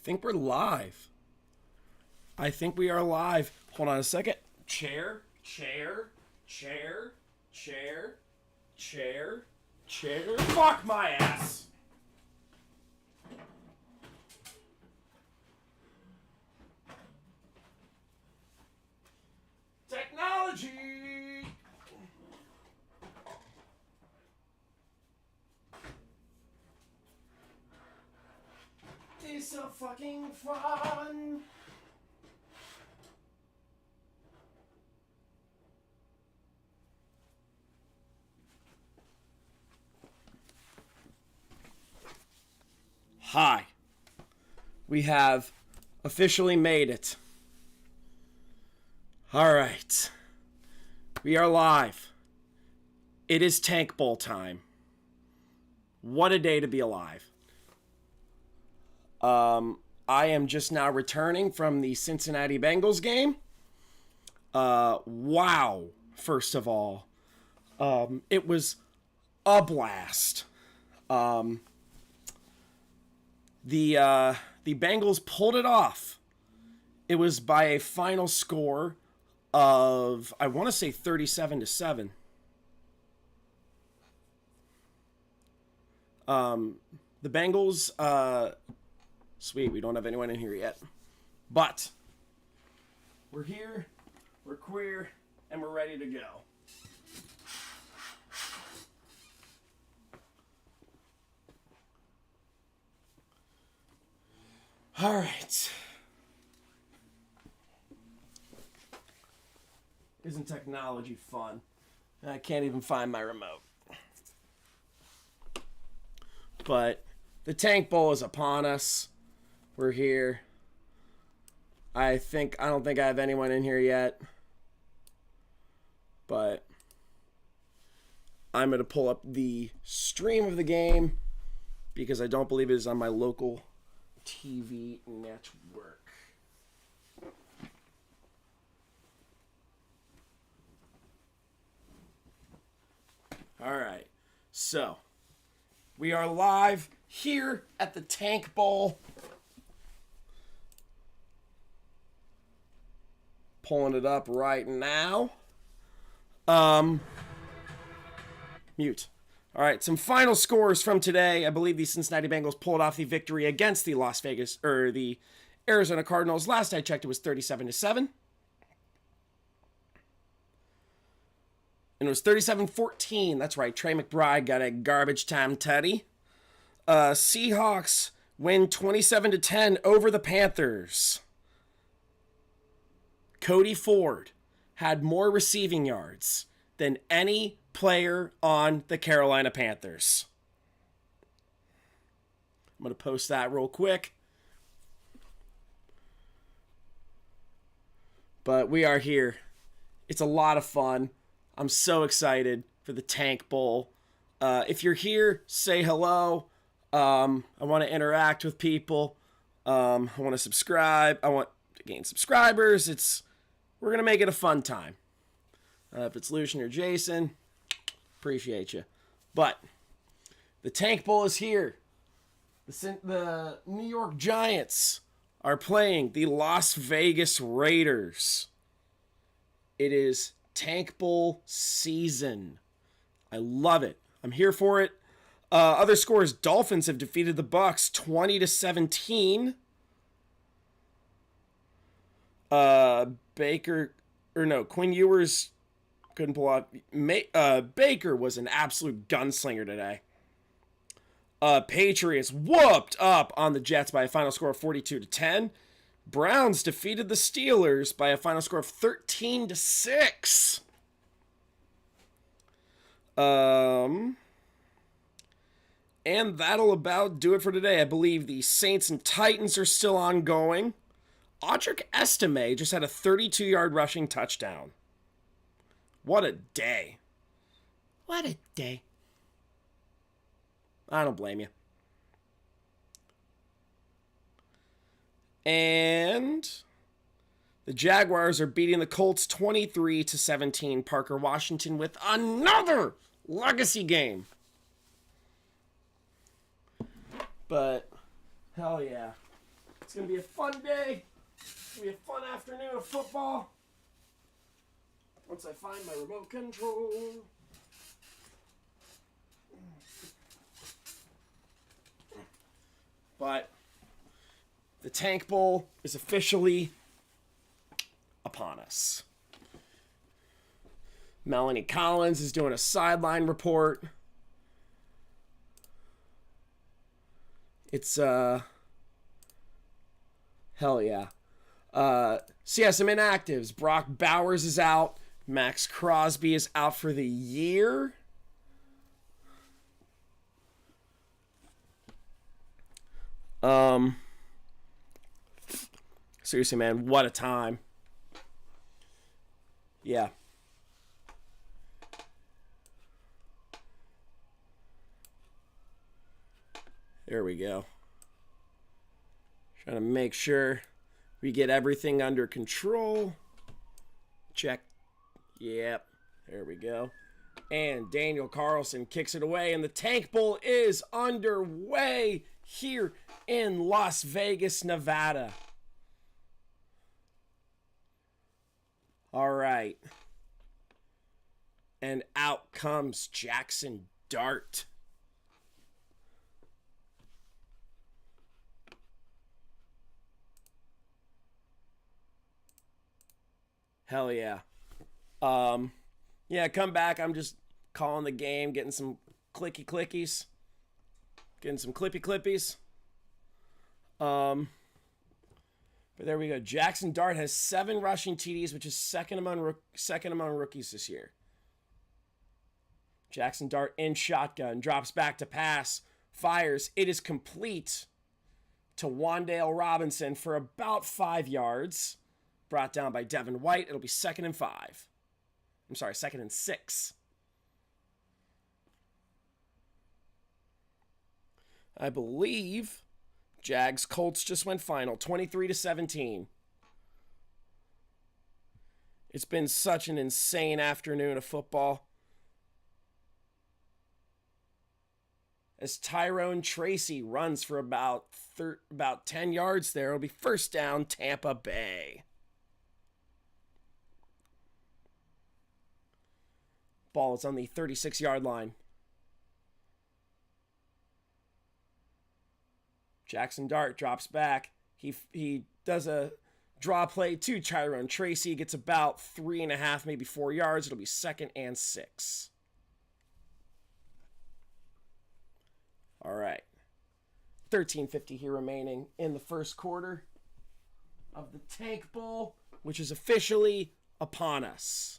think we're live. I think we are live. Hold on a second. Chair. Fuck my ass. Technology. It's so fucking fun. Hi. We have officially made it. All right. We are live. It is Tank Bowl time. What a day to be alive. I am just now returning from the Cincinnati Bengals game. Wow. First of all, it was a blast. The Bengals pulled it off. It was by a final score of, I want to say 37-7. The Bengals, sweet, we don't have anyone in here yet. But we're here, we're queer, and we're ready to go. All right. Isn't technology fun? I can't even find my remote. But the Tank Bowl is upon us. We're here. I don't think I have anyone in here yet. But I'm going to pull up the stream of the game because I don't believe it is on my local TV network. All right. So, we are live here at the Tank Bowl. Pulling it up right now. Mute. All right, some final scores from today. I believe the Cincinnati Bengals pulled off the victory against the the Arizona Cardinals. Last I checked, it was 37-7. And it was 37-14. That's right. Trey McBride got a garbage time tutty. Seahawks win 27-10 over the Panthers. Cody Ford had more receiving yards than any player on the Carolina Panthers. I'm going to post that real quick. But we are here. It's a lot of fun. I'm so excited for the Tank Bowl. If you're here, say hello. I want to interact with people. I want to subscribe. I want to gain subscribers. We're going to make it a fun time. If it's Lucian or Jason, appreciate you. But the Tank Bowl is here. The New York Giants are playing the Las Vegas Raiders. It is Tank Bowl season. I love it. I'm here for it. Other scores: Dolphins have defeated the Bucs 20-17. Quinn Ewers couldn't pull out. Baker was an absolute gunslinger today. Patriots whooped up on the Jets by a final score of 42-10. Browns defeated the Steelers by a final score of 13-6. And that'll about do it for today. I believe the Saints and Titans are still ongoing. Audric Estime just had a 32-yard rushing touchdown. What a day. What a day. I don't blame you. And the Jaguars are beating the Colts 23-17. Parker Washington with another legacy game. But, hell yeah. It's going to be a fun day. It's going to be a fun afternoon of football. Once I find my remote control. But the Tank Bowl is officially upon us. Melanie Collins is doing a sideline report. It's, hell yeah. So yeah, some inactives. Brock Bowers is out. Max Crosby is out for the year. Seriously, man, what a time. Yeah. There we go. Trying to make sure we get everything under control. Check. Yep. There we go. And Daniel Carlson kicks it away, and the Tank Bowl is underway here in Las Vegas, Nevada. All right. And out comes Jaxson Dart. Hell yeah. Yeah, come back. I'm just calling the game, getting some clicky clickies. Getting some clippy clippies. But there we go. Jaxson Dart has 7 rushing TDs, which is second among rookies this year. Jaxson Dart in shotgun, drops back to pass, fires. It is complete to Wan'Dale Robinson for about 5 yards. Brought down by Devin White. It'll be 2nd and 5. I'm sorry, 2nd and 6. I believe Jags Colts just went final, 23-17. It's been such an insane afternoon of football. As Tyrone Tracy runs for about 10 yards there, it'll be first down, Tampa Bay. Ball is on the 36-yard line. Jaxson Dart drops back. He does a draw play to Tyrone Tracy. Gets about 3.5, maybe 4 yards. It'll be 2nd and 6. All right. 13:50 here remaining in the first quarter of the Tank Bowl, which is officially upon us.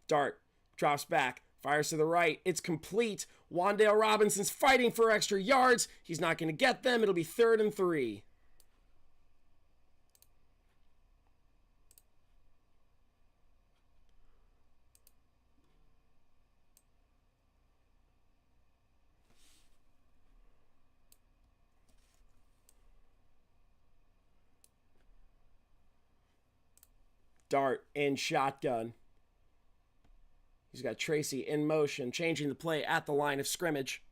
Dart drops back, fires to the right. It's complete. Wan'Dale Robinson's fighting for extra yards. He's not going to get them. It'll be 3rd and 3. Dart in shotgun. He's got Tracy in motion, changing the play at the line of scrimmage.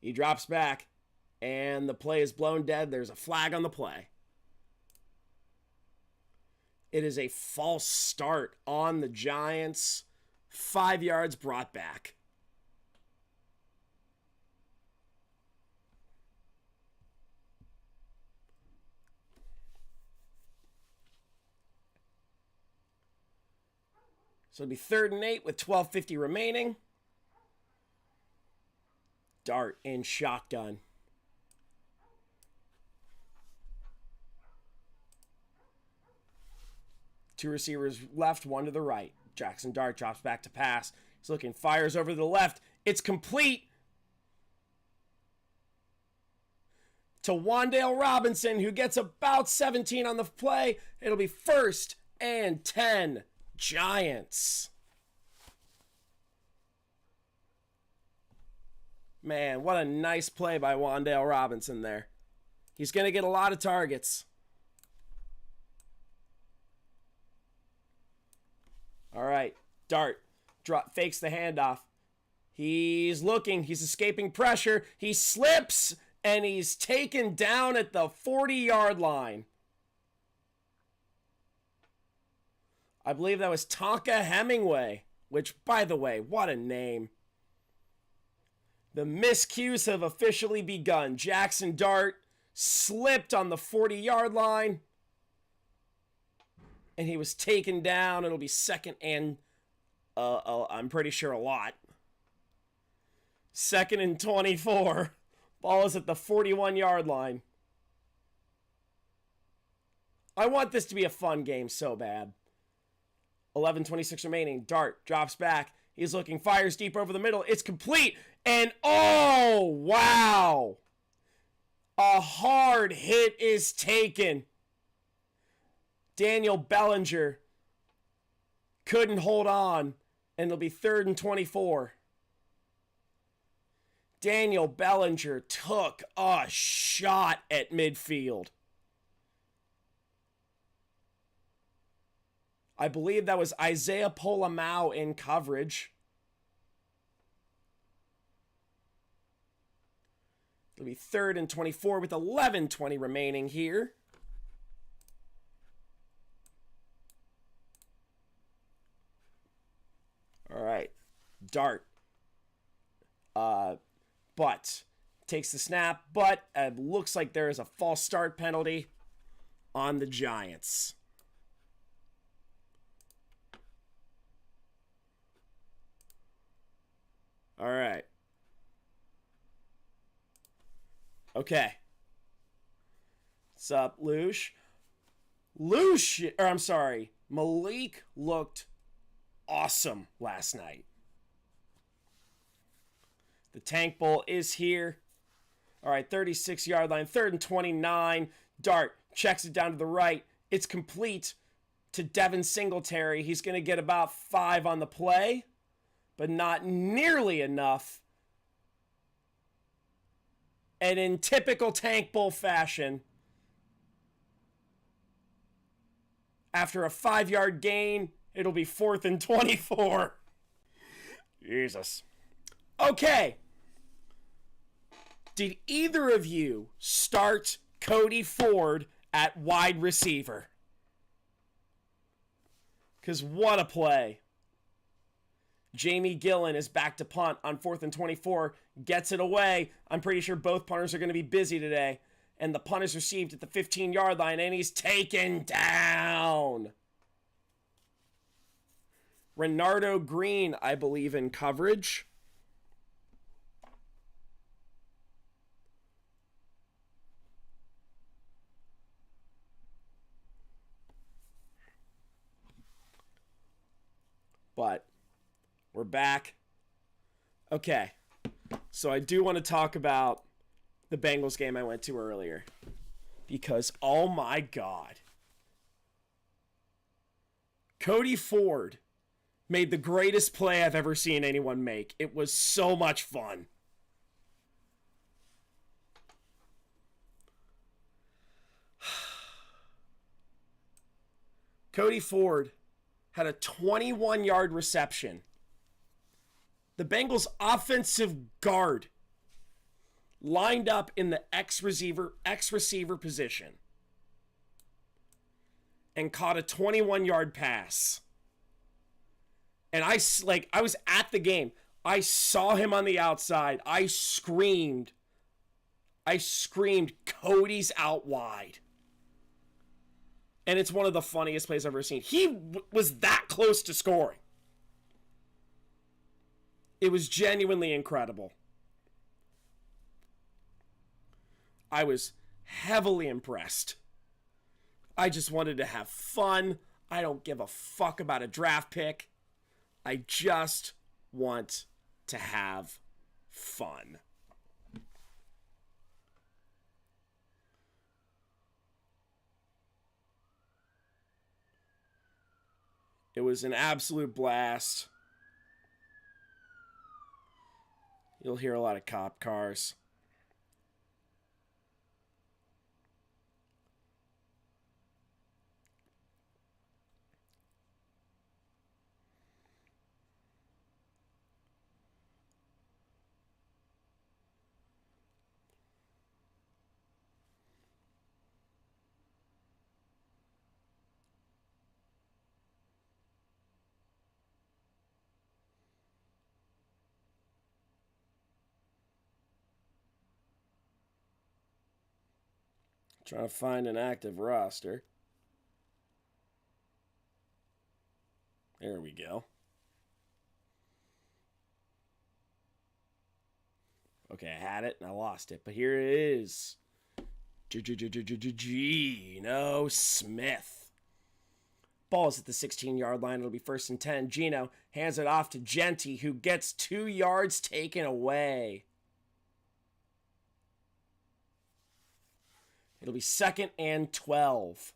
He drops back, and the play is blown dead. There's a flag on the play. It is a false start on the Giants. 5 yards brought back. So it'll be 3rd and 8 with 12:50 remaining. Dart in shotgun. Two receivers left, one to the right. Jaxson Dart drops back to pass. He's looking, fires over to the left. It's complete to Wan'Dale Robinson, who gets about 17 on the play. It'll be 1st and 10. Giants. Man, what a nice play by Wan'Dale Robinson there. He's going to get a lot of targets. All right, Dart fakes the handoff. He's looking. He's escaping pressure. He slips, and he's taken down at the 40-yard line. I believe that was Tonka Hemingway, which, by the way, what a name. The miscues have officially begun. Jaxson Dart slipped on the 40-yard line, and he was taken down. It'll be second and, I'm pretty sure, a lot. 2nd and 24. Ball is at the 41-yard line. I want this to be a fun game so bad. 11:26 remaining. Dart drops back. He's looking, fires deep over the middle. It's complete. And oh, wow. A hard hit is taken. Daniel Bellinger couldn't hold on, and it'll be 3rd and 24. Daniel Bellinger took a shot at midfield. I believe that was Isaiah Polamau in coverage. It'll be 3rd and 24 with 11:20 remaining here. All right. Dart. But takes the snap, but it looks like there is a false start penalty on the Giants. All right. Okay. What's up, Lush? Malik looked awesome last night. The Tank Bowl is here. All right, 36-yard line, 3rd and 29. Dart checks it down to the right. It's complete to Devin Singletary. He's going to get about 5 on the play, but not nearly enough. And in typical Tank Bowl fashion, after a 5-yard gain, it'll be 4th and 24. Jesus. Okay. Did either of you start Cody Ford at wide receiver? Because what a play. Jamie Gillen is back to punt on 4th and 24. Gets it away. I'm pretty sure both punters are going to be busy today. And the punt is received at the 15-yard line, and he's taken down. Renardo Green, I believe, in coverage. But we're back. Okay. So I do want to talk about the Bengals game I went to earlier. Because, oh my God. Cody Ford made the greatest play I've ever seen anyone make. It was so much fun. Cody Ford had a 21-yard reception. The Bengals' offensive guard lined up in the X-receiver position and caught a 21-yard pass. And I was at the game. I saw him on the outside. I screamed, Cody's out wide. And it's one of the funniest plays I've ever seen. He was that close to scoring. It was genuinely incredible. I was heavily impressed. I just wanted to have fun. I don't give a fuck about a draft pick. I just want to have fun. It was an absolute blast. You'll hear a lot of cop cars. Trying to find an active roster. There we go. Okay, I had it and I lost it, but here it is. Geno Smith. Ball is at the 16-yard line. It'll be 1st and 10. Geno hands it off to Jeanty, who gets 2 yards taken away. It'll be 2nd and 12.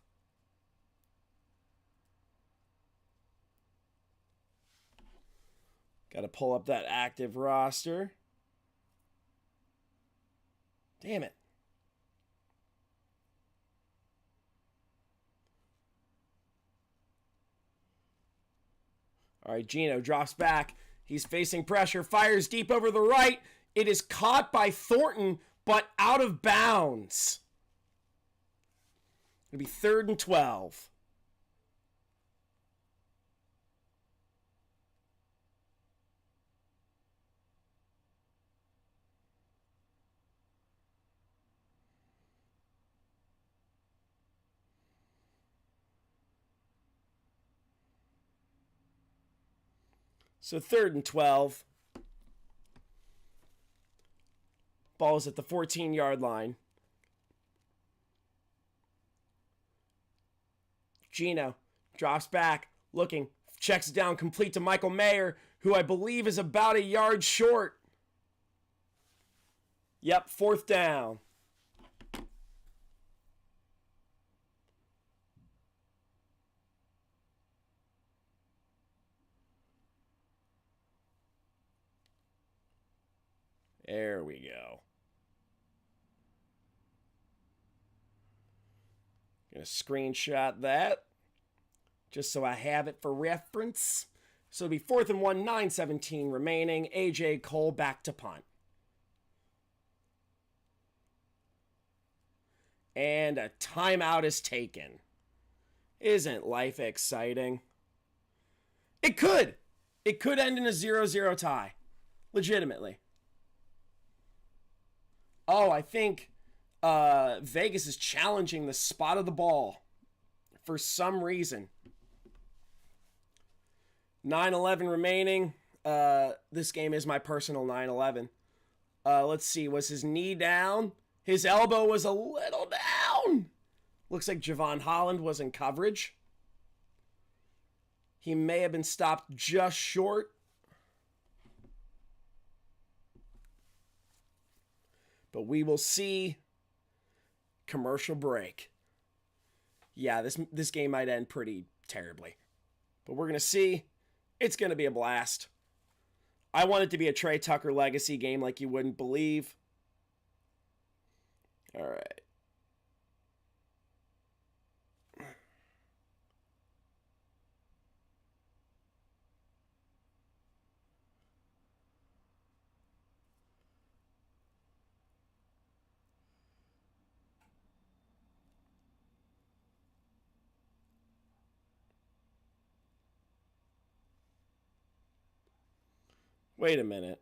Got to pull up that active roster. Damn it. All right, Geno drops back. He's facing pressure, fires deep over the right. It is caught by Thornton, but out of bounds. It'll be 3rd and 12. So 3rd and 12. Ball is at the 14-yard line. Geno drops back, looking, checks down, complete to Michael Mayer, who I believe is about a yard short. Yep, 4th down. There we go. Gonna screenshot that just so I have it for reference. So it'll be 4th and 1, 9:17 remaining. AJ Cole back to punt. And a timeout is taken. Isn't life exciting? It could. It could end in a 0-0 tie. Legitimately. Oh, I think Vegas is challenging the spot of the ball for some reason. 9:11 remaining. This game is my personal 9:11. Let's see. Was his knee down? His elbow was a little down. Looks like Javon Holland was in coverage. He may have been stopped just short. But we will see. Commercial break. Yeah, this game might end pretty terribly. But we're going to see. It's going to be a blast. I want it to be a Trey Tucker legacy game like you wouldn't believe. All right. Wait a minute.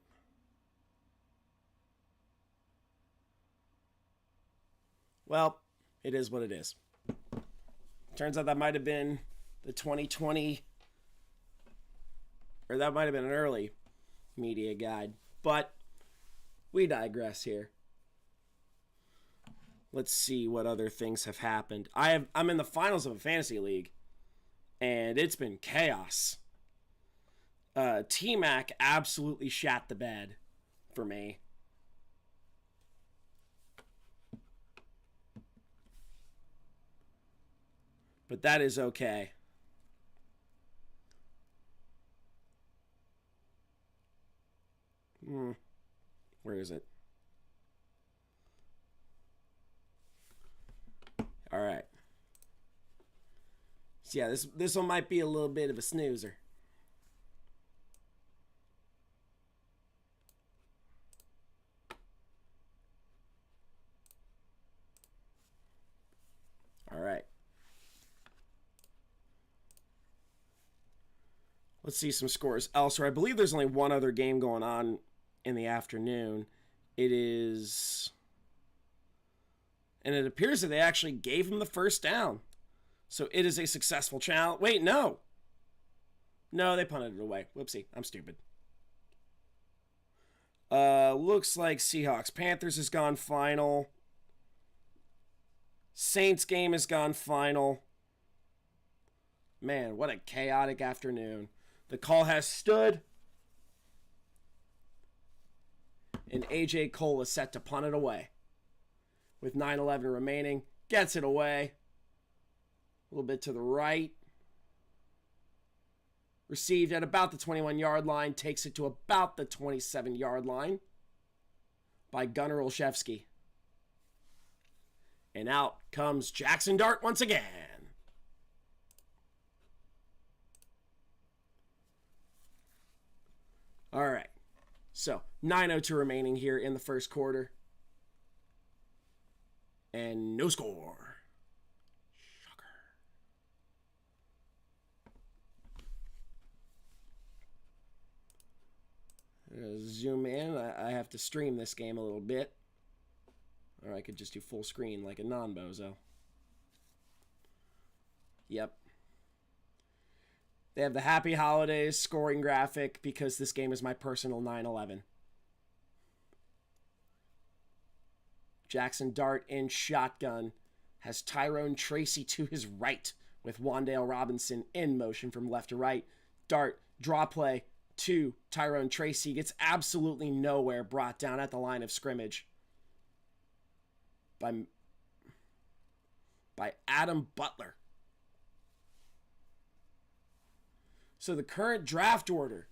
Well, it is what it is. Turns out that might have been the 2020, or that might have been an early media guide. But we digress here. Let's see what other things have happened. I'm in the finals of a fantasy league, and it's been chaos. T-Mac absolutely shat the bed for me. But that is okay. Where is it? All right. So yeah, this one might be a little bit of a snoozer. All right. Let's see some scores elsewhere. I believe there's only one other game going on in the afternoon. It is And it appears that they actually gave him the first down. So it is a successful challenge. Wait, no. No, they punted it away. Whoopsie, I'm stupid. Looks like Seahawks-Panthers has gone final. Saints game has gone final. Man, what a chaotic afternoon. The call has stood. And A.J. Cole is set to punt it away. With 9:11 remaining. Gets it away. A little bit to the right. Received at about the 21-yard line. Takes it to about the 27-yard line. By Gunnar Olszewski. And out comes Jaxson Dart once again. All right. So, 9:02 remaining here in the first quarter. And no score. Shocker. Zoom in. I have to stream this game a little bit. Or I could just do full screen like a non-bozo. Yep. They have the Happy Holidays scoring graphic because this game is my personal 9/11. Jaxson Dart in shotgun has Tyrone Tracy to his right with Wan'Dale Robinson in motion from left to right. Dart, draw play to Tyrone Tracy. Gets absolutely nowhere, brought down at the line of scrimmage by Adam Butler. So the current draft order.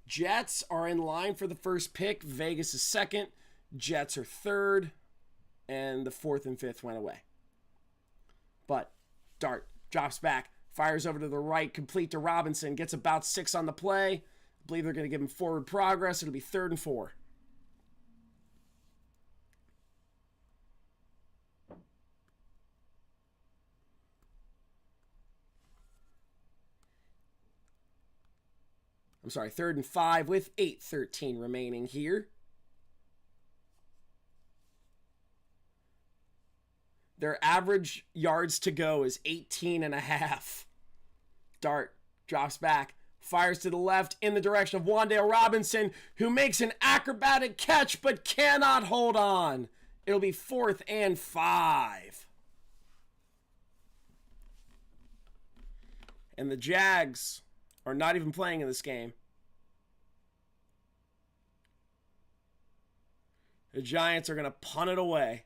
Jets are in line for the first pick. Vegas is second. Jets are third. And the fourth and fifth went away. But Dart drops back. Fires over to the right. Complete to Robinson. Gets about 6 on the play. I believe they're going to give him forward progress. It'll be 3rd and 4. I'm sorry, 3rd and 5 with 8:13 remaining here. Their average yards to go is 18.5. Dart drops back, fires to the left in the direction of Wan'Dale Robinson, who makes an acrobatic catch but cannot hold on. It'll be 4th and 5. And the Jags are not even playing in this game. The Giants are going to punt it away.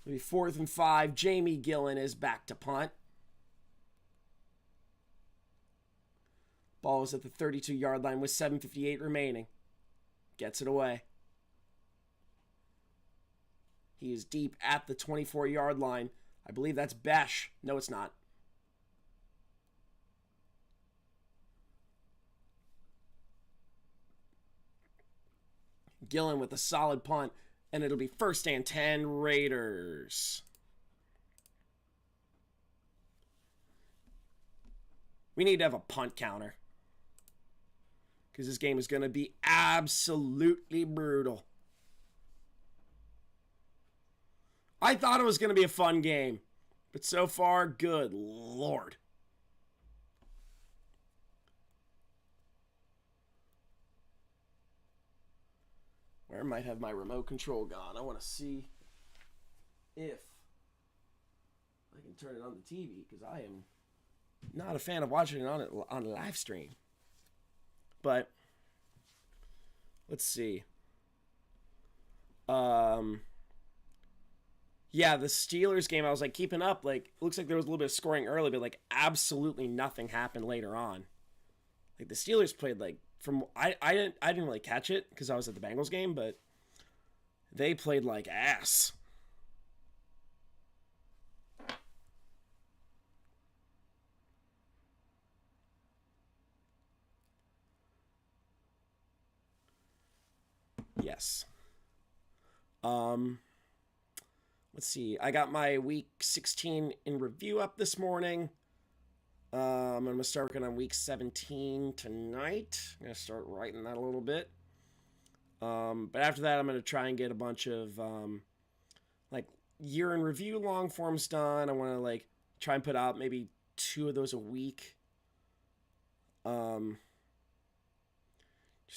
It'll be 4th and 5. Jamie Gillen is back to punt. Ball is at the 32-yard line with 7:58 remaining. Gets it away. He is deep at the 24-yard line. I believe that's Besh. No, it's not. Gillen with a solid punt, and it'll be 1st and 10 Raiders. We need to have a punt counter, because this game is going to be absolutely brutal. I thought it was going to be a fun game, but so far, good Lord. Where might have my remote control gone? I want to see if I can turn it on the TV, because I am not a fan of watching it on a live stream. But let's see. Yeah, the Steelers game, I was like keeping up. Like, it looks like there was a little bit of scoring early, but like absolutely nothing happened later on. Like the Steelers played like I didn't really catch it because I was at the Bengals game, but they played like ass. Yes. Let's see. I got my week 16 in review up this morning. I'm going to start working on week 17 tonight. I'm going to start writing that a little bit. But after that, I'm going to try and get a bunch of like year in review long forms done. I want to like try and put out maybe 2 of those a week. Just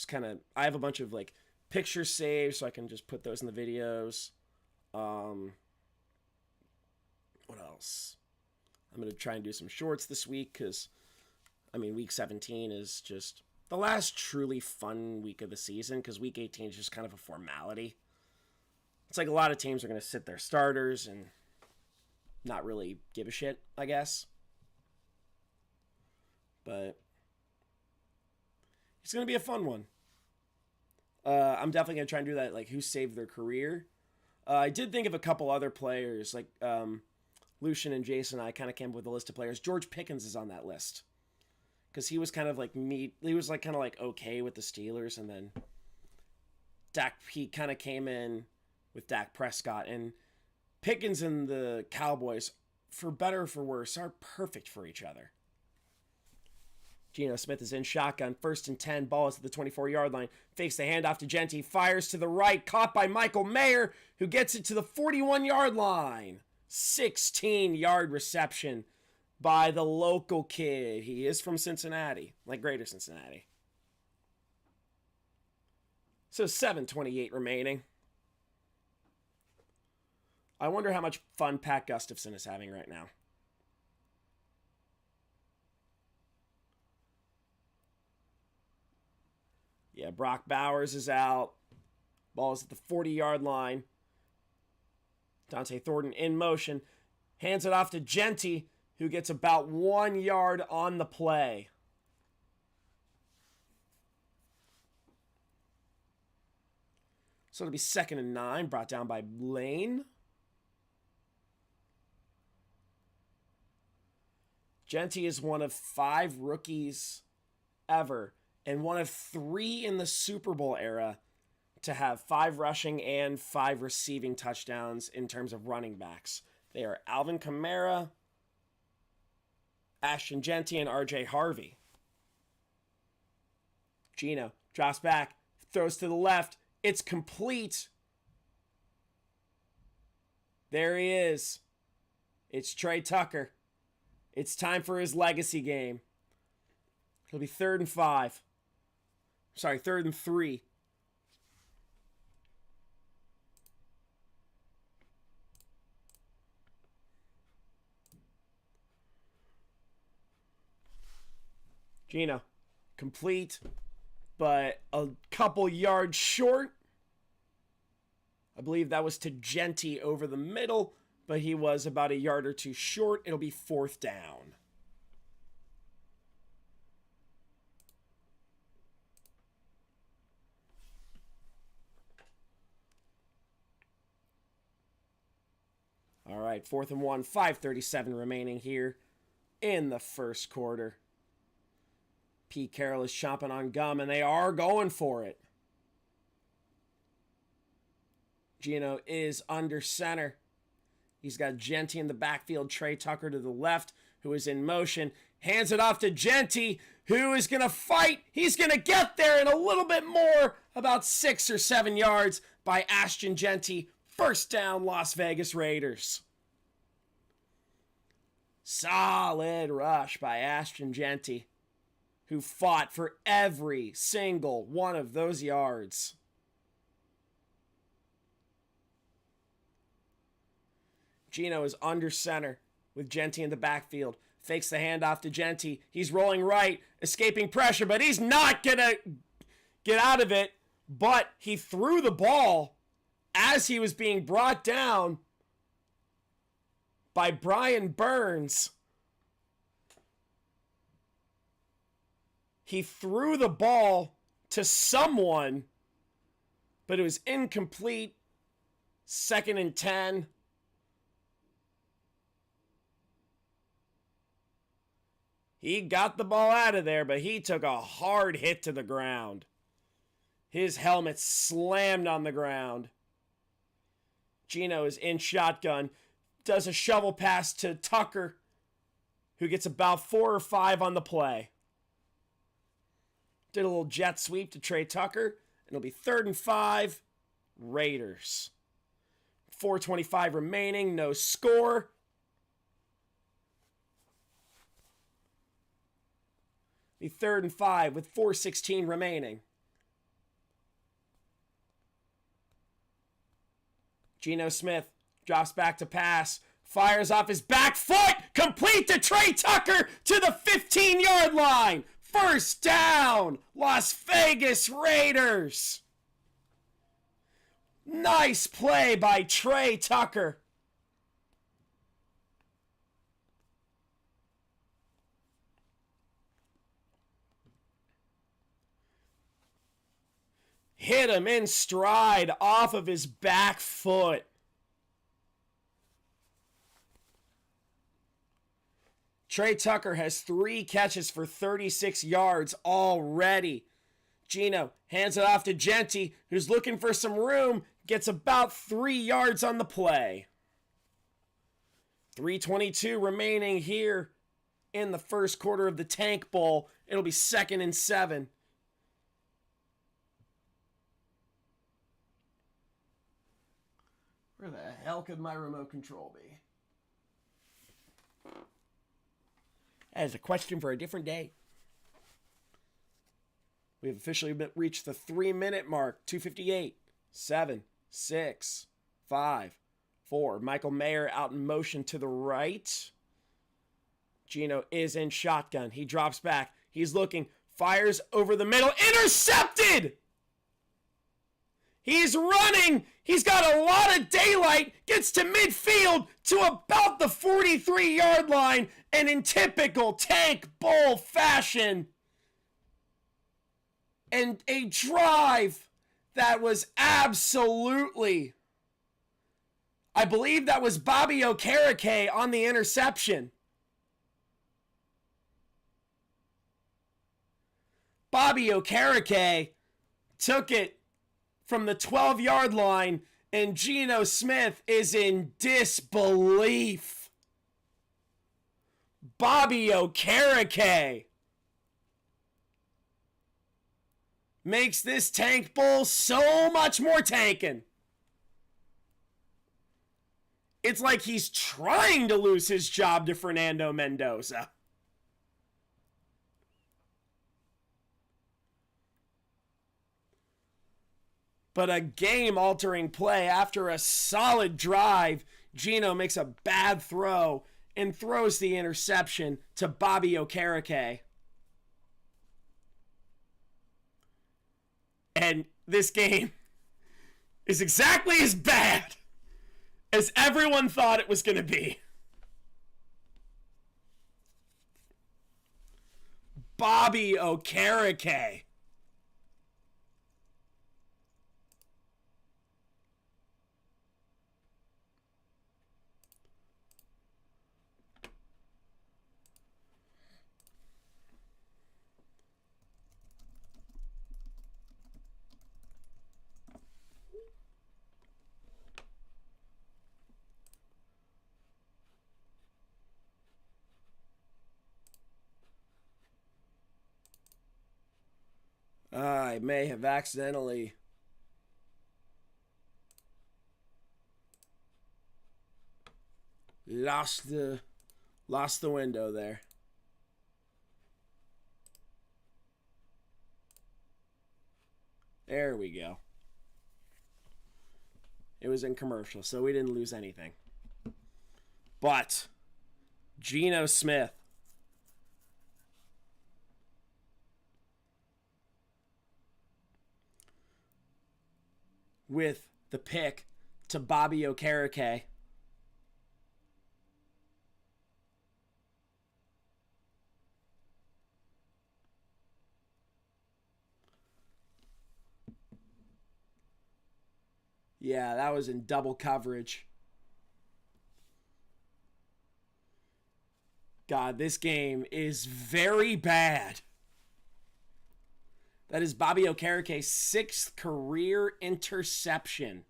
kind of, I have a bunch of like pictures saved, so I can just put those in the videos. What else? I'm going to try and do some shorts this week because, I mean, week 17 is just the last truly fun week of the season because week 18 is just kind of a formality. It's like a lot of teams are going to sit their starters and not really give a shit, I guess. But it's going to be a fun one. I'm definitely going to try and do that, like, who saved their career. I did think of a couple other players, like Lucian and Jason and I kind of came up with a list of players. George Pickens is on that list. Because he was kind of like he was like kind of like okay with the Steelers, and then he kind of came in with Dak Prescott. And Pickens and the Cowboys, for better or for worse, are perfect for each other. Geno Smith is in shotgun. 1st and 10. Ball is at the 24-yard line. Fakes the handoff to Jeanty. Fires to the right. Caught by Michael Mayer, who gets it to the 41-yard line. 16-yard reception by the local kid. He is from Cincinnati, like Greater Cincinnati. So 7:28 remaining. I wonder how much fun Pat Gustafson is having right now. Yeah, Brock Bowers is out. Ball is at the 40-yard line. Dante Thornton in motion. Hands it off to Jeanty, who gets about 1 yard on the play. So it'll be 2nd and 9, brought down by Lane. Jeanty is one of 5 rookies ever, and one of 3 in the Super Bowl era to have 5 rushing and 5 receiving touchdowns in terms of running backs. They are Alvin Kamara, Ashton Jeanty, and R.J. Harvey. Geno drops back, throws to the left. It's complete. There he is. It's Trey Tucker. It's time for his legacy game. It'll be 3rd and 5. Sorry, 3rd and 3. Geno, complete, but a couple yards short. I believe that was to Jeanty over the middle, but he was about a yard or 2 short. It'll be 4th down. All right, 4th and 1, 5:37 remaining here in the first quarter. Pete Carroll is chomping on gum, and they are going for it. Geno is under center. He's got Jeanty in the backfield, Trey Tucker to the left, who is in motion. Hands it off to Jeanty, who is going to fight. He's going to get there in a little bit more, about 6 or 7 yards by Ashton Jeanty. 1st down, Las Vegas Raiders. Solid rush by Ashton Jeanty, who fought for every single one of those yards. Geno is under center with Jeanty in the backfield. Fakes the handoff to Jeanty. He's rolling right, escaping pressure, but he's not going to get out of it. But he threw the ball as he was being brought down by Brian Burns. He threw the ball to someone, but it was incomplete. 2nd and 10. He got the ball out of there, but he took a hard hit to the ground. His helmet slammed on the ground. Geno is in shotgun, does a shovel pass to Tucker, who gets about 4 or 5 on the play. Did a little jet sweep to Trey Tucker. And it'll be 3rd and 5, Raiders. 4:25 remaining, no score. Be 3rd and 5 with 4:16 remaining. Geno Smith drops back to pass. Fires off his back foot. Complete to Trey Tucker to the 15-yard line. First down. Las Vegas Raiders. Nice play by Trey Tucker. Hit him in stride off of his back foot. Trey Tucker has 3 catches for 36 yards already. Geno hands it off to Jeanty, who's looking for some room, gets about 3 yards on the play. 3:22 remaining here in the first quarter of the Tank Bowl. It'll be 2nd and 7. Where the hell could my remote control be? That is a question for a different day. We have officially reached the 3-minute mark. 2:58. 7, 6, 5, 4. Michael Mayer out in motion to the right. Geno is in shotgun. He drops back. He's looking. Fires over the middle. Intercepted! He's running. He's got a lot of daylight. Gets to midfield to about the 43-yard line. And in typical Tank Bowl fashion, and a drive that was absolutely, I believe that was Bobby Okereke on the interception. Bobby Okereke took it from the 12-yard line, and Geno Smith is in disbelief. Bobby Okereke makes this Tank Bowl so much more tanking. It's like he's trying to lose his job to Fernando Mendoza. But a game-altering play after a solid drive. Geno makes a bad throw and throws the interception to Bobby Okereke. And this game is exactly as bad as everyone thought it was going to be. Bobby Okereke. I may have accidentally lost the window there. There we go. It was in commercial, so we didn't lose anything. But Geno Smith with the pick to Bobby Okereke. Yeah, that was in double coverage. God, this game is very bad. That is Bobby Okereke's 6th career interception.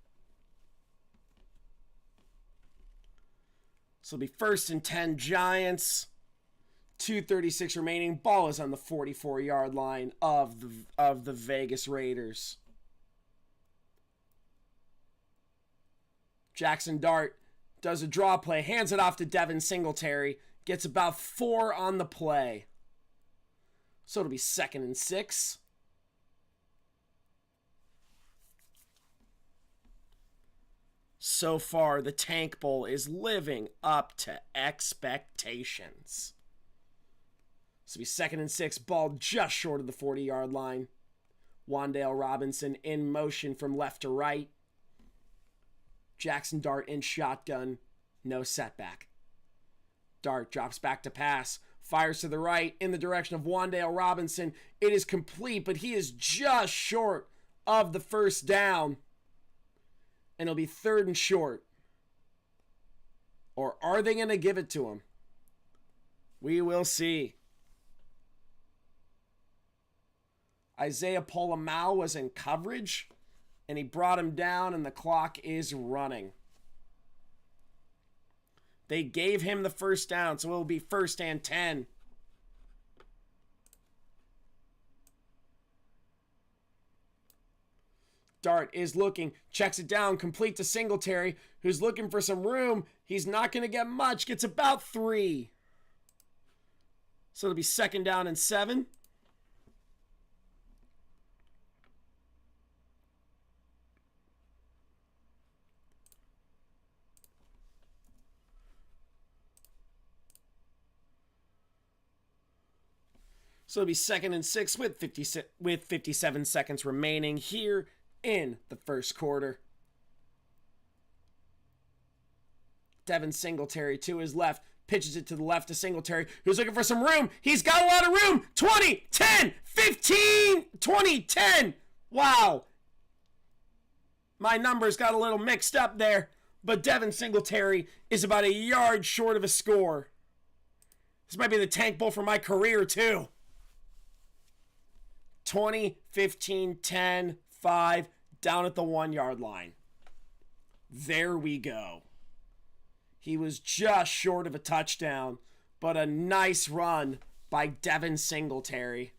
So it'll be 1st and 10 Giants. 2:36 remaining. Ball is on the 44-yard line of the Vegas Raiders. Jaxson Dart does a draw play, hands it off to Devin Singletary, gets about 4 on the play. So it'll be 2nd and 6. So far, the Tank Bowl is living up to expectations. So it'll be 2nd and 6, ball just short of the 40-yard line. Wan'Dale Robinson in motion from left to right. Jaxson Dart in shotgun, no setback. Dart drops back to pass, fires to the right in the direction of Wan'Dale Robinson. It is complete, but he is just short of the first down. And it'll be 3rd and short. Or are they going to give it to him? We will see. Isaiah Polamau was in coverage, and he brought him down, and the clock is running. They gave him the first down, so it will be 1st and 10. Dart is looking, checks it down, complete to Singletary, who's looking for some room. He's not going to get much, gets about 3. So it'll be 2nd down and 7. So it'll be 2nd and 6 with 57 seconds remaining here in the first quarter. Devin Singletary to his left, pitches it to the left to Singletary, who's looking for some room. He's got a lot of room. 20, 10, 15, 20, 10. Wow. My numbers got a little mixed up there, but Devin Singletary is about a yard short of a score. This might be the Tank Bowl for my career, too. 20, 15, 10, 5, down at the 1-yard line. There we go. He was just short of a touchdown, but a nice run by Devin Singletary.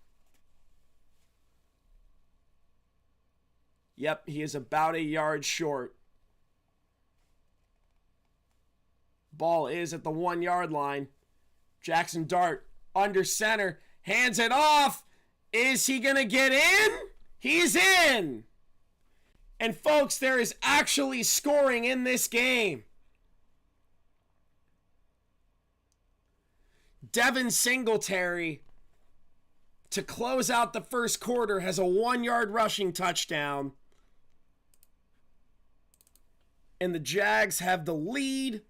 Yep, he is about a yard short. Ball is at the 1-yard line. Jaxson Dart under center, hands it off. Is he going to get in? He's in. And folks, there is actually scoring in this game. Devin Singletary, to close out the first quarter, has a 1-yard rushing touchdown. And the Jags have the lead.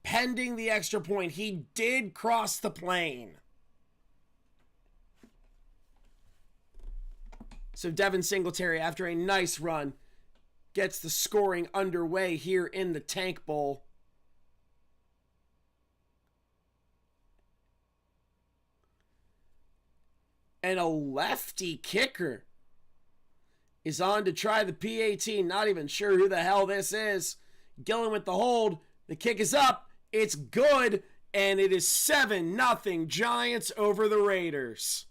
Pending the extra point, he did cross the plane. So Devin Singletary, after a nice run, gets the scoring underway here in the Tank Bowl. And a lefty kicker is on to try the PAT. Not even sure who the hell this is. Gillen with the hold. The kick is up. It's good. And it is 7-0 Giants over the Raiders.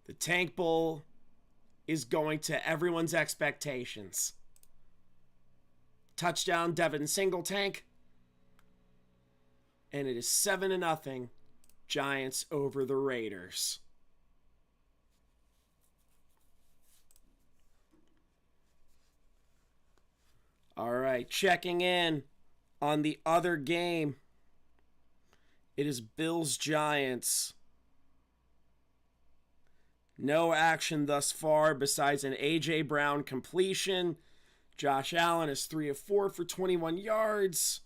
The Tank Bowl is going to everyone's expectations. Touchdown, Devin Singletank. And it is 7-0 Giants over the Raiders. All right, checking in on the other game. It is Bills-Giants. No action thus far besides an A.J. Brown completion. Josh Allen is 3 of 4 for 21 yards.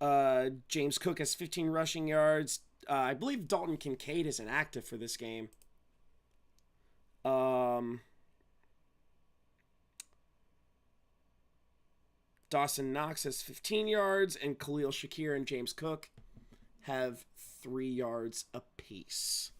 James Cook has 15 rushing yards. I believe Dalton Kincaid is inactive for this game. Dawson Knox has 15 yards, and Khalil Shakir and James Cook have 3 yards apiece.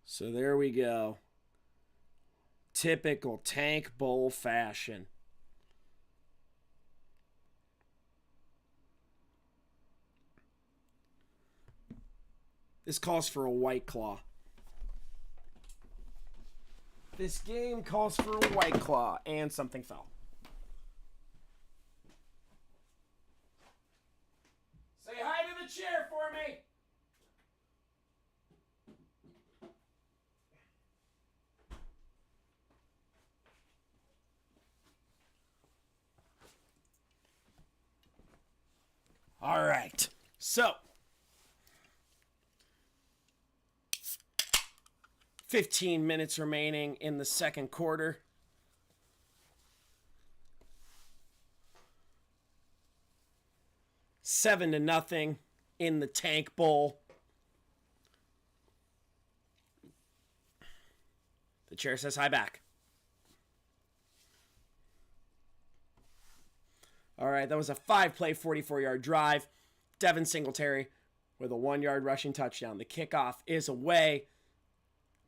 So there we go. Typical Tank Bowl fashion. This calls for a White Claw. This game calls for a White Claw, and something fell. Say hi to the chair for me. All right. So, 15 minutes remaining in the second quarter. Seven to nothing in the Tank Bowl. The chair says hi back. All right, that was a 5-play, 44-yard drive. Devin Singletary with a 1-yard rushing touchdown. The kickoff is away.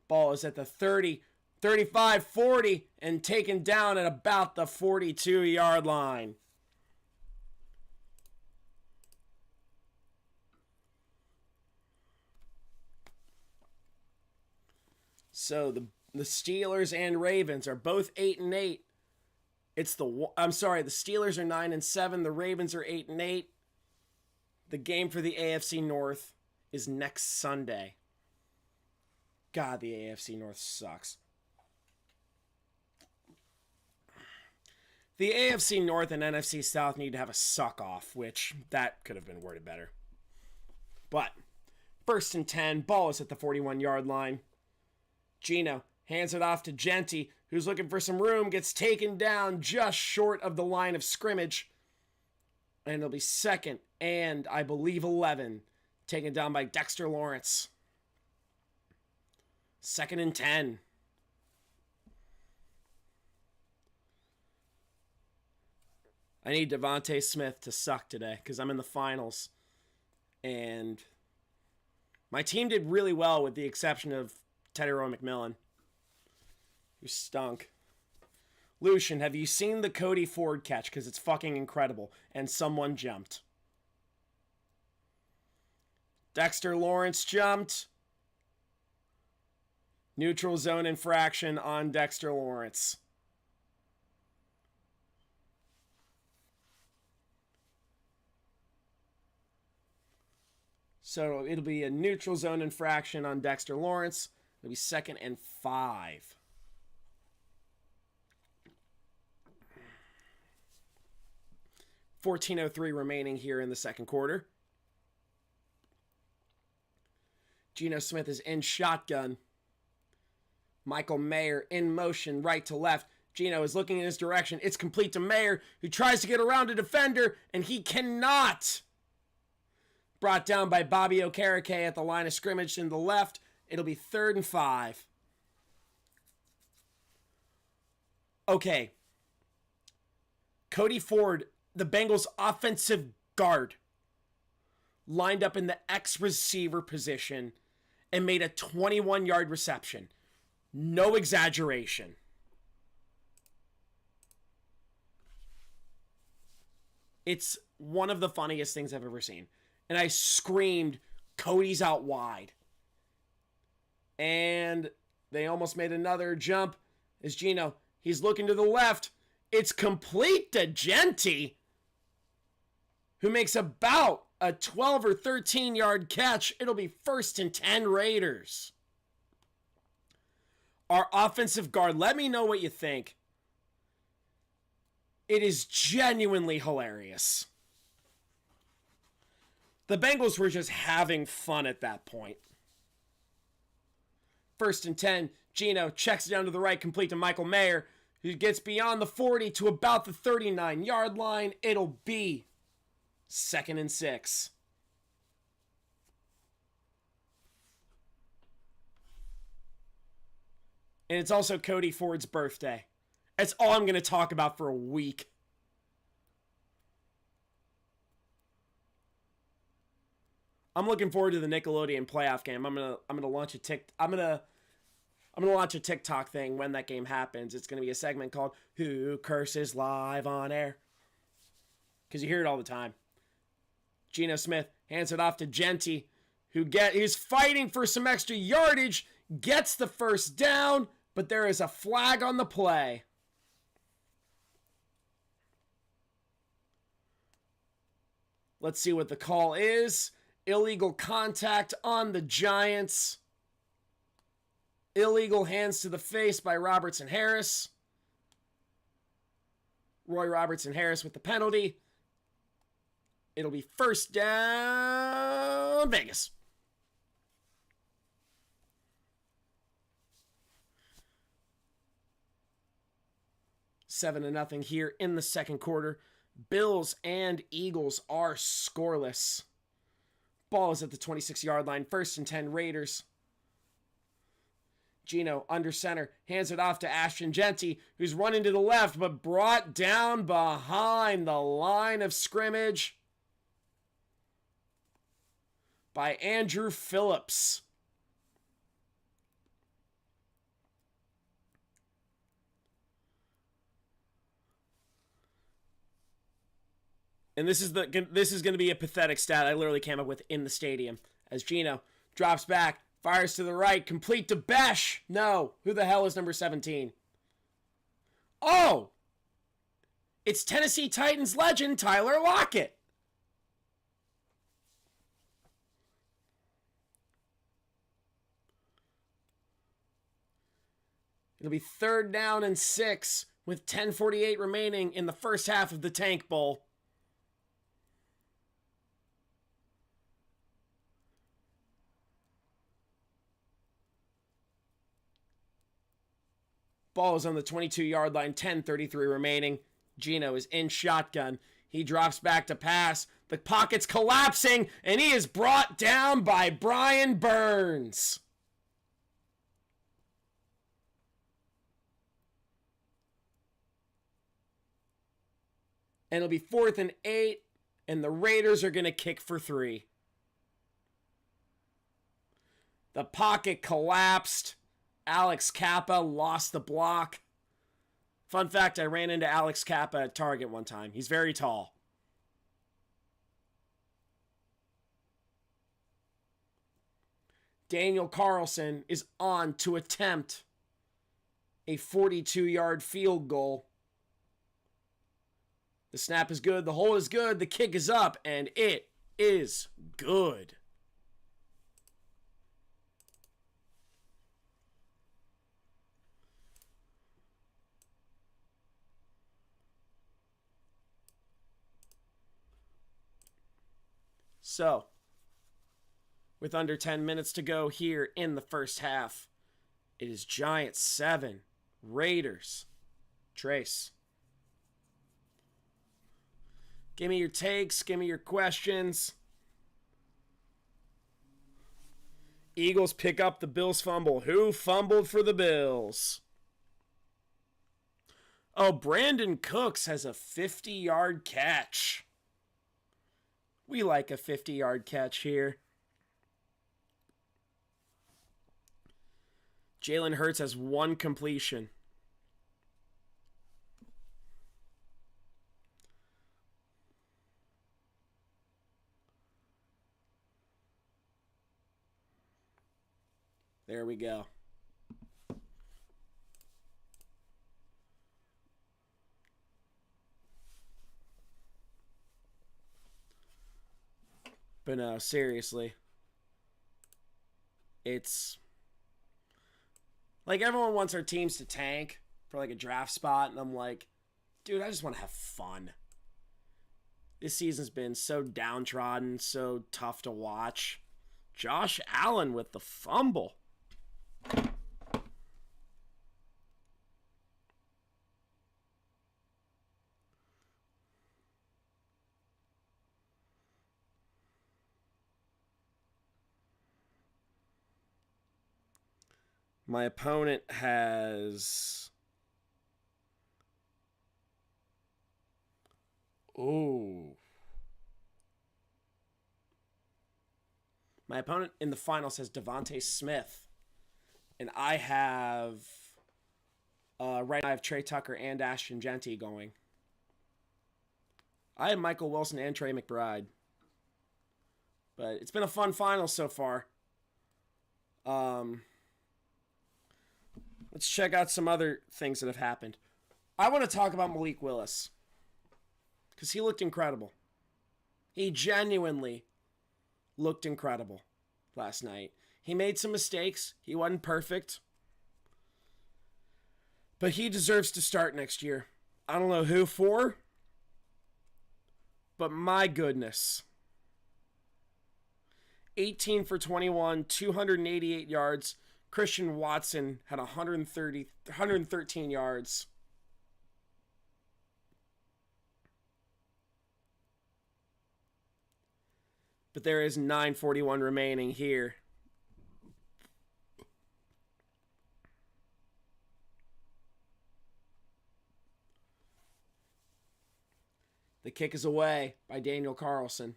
Ball is at the 30, 35, 40, and taken down at about the 42-yard line. So the Steelers and Ravens are both 8-8. The Steelers are 9-7. The Ravens are 8-8. The game for the AFC North is next Sunday. God, the AFC North sucks. The AFC North and NFC South need to have a suck-off, which that could have been worded better. But 1st and 10, ball is at the 41-yard line. Geno hands it off to Jeanty, who's looking for some room, gets taken down just short of the line of scrimmage. And it'll be 2nd and, I believe, 11, taken down by Dexter Lawrence. 2nd and 10. I need Devontae Smith to suck today because I'm in the finals. And my team did really well with the exception of Teddy Roy McMillan, who stunk. Lucian, have you seen the Cody Ford catch? Because it's fucking incredible. And someone jumped. Dexter Lawrence jumped. Neutral zone infraction on Dexter Lawrence. So it'll be a neutral zone infraction on Dexter Lawrence. It'll be 2nd and 5. $14:03 remaining here in the second quarter. Geno Smith is in shotgun. Michael Mayer in motion, right to left. Geno is looking in his direction. It's complete to Mayer, who tries to get around a defender, and he cannot. Brought down by Bobby Okereke at the line of scrimmage in the left. It'll be 3rd and 5. Okay. Cody Ford, the Bengals' offensive guard, lined up in the X receiver position and made a 21-yard reception. No exaggeration. It's one of the funniest things I've ever seen. And I screamed, Cody's out wide. And they almost made another jump as Geno, he's looking to the left. It's complete to Jeanty, who makes about a 12 or 13-yard catch. It'll be 1st and 10 Raiders. Our offensive guard, let me know what you think. It is genuinely hilarious. The Bengals were just having fun at that point. 1st and 10, Geno checks it down to the right, complete to Michael Mayer, who gets beyond the 40 to about the 39-yard line. It'll be 2nd and 6. And it's also Cody Ford's birthday. That's all I'm going to talk about for a week. I'm looking forward to the Nickelodeon playoff game. I'm gonna launch a TikTok thing when that game happens. It's gonna be a segment called "Who Curses Live on Air," because you hear it all the time. Geno Smith hands it off to Jeanty, who's fighting for some extra yardage, gets the first down, but there is a flag on the play. Let's see what the call is. Illegal contact on the Giants. Illegal hands to the face by Robertson Harris. Roy Robertson Harris with the penalty. It'll be 1st down, Vegas. Seven to nothing here in the second quarter. Bills and Eagles are scoreless. Ball is at the 26-yard line. 1st and 10, Raiders. Geno under center, hands it off to Ashton Jeanty, who's running to the left, but brought down behind the line of scrimmage by Andrew Phillips. And this is going to be a pathetic stat I literally came up with in the stadium. As Geno drops back, fires to the right, complete to Besh. No, who the hell is number 17? Oh! It's Tennessee Titans legend Tyler Lockett. It'll be 3rd down and 6 with 10:48 remaining in the first half of the Tank Bowl. Ball is on the 22-yard line, 10:33 remaining. Geno is in shotgun. He drops back to pass. The pocket's collapsing, and he is brought down by Brian Burns. And it'll be 4th and 8, and the Raiders are going to kick for 3. The pocket collapsed. Alex Kappa lost the block. Fun fact, I ran into Alex Kappa at Target one time. He's very tall. Daniel Carlson is on to attempt a 42-yard field goal. The snap is good. The hole is good. The kick is up, and it is good. So, with under 10 minutes to go here in the first half, it is Giants 7, Raiders. Trace. Give me your takes. Give me your questions. Eagles pick up the Bills fumble. Who fumbled for the Bills? Oh, Brandon Cooks has a 50-yard catch. We like a 50-yard catch here. Jalen Hurts has 1 completion. There we go. But no, seriously. It's like everyone wants our teams to tank for like a draft spot, and I'm like, dude, I just want to have fun. This season's been so downtrodden, so tough to watch. Josh Allen with the fumble. My opponent has... Ooh. My opponent in the finals has Devontae Smith. And I have... right now I have Trey Tucker and Ashton Jeanty going. I have Michael Wilson and Trey McBride. But it's been a fun final so far. Let's check out some other things that have happened. I want to talk about Malik Willis. Because he looked incredible. He genuinely looked incredible last night. He made some mistakes. He wasn't perfect. But he deserves to start next year. I don't know who for. But my goodness. 18 for 21, 288 yards. Christian Watson had 113 yards. But there is 9:41 remaining here. The kick is away by Daniel Carlson.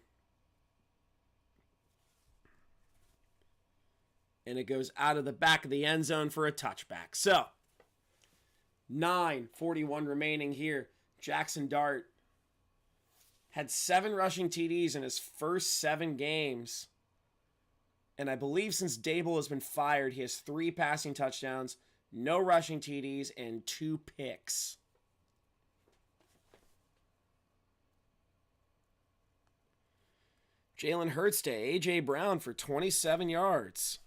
And it goes out of the back of the end zone for a touchback. So, 9:41 remaining here. Jaxson Dart had 7 rushing TDs in his first 7 games. And I believe since Dable has been fired, he has 3 passing touchdowns, no rushing TDs, and 2 picks. Jalen Hurts to A.J. Brown for 27 yards.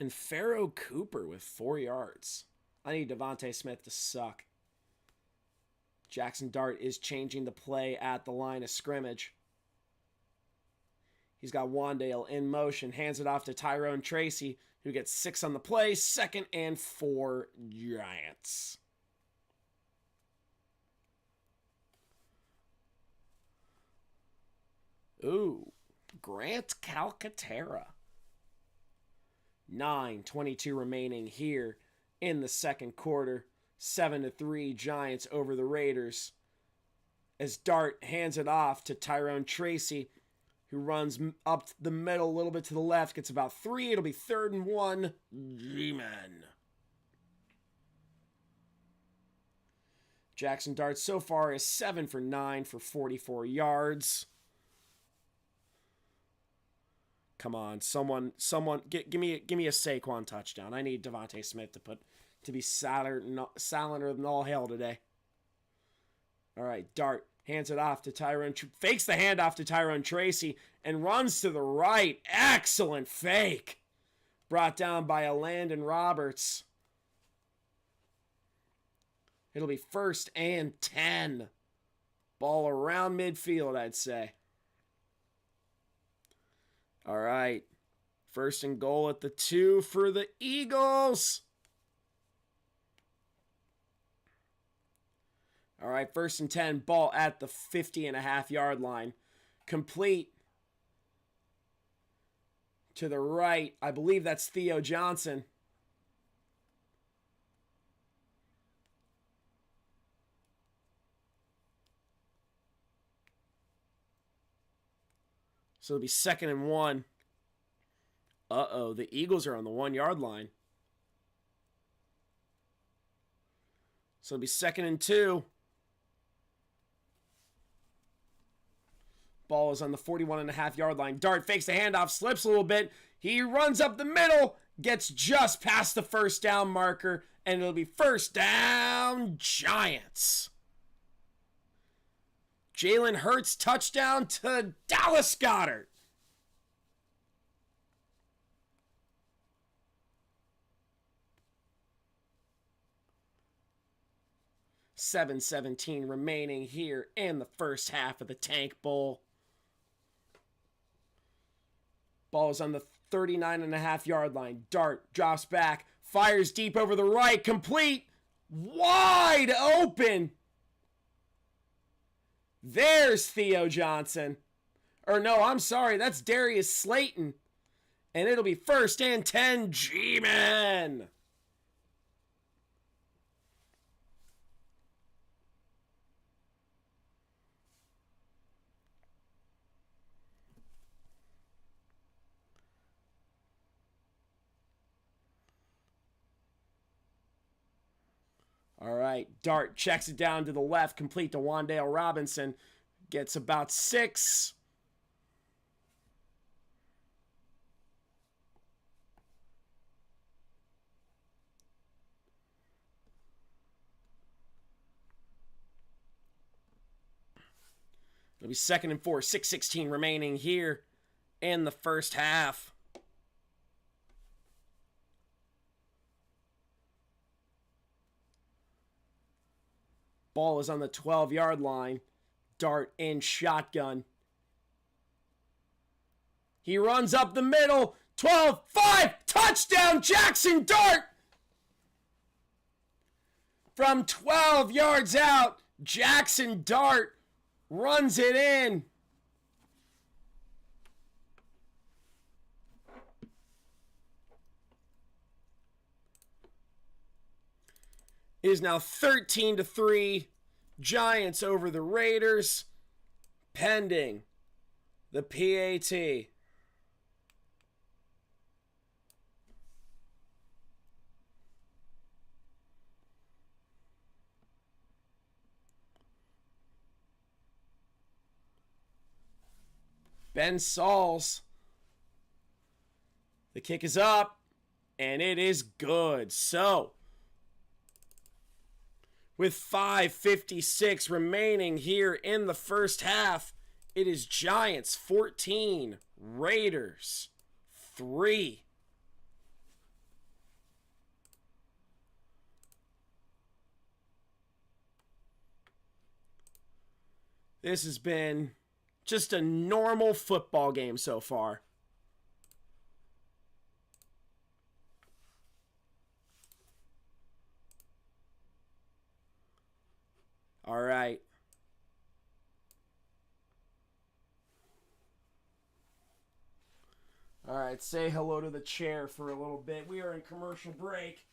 And Pharaoh Cooper with 4 yards. I need Devontae Smith to suck. Jaxson Dart is changing the play at the line of scrimmage. He's got Wandale in motion. Hands it off to Tyrone Tracy, who gets 6 on the play. 2nd and 4 Giants. Ooh, Grant Calcaterra. 9:22 remaining here in the second quarter. 7-3 Giants over the Raiders. As Dart hands it off to Tyrone Tracy, who runs up the middle a little bit to the left, gets about 3. It'll be 3rd and 1. G-Men. Jaxson Dart so far is 7 for 9 for 44 yards. Come on, someone, give me a Saquon touchdown. I need Devontae Smith to be silenter than all hell today. All right, Dart hands it off to Tyrone, fakes the handoff to Tyrone Tracy and runs to the right. Excellent fake, brought down by Landon Roberts. It'll be 1st and 10. Ball around midfield, I'd say. All right. 1st and goal at the 2 for the Eagles. All right, 1st and 10. Ball at the 50.5-yard line. Complete to the right. I believe that's Theo Johnson. So it'll be 2nd and 1. Uh-oh, the Eagles are on the 1-yard line. So it'll be 2nd and 2. Ball is on the 41.5-yard line. Dart fakes the handoff, slips a little bit. He runs up the middle, gets just past the 1st down marker, and it'll be 1st down Giants. Jalen Hurts touchdown to Dallas Goedert. 7:17 remaining here in the first half of the Tank Bowl. Ball is on the 39.5-yard line. Dart drops back, fires deep over the right, complete, wide open. There's Theo Johnson. Or no, I'm sorry, that's Darius Slayton. And it'll be 1st and 10, G-Man. All right, Dart checks it down to the left, complete to Wan'Dale Robinson. Gets about 6. It'll be 2nd and 4, 6:16 remaining here in the first half. Ball is on the 12-yard line. Dart in shotgun. He runs up the middle. 12-5. Touchdown, Jaxson Dart. From 12 yards out, Jaxson Dart runs it in. It is now 13-3. Giants over the Raiders, pending the PAT. Ben Sauls. The kick is up, and it is good. So, with 5:56 remaining here in the first half, it is Giants 14, Raiders 3. This has been just a normal football game so far. All right. All right, say hello to the chair for a little bit. We are in commercial break.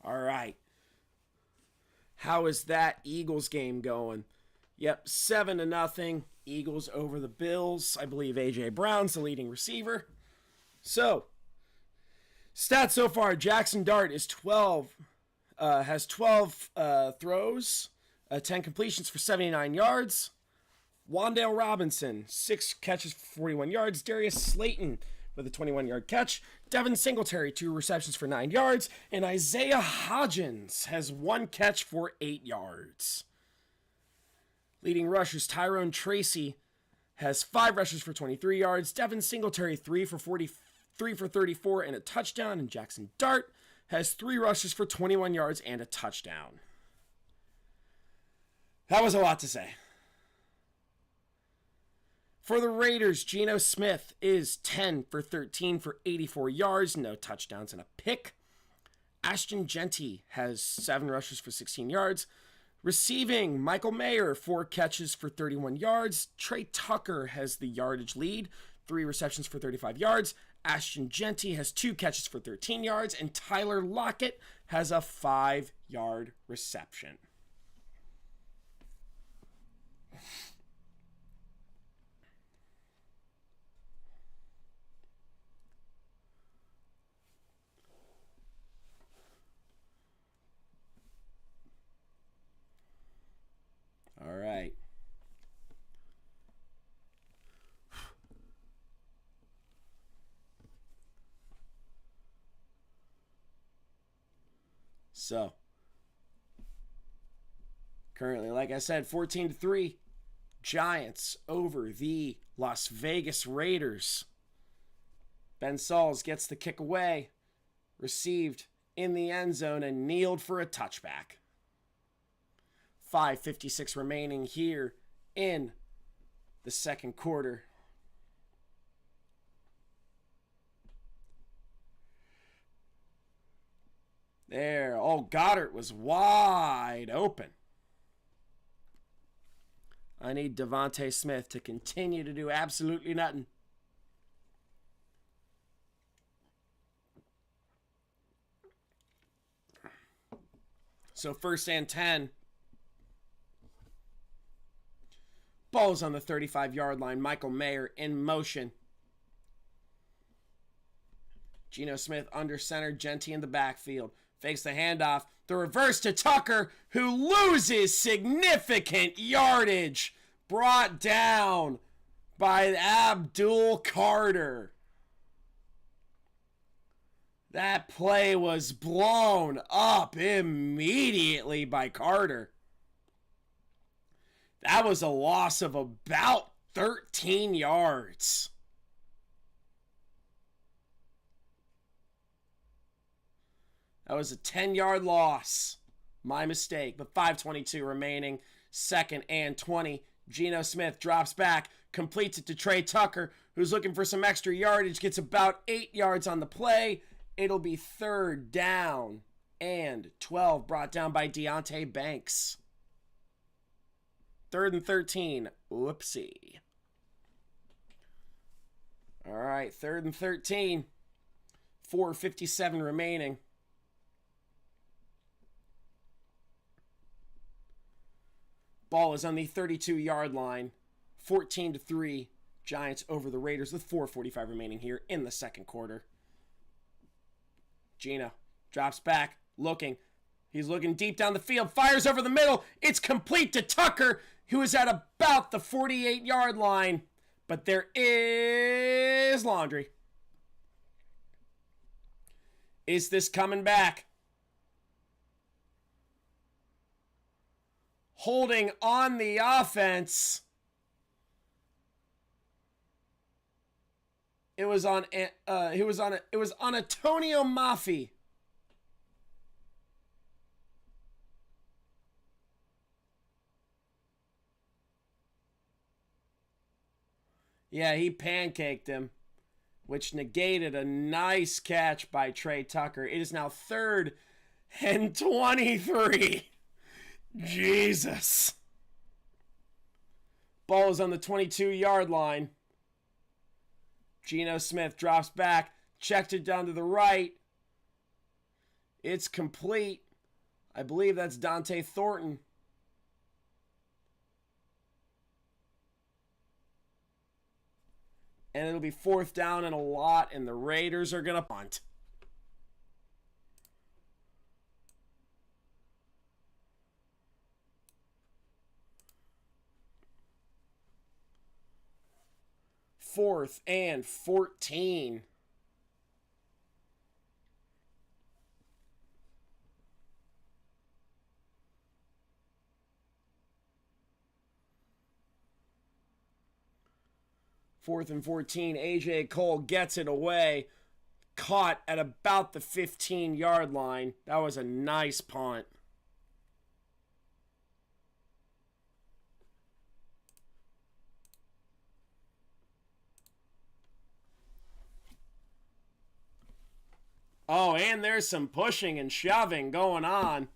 All right. How is that Eagles game going? Yep, 7-0. Eagles over the Bills. I believe A.J. Brown's the leading receiver. So, stats so far. Jaxson Dart is 12. Has 12 throws, 10 completions for 79 yards. Wan'Dale Robinson, 6 catches for 41 yards. Darius Slayton with a 21-yard catch. Devin Singletary, 2 receptions for 9 yards. And Isaiah Hodgins has 1 catch for 8 yards. Leading rushers, Tyrone Tracy has 5 rushes for 23 yards. Devin Singletary, 3 for 34 and a touchdown. And Jaxson Dart has 3 rushes for 21 yards and a touchdown. That was a lot to say. For the Raiders, Geno Smith is 10 for 13 for 84 yards, no touchdowns and a pick. Ashton Jeanty has 7 rushes for 16 yards. Receiving, Michael Mayer, 4 catches for 31 yards. Trey Tucker has the yardage lead, 3 receptions for 35 yards. Ashton Jeanty has 2 catches for 13 yards. And Tyler Lockett has a 5-yard reception. All right. So, currently, like I said, 14-3, Giants over the Las Vegas Raiders. Ben Sauls gets the kick away, received in the end zone, and kneeled for a touchback. 5:56 remaining here in the second quarter. There. Oh, Goddard was wide open. I need Devontae Smith to continue to do absolutely nothing. So 1st and 10. Ball's on the 35-yard line. Michael Mayer in motion. Geno Smith under center. Jeanty in the backfield. Fakes the handoff. The reverse to Tucker, who loses significant yardage. Brought down by Abdul Carter. That play was blown up immediately by Carter. That was a loss of about 13 yards. That was a 10-yard loss. My mistake, but 5:22 remaining. 2nd and 20. Geno Smith drops back, completes it to Trey Tucker, who's looking for some extra yardage, gets about 8 yards on the play. It'll be 3rd down and 12, brought down by Deonte Banks. 3rd and 13. Whoopsie. All right, 3rd and 13. 4:57 remaining. Ball is on the 32-yard line. 14-3. Giants over the Raiders with 4:45 remaining here in the second quarter. Geno drops back, looking. He's looking deep down the field, fires over the middle. It's complete to Tucker, who is at about the 48-yard line. But there is Laundry. Is this coming back? Holding on the offense. It was on Antonio Mafi. Yeah, he pancaked him, which negated a nice catch by Trey Tucker. It is now 3rd and 23. Jesus. Ball is on the 22-yard line. Geno Smith drops back, checked it down to the right. It's complete. I believe that's Dante Thornton. And it'll be 4th down and a lot, and the Raiders are going to punt. Fourth and 14. Fourth and 14. A.J. Cole gets it away. Caught at about the 15-yard line. That was a nice punt. Oh, and there's some pushing and shoving going on.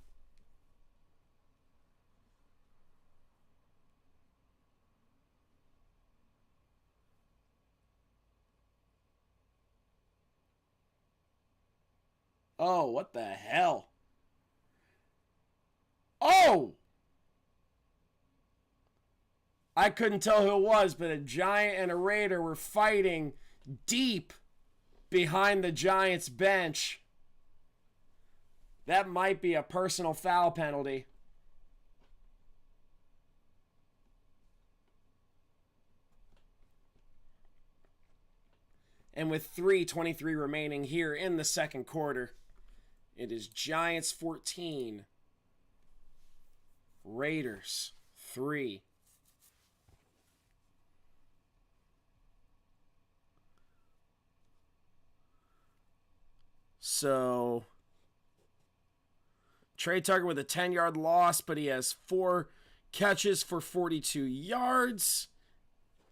Oh, what the hell? Oh! I couldn't tell who it was, but a Giant and a Raider were fighting deep behind the Giants bench. That might be a personal foul penalty. And with 3:23 remaining here in the second quarter, It is Giants 14, Raiders 3. So, Trey Tucker with a 10-yard loss, but he has 4 catches for 42 yards.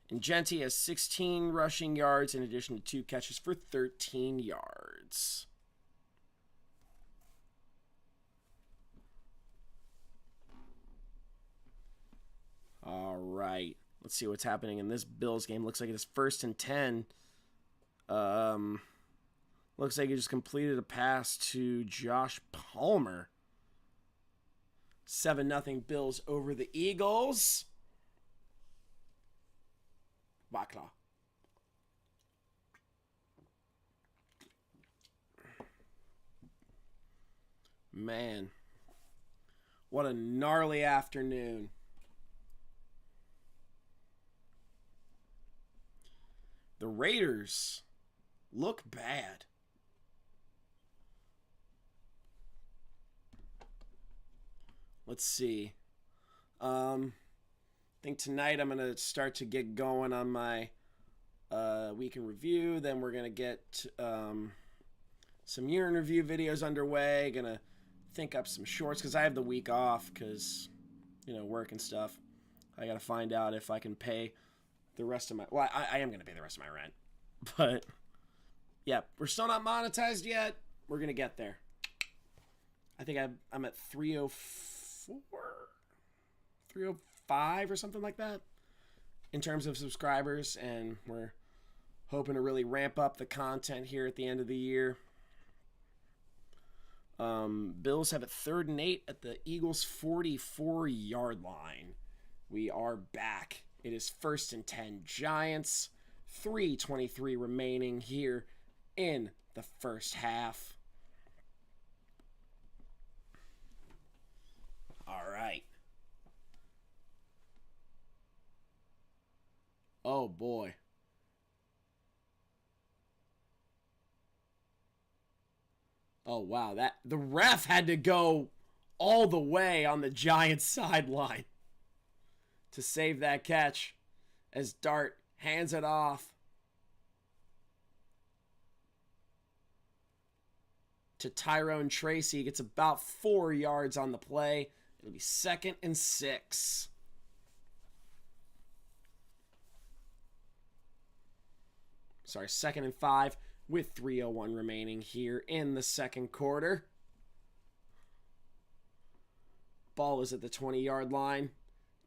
And Jeanty has 16 rushing yards in addition to 2 catches for 13 yards. All right. Let's see what's happening in this Bills game. Looks like it is 1st and 10. Looks like he just completed a pass to Josh Palmer. 7-0 Bills over the Eagles. Bakla. Man. What a gnarly afternoon. The Raiders look bad. Let's see. I think tonight I'm going to start to get going on my week in review. Then we're going to get some year in review videos underway. Going to think up some shorts because I have the week off because, work and stuff. I got to find out if I can pay the rest of my... Well, I am going to pay the rest of my rent. But, yeah, we're still not monetized yet. We're going to get there. I think I'm at 304, 305 or something like that in terms of subscribers. And we're hoping to really ramp up the content here at the end of the year. Bills have it 3rd and 8 at the Eagles' 44-yard line. We are back. It is 1st and 10 Giants. 3:23 remaining here in the first half. All right. Oh, boy. Oh, wow. The ref had to go all the way on the Giants sideline to save that catch as Dart hands it off to Tyrone Tracy. He gets about 4 yards on the play. It'll be 2nd and 6. Sorry, 2nd and 5 with 3:01 remaining here in the second quarter. Ball is at the 20-yard line.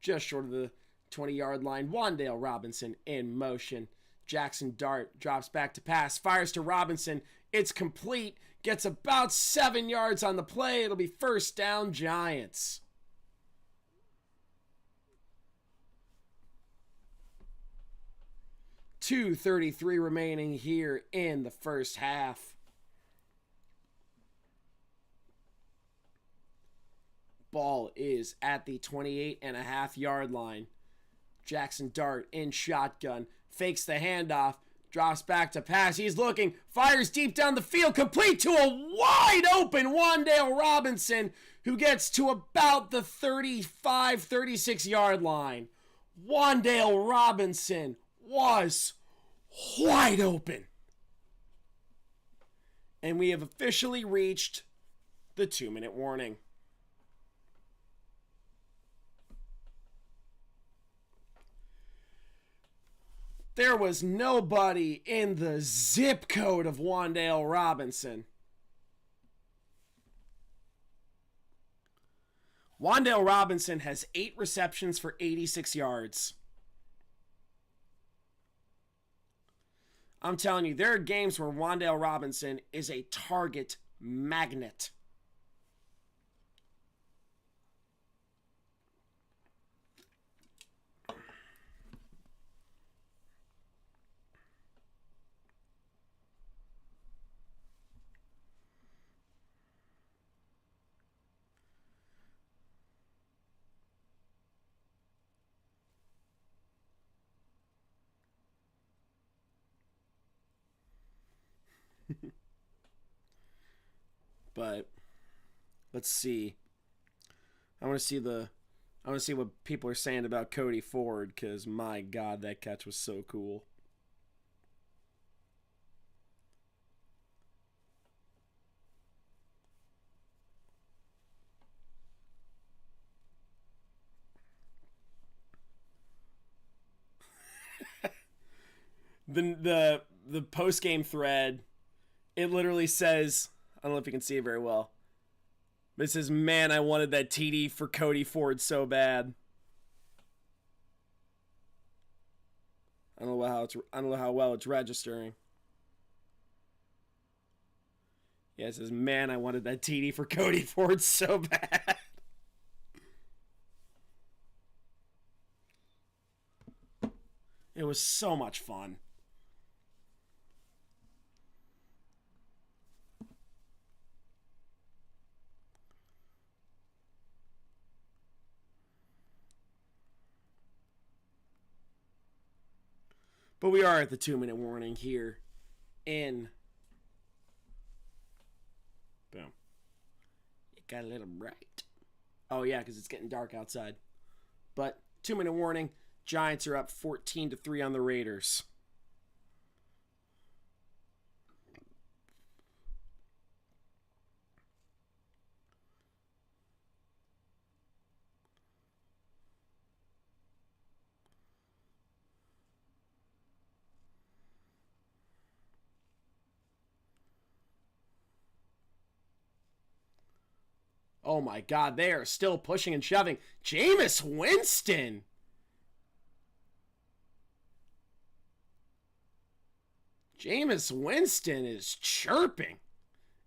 Just short of the 20-yard line. Wan'Dale Robinson in motion. Jaxson Dart drops back to pass. Fires to Robinson. It's complete. Gets about 7 yards on the play. It'll be 1st down Giants. .233 remaining here in the first half. Ball is at the 28.5-yard line. Jaxson Dart in shotgun. Fakes the handoff. Drops back to pass. He's looking. Fires deep down the field. Complete to a wide open Wan'Dale Robinson, who gets to about the 35, 36-yard line. Wan'Dale Robinson was wide open. And we have officially reached the 2-minute warning. There was nobody in the zip code of Wan'Dale Robinson. Wan'Dale Robinson has 8 receptions for 86 yards. I'm telling you, there are games where Wan'Dale Robinson is a target magnet. But Let's see. I want to see what people are saying about Cody Ford, because my God, that catch was so cool. The post game thread, it literally says, I don't know if you can see it very well, but it says, "Man, I wanted that TD for Cody Ford so bad." I don't know how well it's registering. Yeah, it says, "Man, I wanted that TD for Cody Ford so bad." It was so much fun. But we are at the 2-minute warning here in. Boom. It got a little bright. Oh, yeah, because it's getting dark outside. But 2-minute warning. Giants are up 14-3 on the Raiders. Oh my God, they are still pushing and shoving. Jameis Winston. Jameis Winston is chirping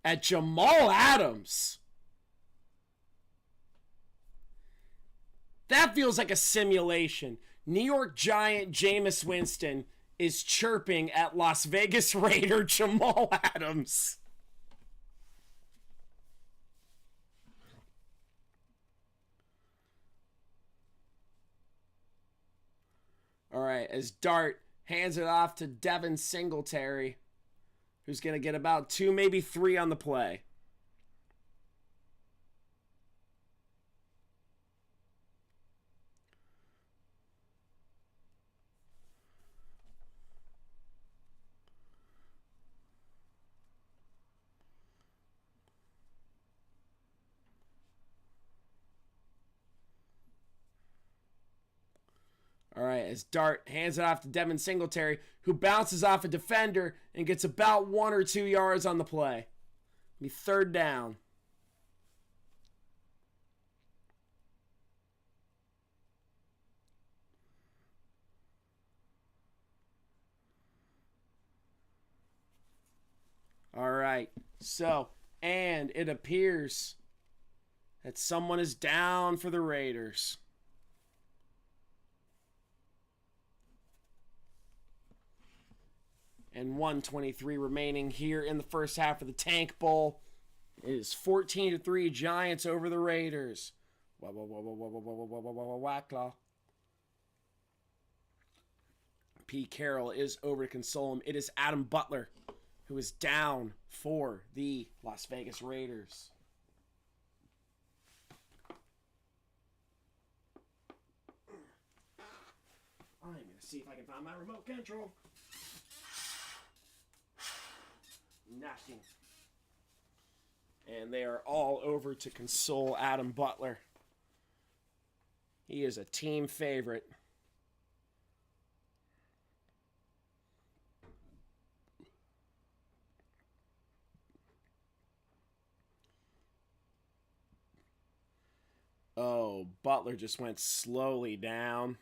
at Jamal Adams. That feels like a simulation. New York Giant Jameis Winston is chirping at Las Vegas Raider Jamal Adams. All right, as Dart hands it off to Devin Singletary, who's going to get about 2, maybe 3 on the play. All right, as Dart hands it off to Devin Singletary, who bounces off a defender and gets about 1 or 2 yards on the play. Be 3rd down. All right, so, and it appears that someone is down for the Raiders. And 1:23 remaining here in the first half of the Tank Bowl. It is 14-3 Giants over the Raiders. Whack-claw. P. Carroll is over to console him. It is Adam Butler who is down for the Las Vegas Raiders. I'm going to see if I can find my remote control. Nothing. And they are all over to console Adam Butler. He is a team favorite. Oh, Butler just went slowly down.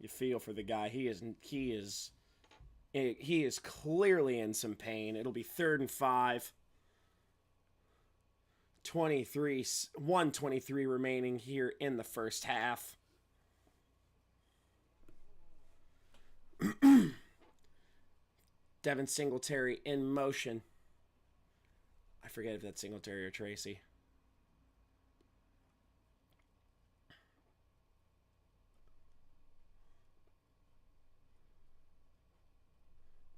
You feel for the guy. He is clearly in some pain. It'll be 3rd and 5. 1:23 remaining here in the first half. Devin Singletary in motion. I forget if that's Singletary or Tracy.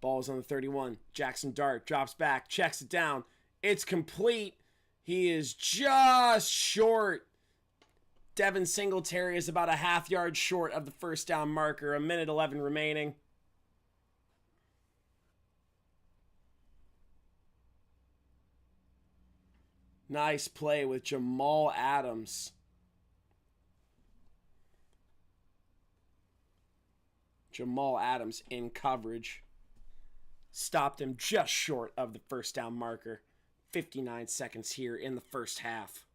Ball's on the 31. Jaxson Dart drops back, checks it down. It's complete. He is just short. Devin Singletary is about a half yard short of the first down marker. 1:11 remaining. Nice play with Jamal Adams. Jamal Adams in coverage. Stopped him just short of the first down marker. 59 seconds here in the first half.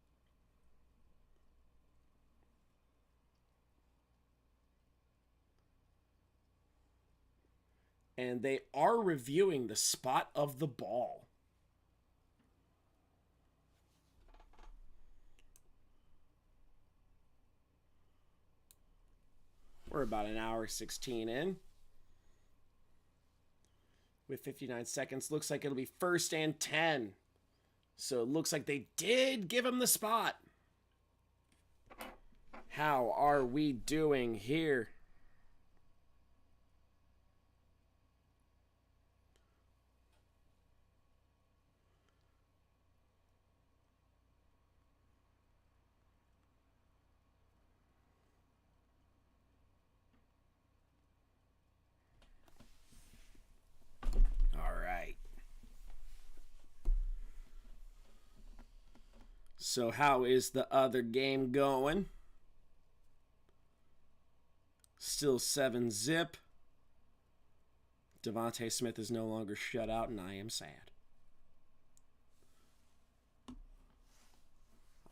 And they are reviewing the spot of the ball. We're about an hour 16 in. With 59 seconds. Looks like it'll be 1st and 10. So it looks like they did give him the spot. How are we doing here? So how is the other game going? Still 7-zip. Devontae Smith is no longer shut out, and I am sad.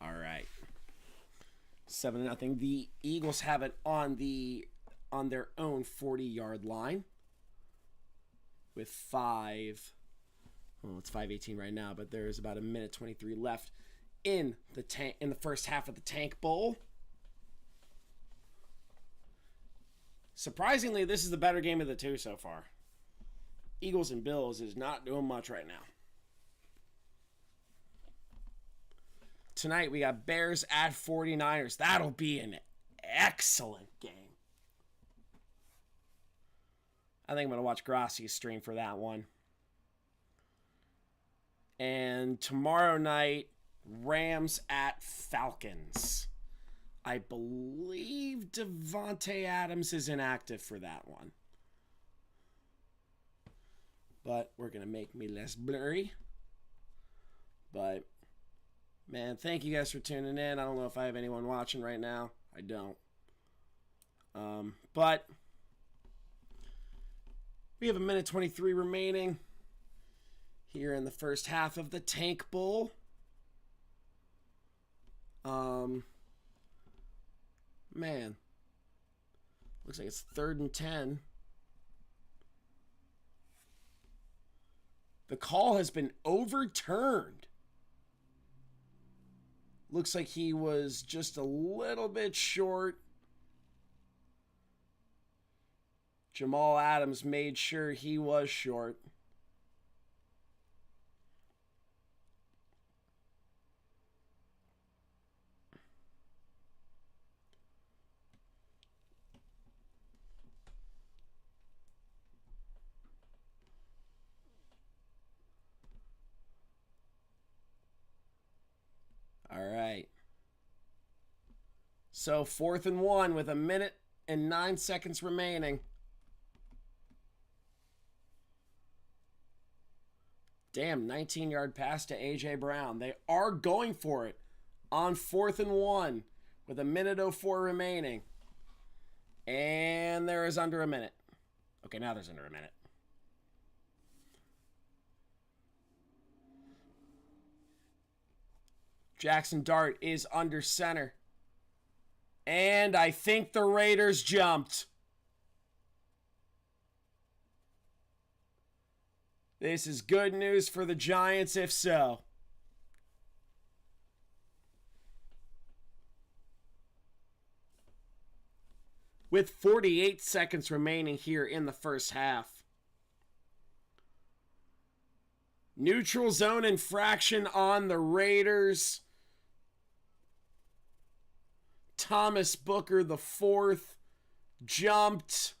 All right. 7-0. The Eagles have it on their own 40-yard line with 5. Well, it's 5:18 right now, but there is about 1:23 left in the first half of the Tank Bowl. Surprisingly, this is the better game of the two so far. Eagles and Bills is not doing much right now. Tonight we got Bears at 49ers. That'll be an excellent game. I think I'm going to watch Grassi's stream for that one. And tomorrow night, Rams at Falcons. I believe Devontae Adams is inactive for that one. But we're going to make me less blurry. But, man, thank you guys for tuning in. I don't know if I have anyone watching right now. I don't. But we have 1:23 remaining here in the first half of the Tank Bowl. Man, looks like it's 3rd and 10. The call has been overturned. Looks like he was just a little bit short. Jamal Adams made sure he was short. All right. So 4th and 1 with 1:09 remaining. Damn, 19-yard pass to A.J. Brown. They are going for it on 4th and 1 with 1:04 remaining. And there is under a minute. Okay, now there's under a minute. Jaxson Dart is under center. And I think the Raiders jumped. This is good news for the Giants, if so. With 48 seconds remaining here in the first half. Neutral zone infraction on the Raiders. Thomas Booker, the 4th, jumped.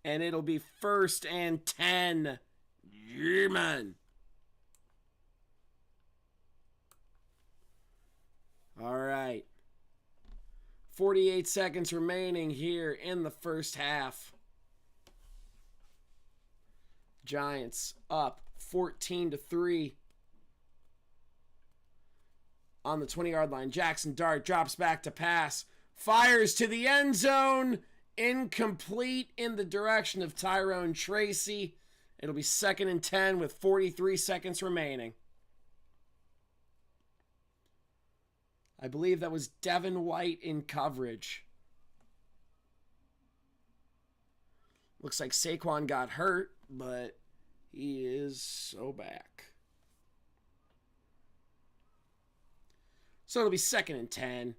and it'll be 1st and 10. Yeah, man. All right. 48 seconds remaining here in the first half. Giants up 14-3. On the 20-yard line, Jaxson Dart drops back to pass. Fires to the end zone. Incomplete in the direction of Tyrone Tracy. It'll be 2nd and 10 with 43 seconds remaining. I believe that was Devin White in coverage. Looks like Saquon got hurt, but he is so back. So it'll be 2nd and 10.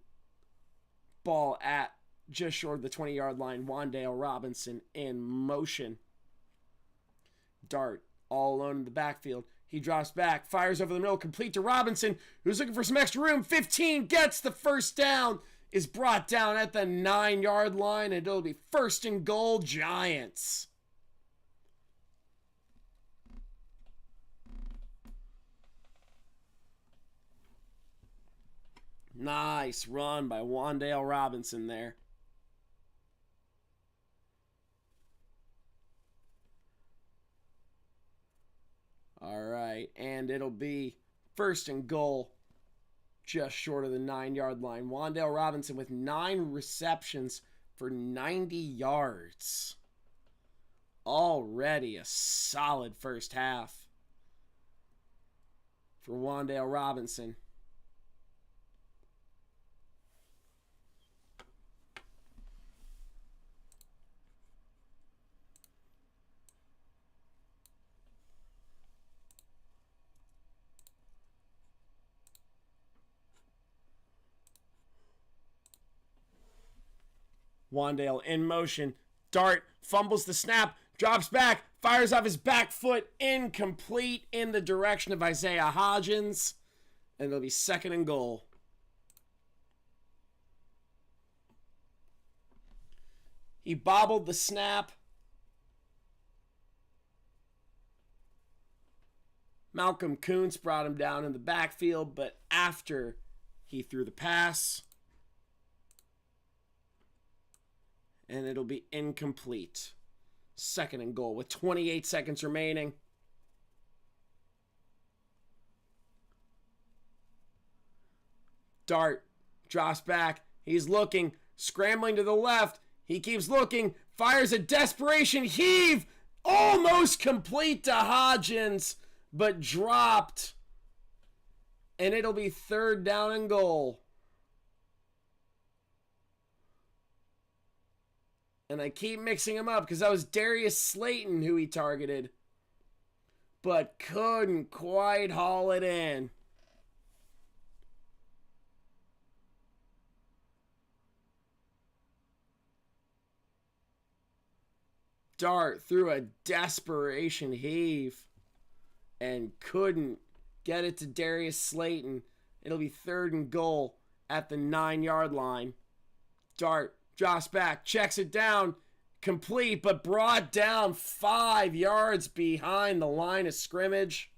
Ball at just short of the 20-yard line. Wan'Dale Robinson in motion. Dart all alone in the backfield. He drops back, fires over the middle, complete to Robinson, who's looking for some extra room. 15, gets the first down, is brought down at the 9-yard line, and it'll be 1st and goal, Giants. Nice run by Wan'Dale Robinson there. All right, and it'll be 1st and goal, just short of the 9-yard line. Wan'Dale Robinson with 9 receptions for 90 yards. Already a solid first half for Wan'Dale Robinson. Wan'Dale in motion. Dart fumbles the snap, drops back, fires off his back foot, incomplete in the direction of Isaiah Hodgins, and it'll be 2nd and goal. He bobbled the snap. Malcolm Kuntz brought him down in the backfield, but after he threw the pass, and it'll be incomplete. 2nd and goal with 28 seconds remaining. Dart drops back. He's looking, scrambling to the left. He keeps looking, fires a desperation heave. Almost complete to Hodgins, but dropped. And it'll be 3rd down and goal. And I keep mixing him up because that was Darius Slayton who he targeted. But couldn't quite haul it in. Dart threw a desperation heave and couldn't get it to Darius Slayton. It'll be 3rd and goal at the 9-yard line. Dart drops back, checks it down, complete, but brought down 5 yards behind the line of scrimmage.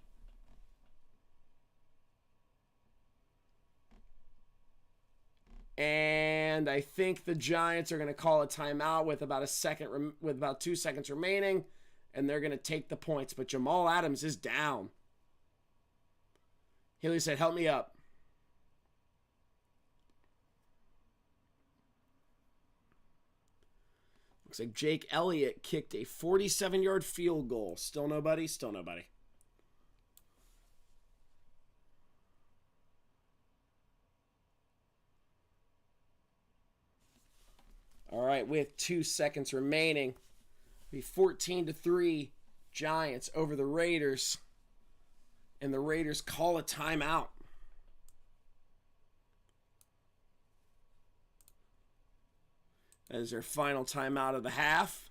And I think the Giants are going to call a timeout with about 2 seconds remaining, and they're going to take the points. But Jamal Adams is down. Haley said, "Help me up." Looks like Jake Elliott kicked a 47-yard field goal. Still nobody? Still nobody. All right, with 2 seconds remaining, be 14-3 Giants over the Raiders. And the Raiders call a timeout. That is their final timeout of the half.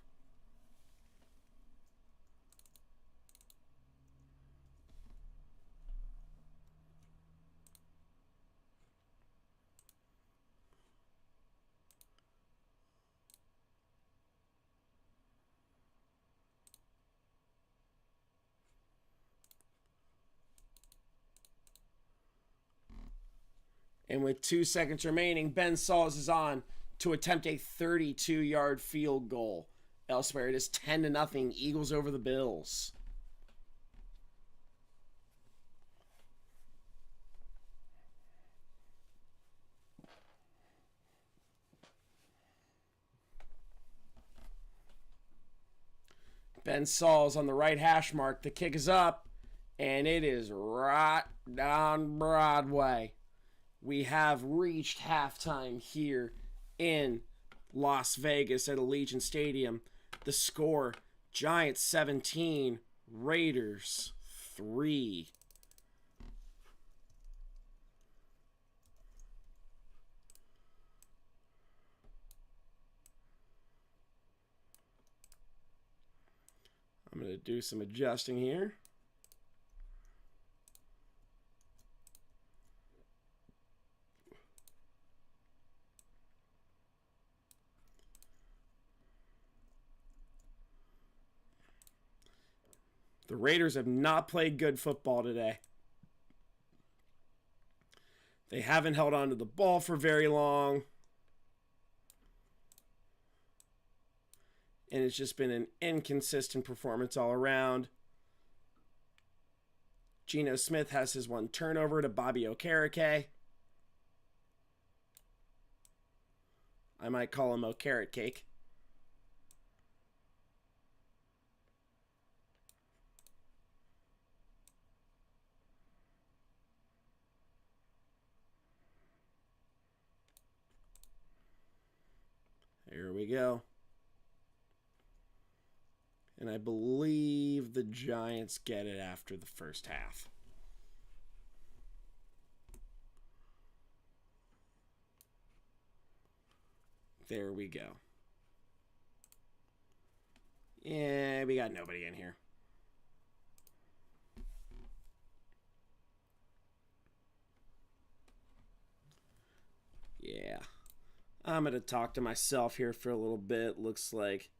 And with 2 seconds remaining, Ben Saws is on to attempt a 32-yard field goal. Elsewhere, it is 10-0 Eagles over the Bills. Ben Saws on the right hash mark. The kick is up, and it is right down Broadway. We have reached halftime here in Las Vegas at Allegiant Stadium. The score, Giants 17, Raiders 3. I'm going to do some adjusting here. The Raiders have not played good football today. They haven't held on to the ball for very long. And it's just been an inconsistent performance all around. Geno Smith has his 1 turnover to Bobby Okereke. I might call him O'Carrot Cake. Here we go. And I believe the Giants get it after the first half. There we go. Yeah, we got nobody in here. Yeah. I'm going to talk to myself here for a little bit. Looks like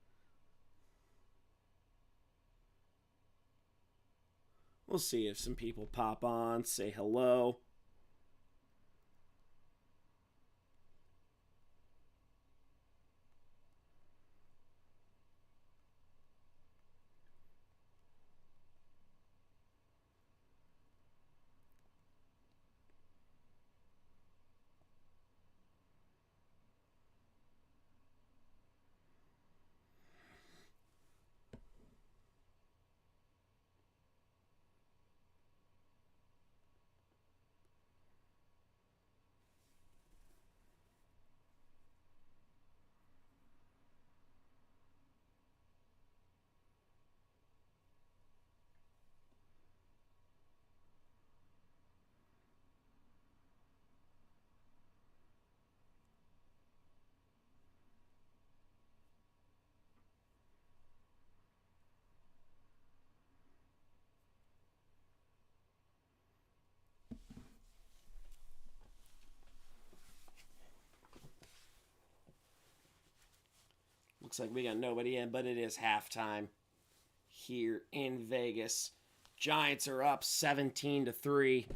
we'll see if some people pop on, say hello. Looks like we got nobody in, but it is halftime here in Vegas. Giants are up 17-3.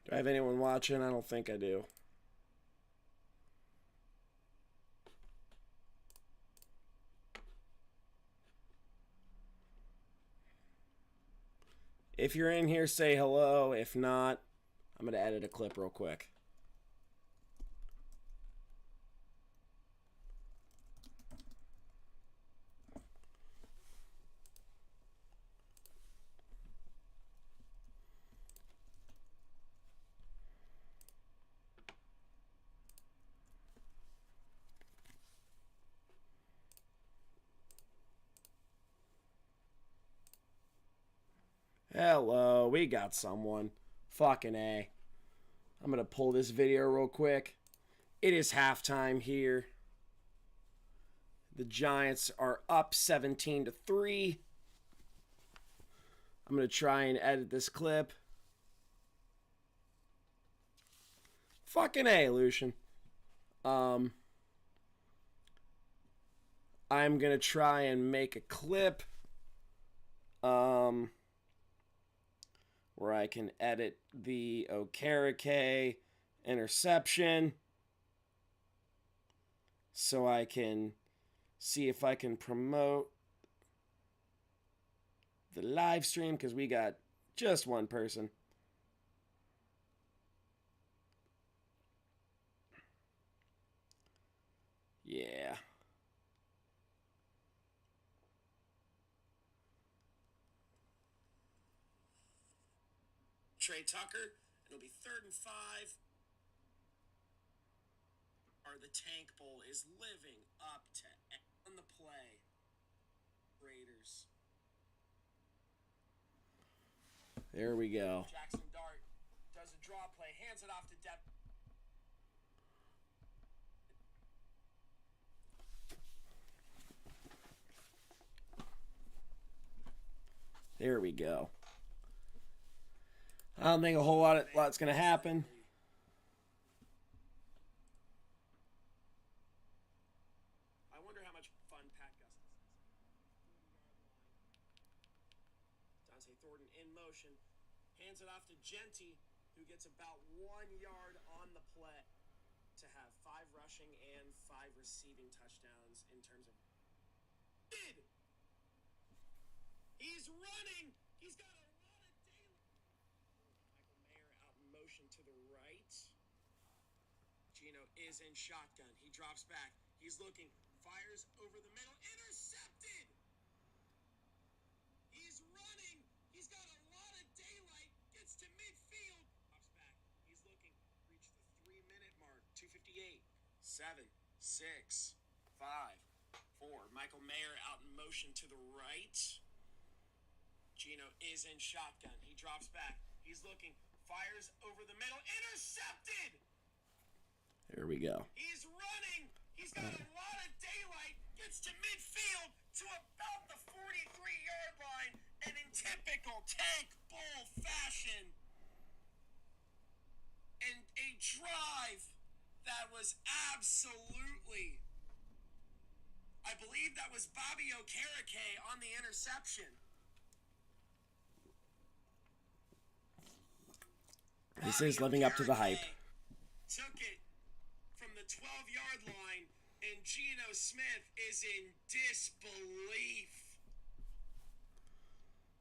Do I have anyone watching? I don't think I do. If you're in here, say hello. If not, I'm going to edit a clip real quick. Hello, we got someone. Fucking A. I'm going to pull this video real quick. It is halftime here. The Giants are up 17-3. I'm going to try and edit this clip. Fucking A, Lucian. I'm going to try and make a clip where I can edit the Okereke interception so I can see if I can promote the live stream because we got just one person. Yeah. Trey Tucker. It'll be 3rd and 5. Or the Tank Bowl is living up to on the play. Raiders. There we go. Jaxson Dart does a draw play, hands it off to depth. There we go. I don't think a whole lot's going to happen. I wonder how much fun Pat Gus is. Dante Thornton in motion. Hands it off to Jeanty, who gets about 1 yard on the play to have 5 rushing and 5 receiving touchdowns in terms of... He's running! He's got a lot of daylight. Michael Mayer out in motion to the right. Geno is in shotgun. He drops back. He's looking. Fires over the middle. Intercepted! He's running. He's got a lot of daylight. Gets to midfield. Drops back. He's looking. Reached the 3-minute mark. 2:58. 7, 6, 5, 4. Michael Mayer out in motion to the right. Geno is in shotgun. He drops back. He's looking. Fires over the middle. Intercepted! There we go. He's running. He's got a lot of daylight. Gets to midfield to about the 43-yard line. And in typical Tank Bowl fashion, and a drive that was absolutely... I believe that was Bobby Okereke on the interception. This is living up to the hype. Took it from the 12-yard line, and Geno Smith is in disbelief.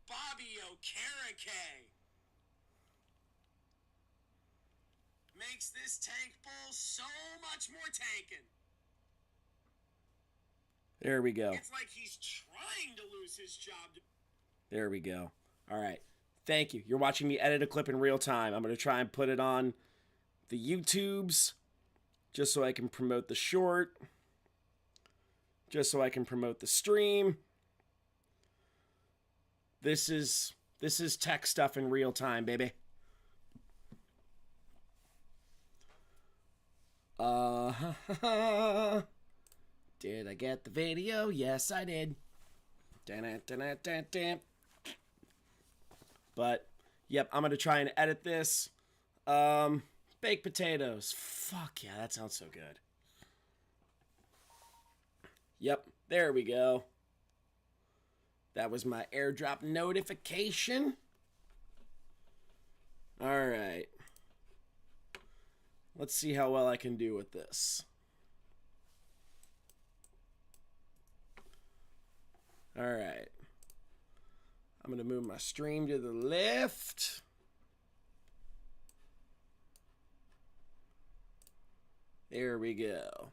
Bobby Okereke makes this Tank Bowl so much more tanking. There we go. It's like he's trying to lose his job. There we go. All right. Thank you. You're watching me edit a clip in real time. I'm going to try and put it on the YouTubes just so I can promote the short, just so I can promote the stream. This is tech stuff in real time, baby. Did I get the video? Yes, I did. But, yep, I'm going to try and edit this. Baked potatoes. Fuck yeah, that sounds so good. Yep, there we go. That was my airdrop notification. All right. Let's see how well I can do with this. All right. I'm going to move my stream to the left. There we go.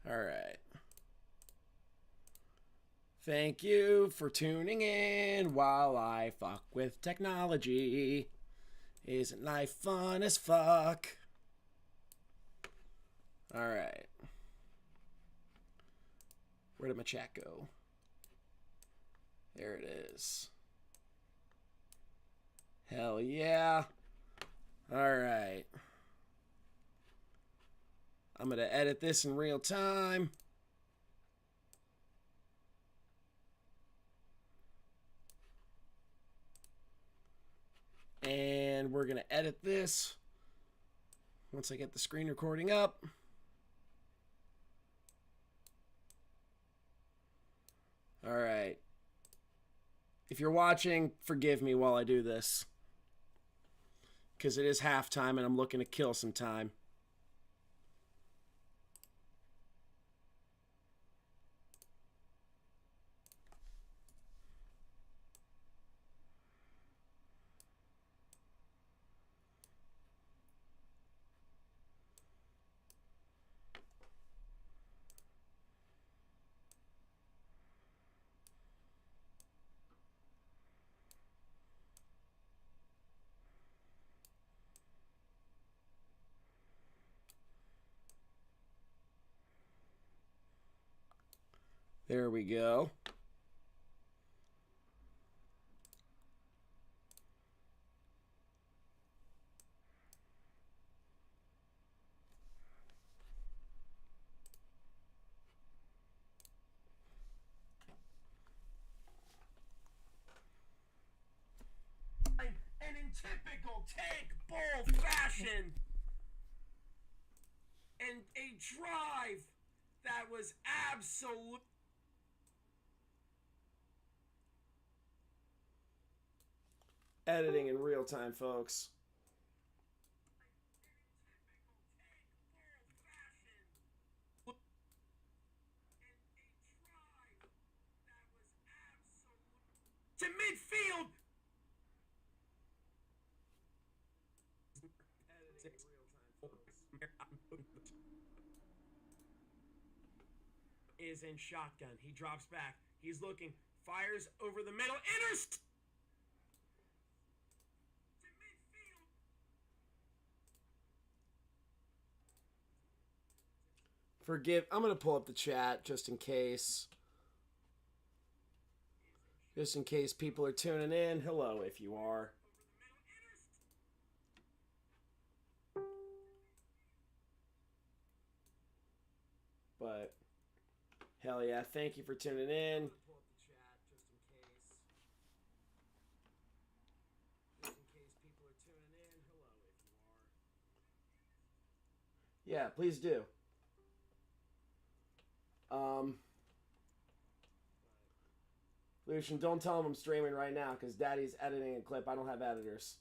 All right. Thank you for tuning in while I fuck with technology. Isn't life fun as fuck? All right. Where did my chat go? There it is. Hell yeah. All right. I'm going to edit this in real time. And we're going to edit this once I get the screen recording up. All right. If you're watching, forgive me while I do this, because it is halftime and I'm looking to kill some time. There we go. And in typical Tank Bull fashion, and a drive that was absolute. Editing in real time, folks. To midfield. Is in shotgun. He drops back. He's looking. Fires over the middle. Enters. Forgive. I'm going to pull up the chat just in case. Just in case people are tuning in. Hello, if you are. But hell yeah, thank you for tuning in. Pull up the chat just in case. Just in case people are tuning in. Hello, if you are. Yeah, please do. Lucian, don't tell him I'm streaming right now because Daddy's editing a clip. I don't have editors.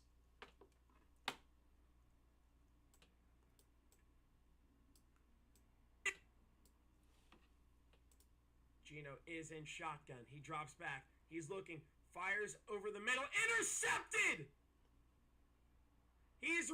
Geno is in shotgun. He drops back. He's looking. Fires over the middle. Intercepted! He's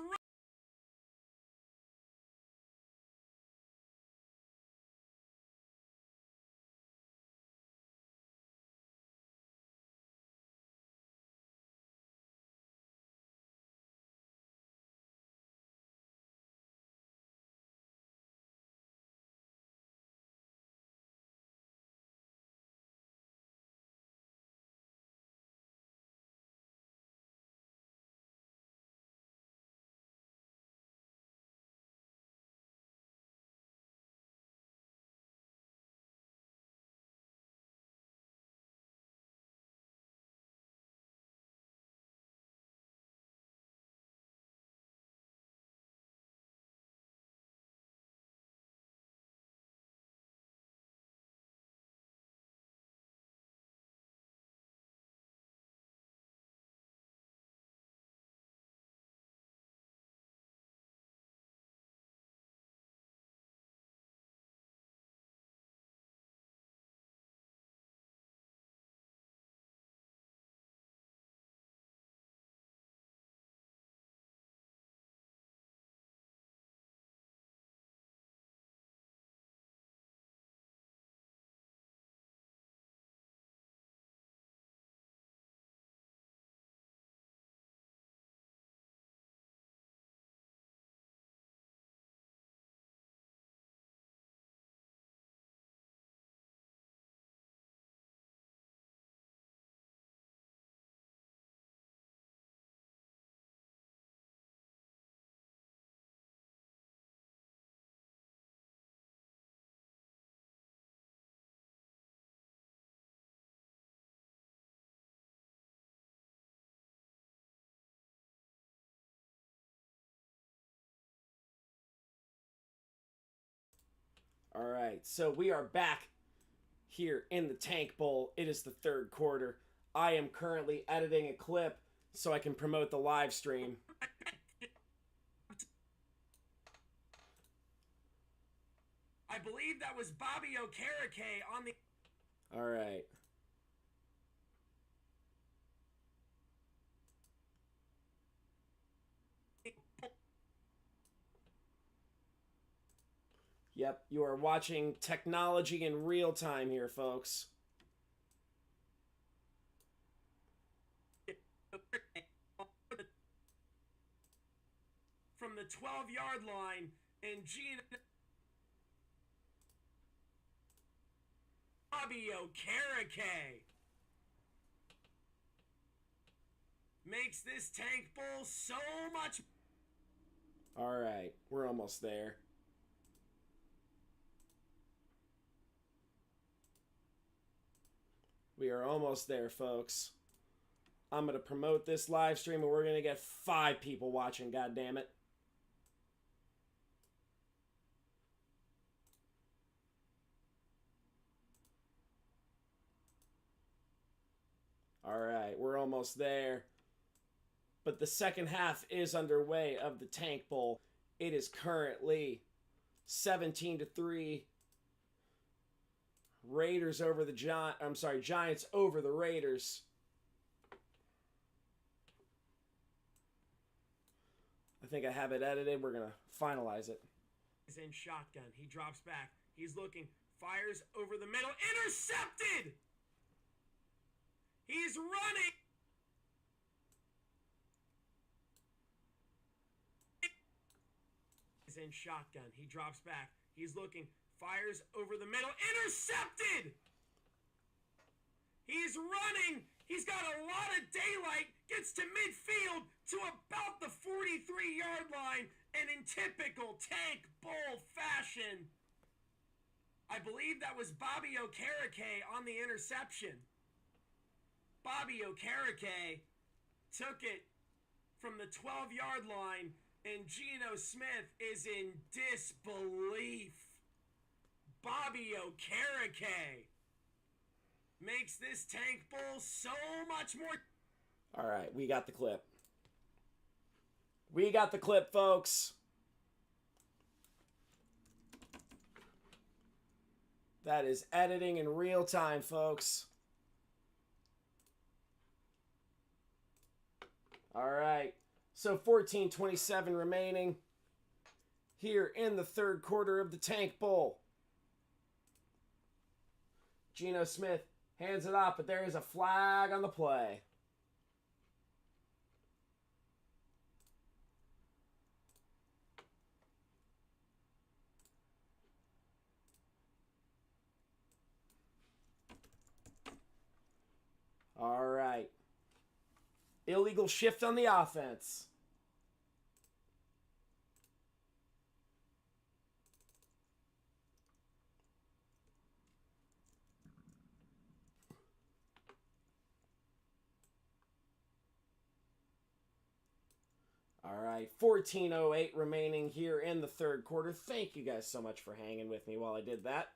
All right, so we are back here in the Tank Bowl. It is the third quarter. I am currently editing a clip so I can promote the live stream. I believe that was Bobby Okereke on the... All right. Yep, you are watching technology in real time here, folks. From the 12-yard line, and Geno... Bobby Okereke makes this Tank Bowl so much... All right, we're almost there. We are almost there, folks. I'm going to promote this live stream, and we're going to get 5 people watching, goddammit. All right, we're almost there. But the second half is underway of the Tank Bowl. It is currently 17-3. Raiders over the Giants over the Raiders. I think I have it edited. We're going to finalize it. He's in shotgun. He drops back. He's looking. Fires over the middle. Intercepted! He's running! He's in shotgun. He drops back. He's looking. Fires over the middle. Intercepted! He's running! He's got a lot of daylight. Gets to midfield to about the 43-yard line. And in typical Tank Bowl fashion, I believe that was Bobby Okereke on the interception. Bobby Okereke took it from the 12-yard line, and Geno Smith is in disbelief. Bobby Okereke makes this Tank Bowl so much more... All right, we got the clip. We got the clip, folks. That is editing in real time, folks. All right, so 14:27 remaining here in the third quarter of the Tank Bowl. Geno Smith hands it off, but there is a flag on the play. All right. Illegal shift on the offense. All right, 14:08 remaining here in the third quarter. Thank you guys so much for hanging with me while I did that.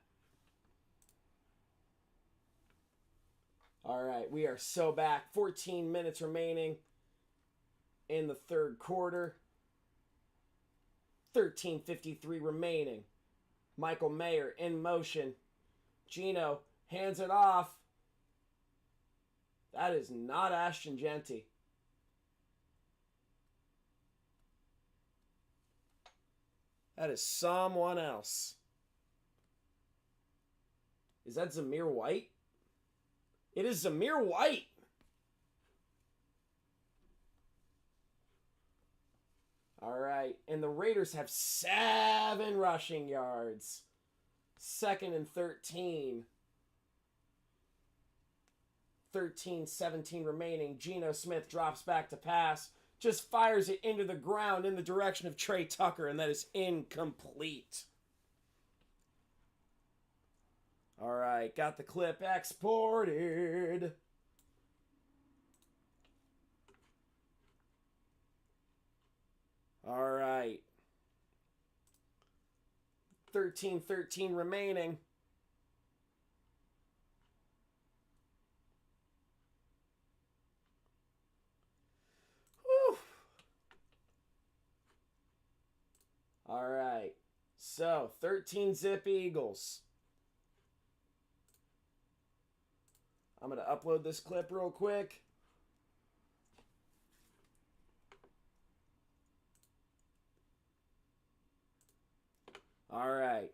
All right, we are so back. 14 minutes remaining in the third quarter. 13:53 remaining. Michael Mayer in motion. Geno hands it off. That is not Ashton Jeanty. That is someone else. Is that Zamir White? It is Zamir White. All right. And the Raiders have 7 rushing yards. 2nd and 13. 13:17 remaining. Geno Smith drops back to pass. Just fires it into the ground in the direction of Trey Tucker, and that is incomplete. All right, got the clip exported. All right. 13-13 remaining. Whew. All right. So, 13 zip Eagles. I'm going to upload this clip real quick. All right.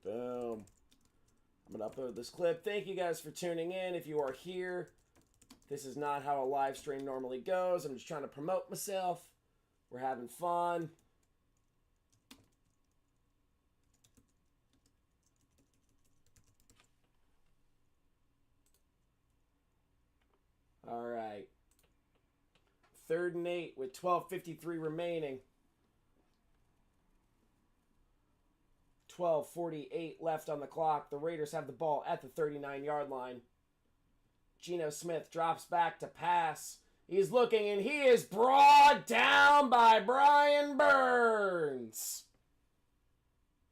Boom. I'm going to upload this clip. Thank you guys for tuning in. If you are here, this is not how a live stream normally goes. I'm just trying to promote myself. We're having fun. All right. 3rd and 8 with 12:53 remaining. 12:48 left on the clock. The Raiders have the ball at the 39-yard line. Geno Smith drops back to pass. He's looking, and he is brought down by Brian Burns.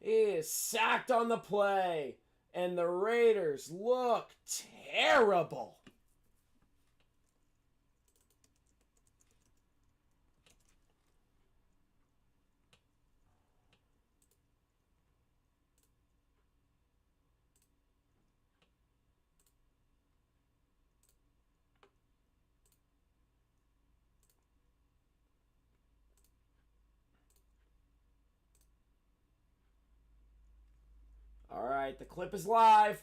He is sacked on the play, and the Raiders look terrible. All right, the clip is live.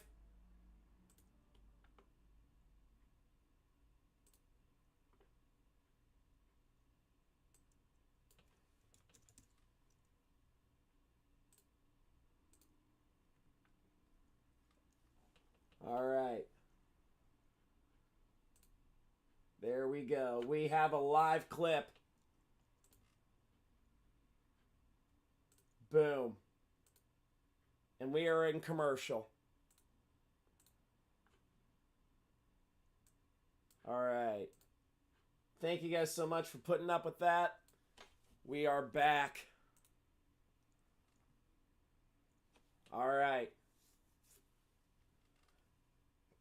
All right. There we go. We have a live clip. Boom. And we are in commercial. All right. Thank you guys so much for putting up with that. We are back. All right.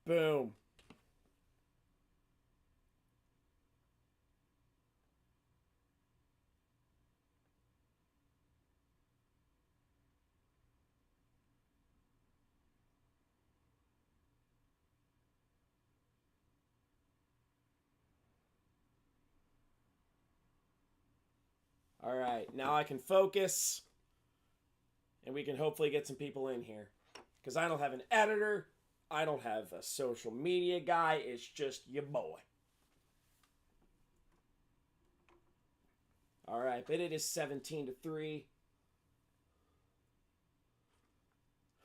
Boom. All right, now I can focus, and we can hopefully get some people in here. Because I don't have an editor, I don't have a social media guy, it's just your boy. All right, but it is 17-3.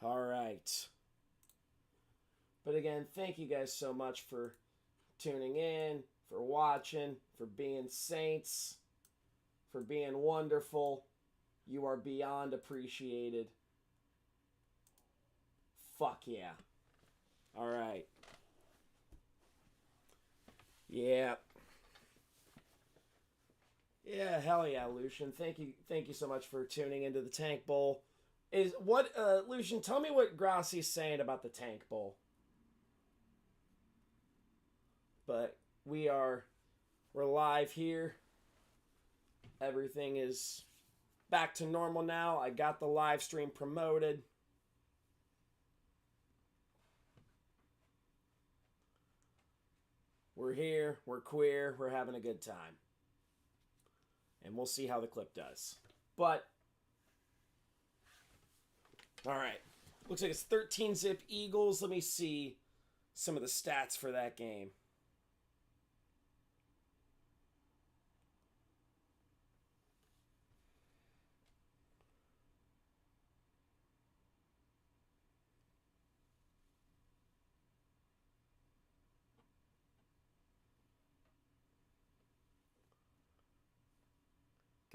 All right. But again, thank you guys so much for tuning in, for watching, for being saints, for being wonderful. You are beyond appreciated. Fuck yeah. All right. Yeah. Yeah, hell yeah, Lucian. Thank you so much for tuning into the Tank Bowl. Lucian, tell me what Grassi's saying about the Tank Bowl. But we're live here. Everything is back to normal now. I got the live stream promoted. We're here, we're queer, we're having a good time. And we'll see how the clip does. But, all right. Looks like it's 13 zip Eagles. Let me see some of the stats for that game.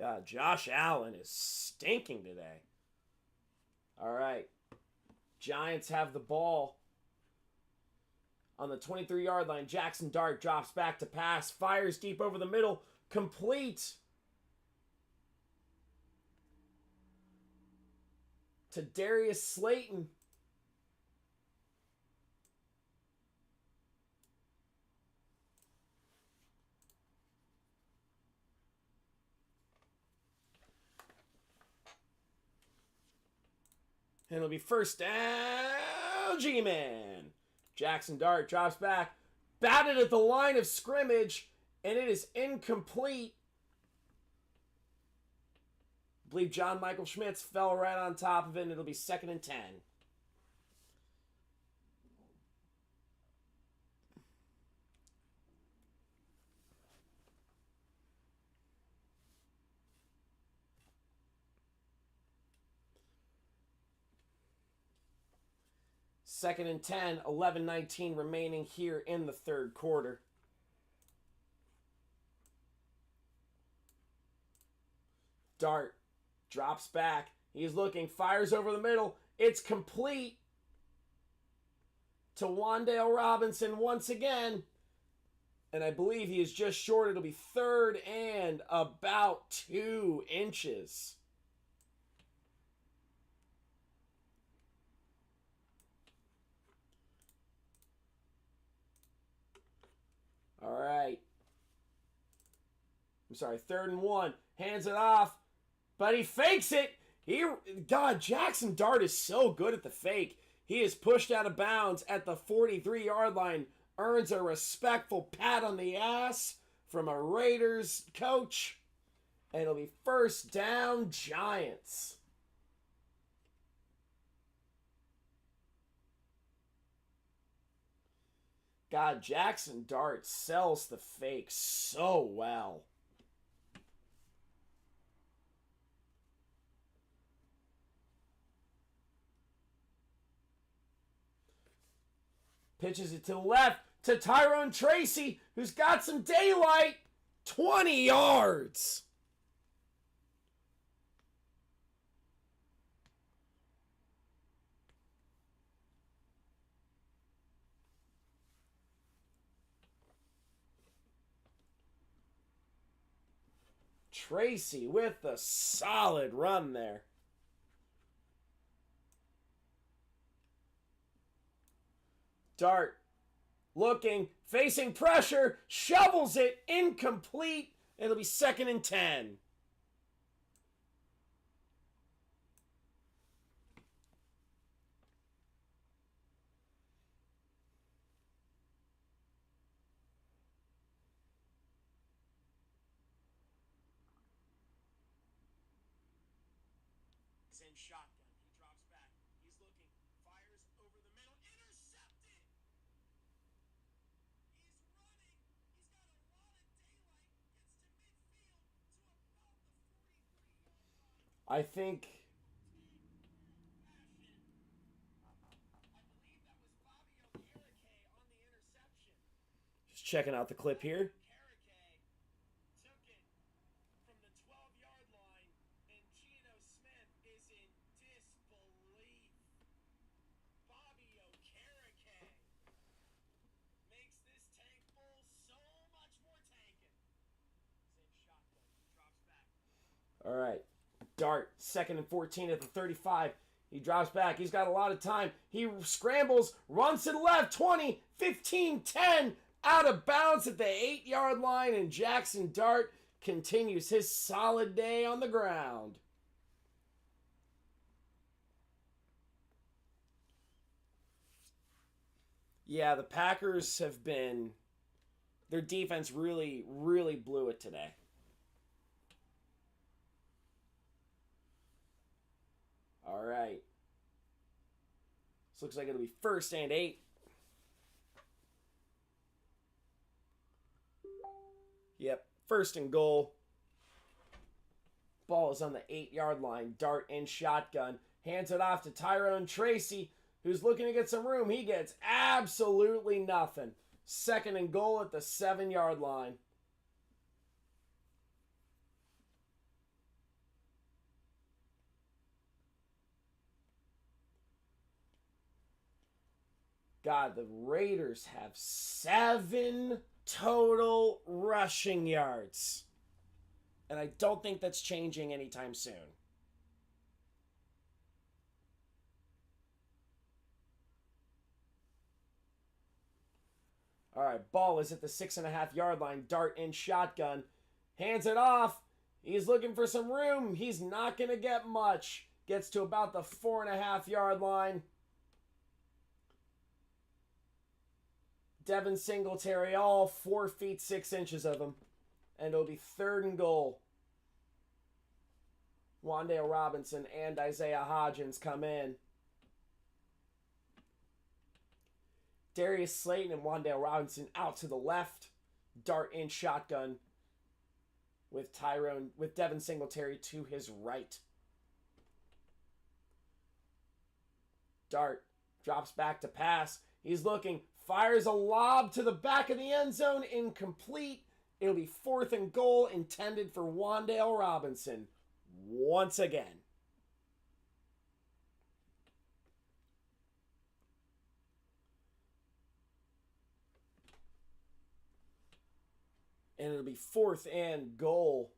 God, Josh Allen is stinking today. All right. Giants have the ball on the 23-yard line. Jaxson Dart drops back to pass. Fires deep over the middle. Complete to Darius Slayton. And it'll be first down, G-Man. Jaxson Dart drops back. Batted at the line of scrimmage. And it is incomplete. I believe John Michael Schmitz fell right on top of it. And it'll be 2nd and 10. Second and 10, 11:19 remaining here in the third quarter. Dart drops back. He's looking, fires over the middle. It's complete to Wan'Dale Robinson once again. And I believe he is just short. It'll be 3rd and about 2 inches. All right. I'm sorry, 3rd and 1. Hands it off, but he fakes it. God, Jaxson Dart is so good at the fake. He is pushed out of bounds at the 43-yard line. Earns a respectful pat on the ass from a Raiders coach. And it'll be first down, Giants. God, Jaxson Dart sells the fake so well. Pitches it to the left to Tyrone Tracy, who's got some daylight. 20 yards. Tracy with a solid run there. Dart looking, facing pressure, shovels it, incomplete. It'll be 2nd and 10. In shotgun, he drops back. He's looking, fires over the middle, intercepted. He's running. He's got a lot of daylight. Gets to midfield to about the 43-yard line. I think. I believe that was Fabio Carrique on the interception. Just checking out the clip here. Took it from the 12-yard line, and Geno Smith is in disbelief. Fabio Carrique makes this tank bowl so much more tanking. Same shotgun, drops back. All right, Dart, 2nd and 14 at the 35. He drops back. He's got a lot of time. He scrambles, runs to the left, 20, 15, 10, out of bounds at the 8-yard line, and Jaxson Dart continues his solid day on the ground. Yeah, the Packers have been... Their defense really, really blew it today. All right. This looks like it'll be 1st and 8. Yep, 1st and goal. Ball is on the 8-yard line. Dart in shotgun. Hands it off to Tyrone Tracy, who's looking to get some room. He gets absolutely nothing. 2nd and goal at the 7-yard line. God, the Raiders have 7 total rushing yards. And I don't think that's changing anytime soon. All right, ball is at the 6.5-yard line. Dart in shotgun. Hands it off. He's looking for some room. He's not going to get much. Gets to about the 4.5-yard line. Devin Singletary, all 4 feet 6 inches of him. And it'll be 3rd and goal. Wan'Dale Robinson and Isaiah Hodgins come in. Darius Slayton and Wan'Dale Robinson out to the left. Dart in shotgun with Devin Singletary to his right. Dart drops back to pass. He's looking, fires a lob to the back of the end zone, incomplete. It'll be 4th and goal, intended for Wan'Dale Robinson once again. And it'll be 4th and goal.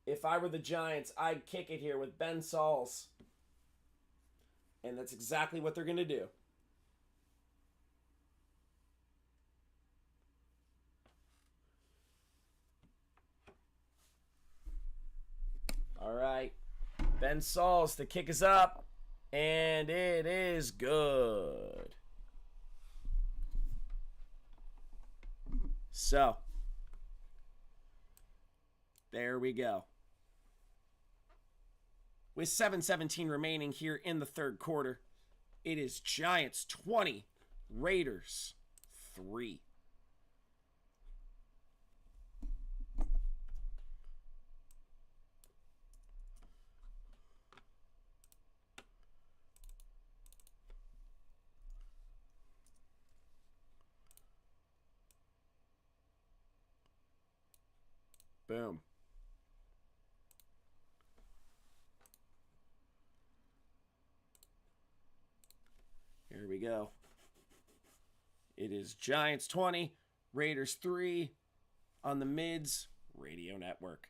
If I were the Giants, I'd kick it here with Ben Sauls. And that's exactly what they're going to do. All right. Ben Sauls, the kick is up. And it is good. So, there we go. With 7:17 remaining here in the 3rd quarter, it is Giants 20, Raiders 3. Boom. Here we go. It is Giants 20, Raiders 3 on the Mids Radio Network.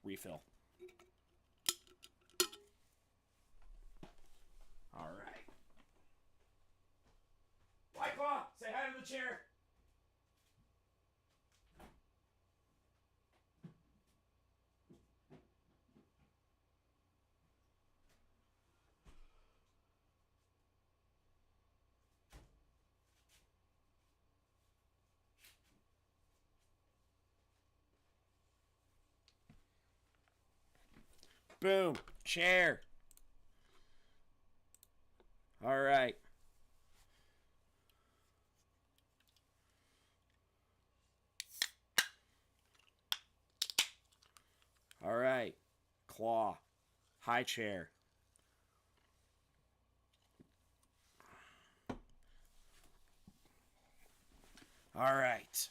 Refill. All right. White Claw, say hi to the chair. Boom. Chair. All right. All right. Claw. High chair. All right.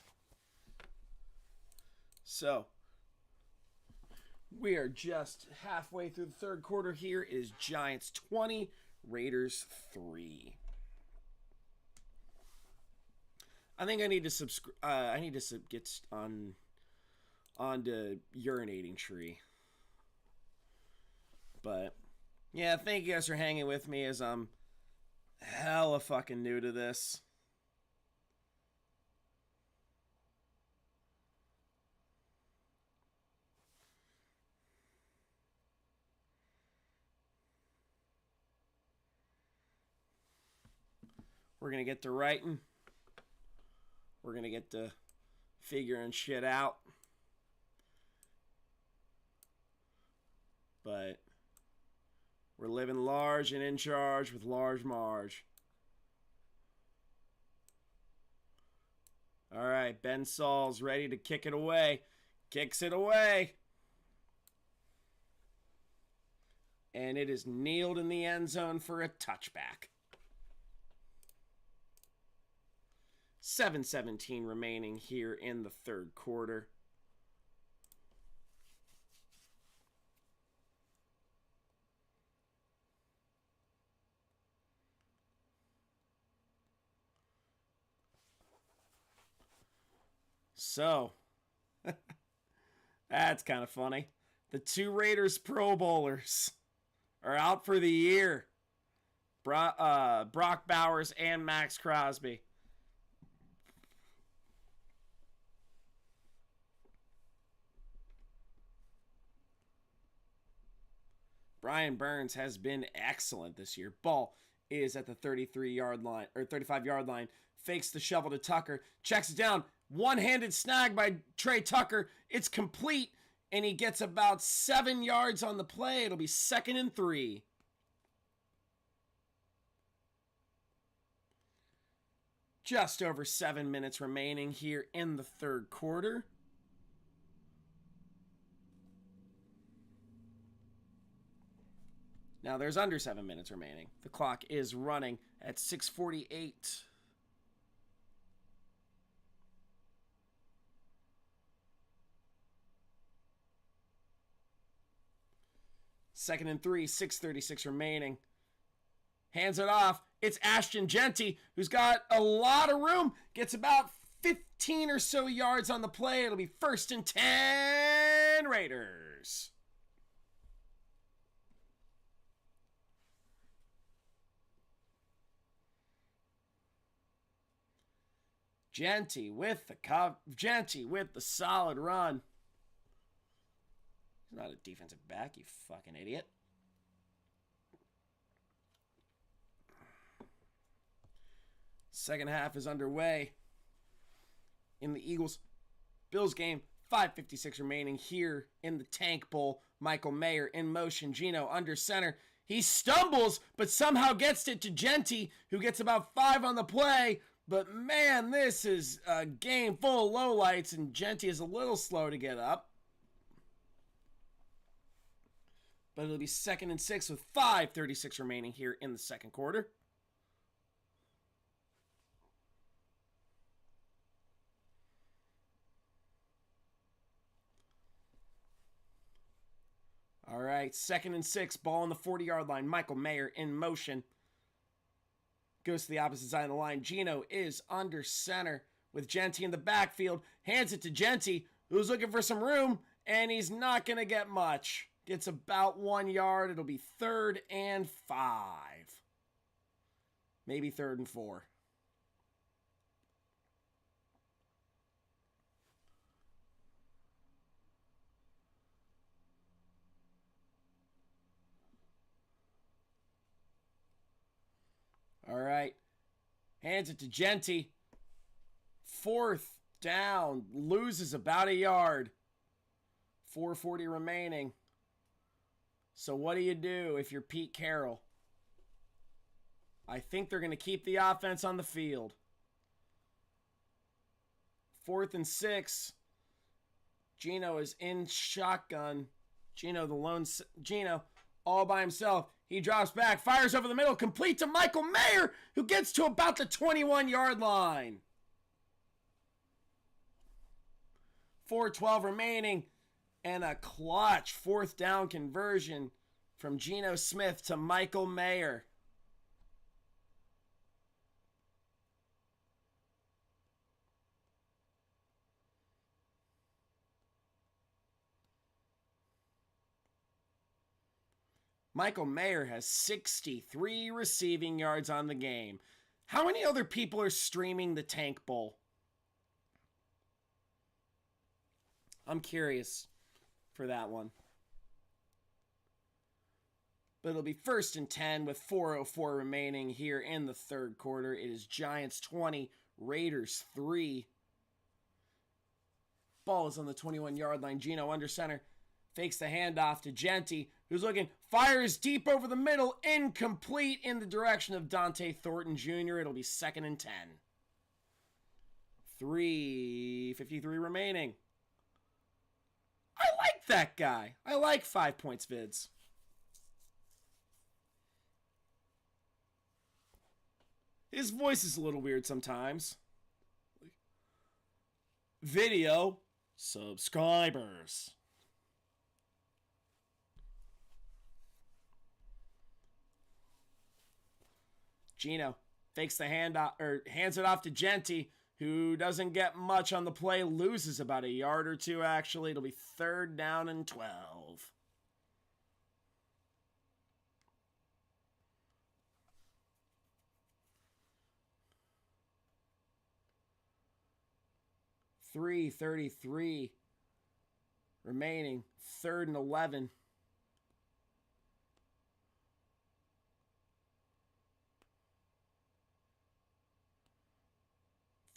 So, we are just halfway through the 3rd quarter here. It is Giants 20, Raiders 3. I think I need to get on to urinating tree. But yeah, thank you guys for hanging with me as I'm hella fucking new to this. We're going to get to writing. We're going to get to figuring shit out. But we're living large and in charge with large Marge. All right, Ben Sauls ready to kick it away. Kicks it away. And it is kneeled in the end zone for a touchback. 7:17 remaining here in the 3rd quarter. So, that's kind of funny. The two Raiders Pro Bowlers are out for the year. Brock Bowers and Max Crosby. Brian Burns has been excellent this year. Ball is at the 33-yard line, or 35-yard line. Fakes the shovel to Tucker. Checks it down. One-handed snag by Trey Tucker. It's complete, and he gets about 7 yards on the play. It'll be 2nd and 3. Just over 7 minutes remaining here in the third quarter. Now there's under 7 minutes remaining. The clock is running at 6:48. Second and 3, 6:36 remaining. Hands it off. It's Ashton Jeanty, who's got a lot of room. Gets about 15 or so yards on the play. It'll be 1st and 10 Raiders. Jeanty with the solid run. He's not a defensive back, you fucking idiot. Second half is underway in the Eagles-Bills game. 5:56 remaining here in the Tank Bowl. Michael Mayer in motion. Geno under center. He stumbles, but somehow gets it to Jeanty, who gets about 5 on the play. But man, this is a game full of lowlights, and Jeanty is a little slow to get up. But it'll be 2nd and 6 with 5:36 remaining here in the second quarter. All right, 2nd and 6, ball on the 40-yard line. Michael Mayer in motion. Goes to the opposite side of the line. Geno is under center with Jeanty in the backfield. Hands it to Jeanty, who's looking for some room, and he's not going to get much. Gets about 1 yard. It'll be 3rd and 5. Maybe 3rd and 4. All right. Hands it to Jeanty. 4th down. Loses about a yard. 4:40 remaining. So what do you do if you're Pete Carroll? I think they're going to keep the offense on the field. 4th and 6. Geno is in shotgun. Geno all by himself. He drops back, fires over the middle, complete to Michael Mayer, who gets to about the 21-yard line. 4:12 remaining, and a clutch 4th down conversion from Geno Smith to Michael Mayer. Michael Mayer has 63 receiving yards on the game. How many other people are streaming the Tank Bowl? I'm curious for that one. But it'll be 1st and 10 with 4:04 remaining here in the third quarter. It is Giants 20, Raiders 3. Ball is on the 21-yard line. Geno under center. Fakes the handoff to Jeanty, who's looking, fires deep over the middle, incomplete in the direction of Dante Thornton Jr. It'll be 2nd and 10. 3:53 remaining. I like that guy. I like 5 points vids. His voice is a little weird sometimes. Video subscribers. Geno fakes the handoff, or hands it off to Jeanty, who doesn't get much on the play, loses about a yard or two, actually. It'll be 3rd down and 12. .333 remaining. 3rd and 11.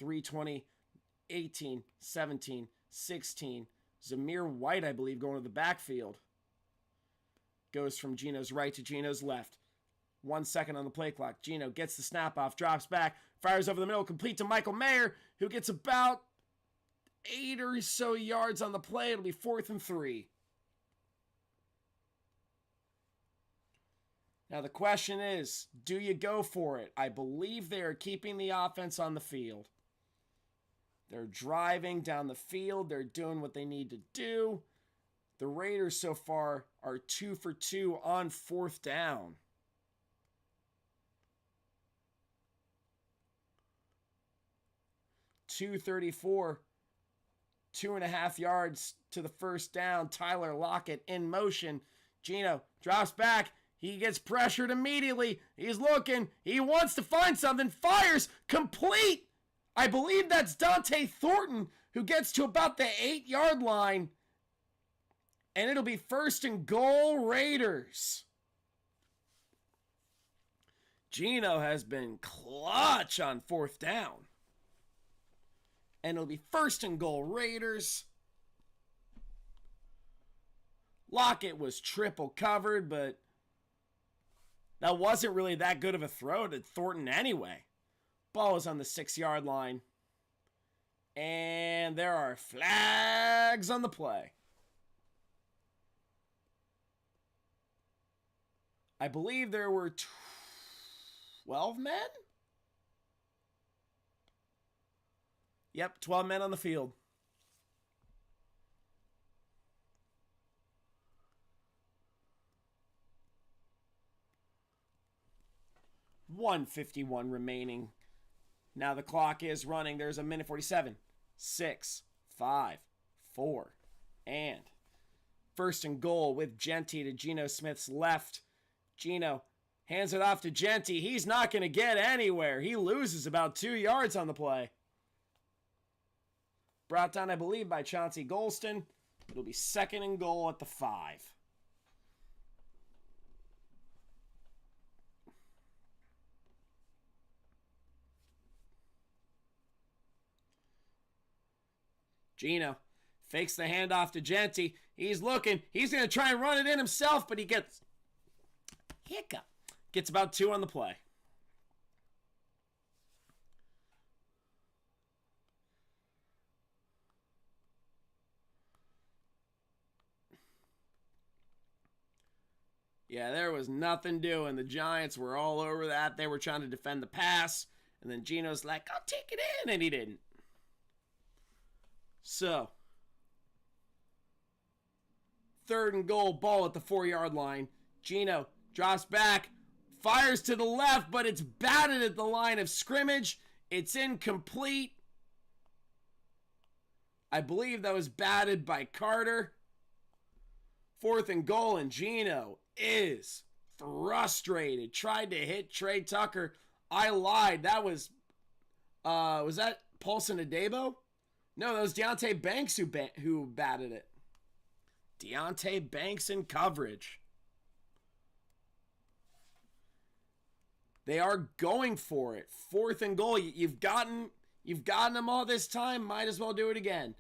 .320, 18, 17, 16. Zamir White, I believe, going to the backfield. Goes from Geno's right to Geno's left. 1 second on the play clock. Geno gets the snap off, drops back, fires over the middle, complete to Michael Mayer, who gets about 8 or so yards on the play. It'll be 4th and 3. Now the question is, do you go for it? I believe they are keeping the offense on the field. They're driving down the field. They're doing what they need to do. The Raiders so far are 2 for 2 on 4th down. .234, 2.5 yards to the 1st down. Tyler Lockett in motion. Geno drops back. He gets pressured immediately. He's looking. He wants to find something. Fires. Complete. I believe that's Dante Thornton, who gets to about the 8-yard line. And it'll be 1st and goal, Raiders. Geno has been clutch on 4th down. And it'll be 1st and goal, Raiders. Lockett was triple covered, but that wasn't really that good of a throw to Thornton anyway. Ball is on the 6-yard line. And there are flags on the play. I believe there were 12 men? Yep, 12 men on the field. .151 remaining. Now the clock is running. There's a minute 47. 6, 5, 4, and 1st and goal with Jeanty to Geno Smith's left. Geno hands it off to Jeanty. He's not going to get anywhere. He loses about 2 yards on the play. Brought down, I believe, by Chauncey Golston. It'll be 2nd and goal at the 5. Geno fakes the handoff to Jeanty. He's looking. He's going to try and run it in himself, but he gets hiccup. Gets about 2 on the play. Yeah, there was nothing doing. The Giants were all over that. They were trying to defend the pass. And then Geno's like, I'll take it in. And he didn't. So, 3rd and goal, ball at the 4-yard line. Geno drops back, fires to the left, but it's batted at the line of scrimmage. It's incomplete. I believe that was batted by Carter. 4th and goal, and Geno is frustrated. Tried to hit Trey Tucker. I lied. That was that Paulson Adebo? No, that was Deonte Banks who batted it. Deonte Banks in coverage. They are going for it. 4th and goal. You've gotten them all this time. Might as well do it again.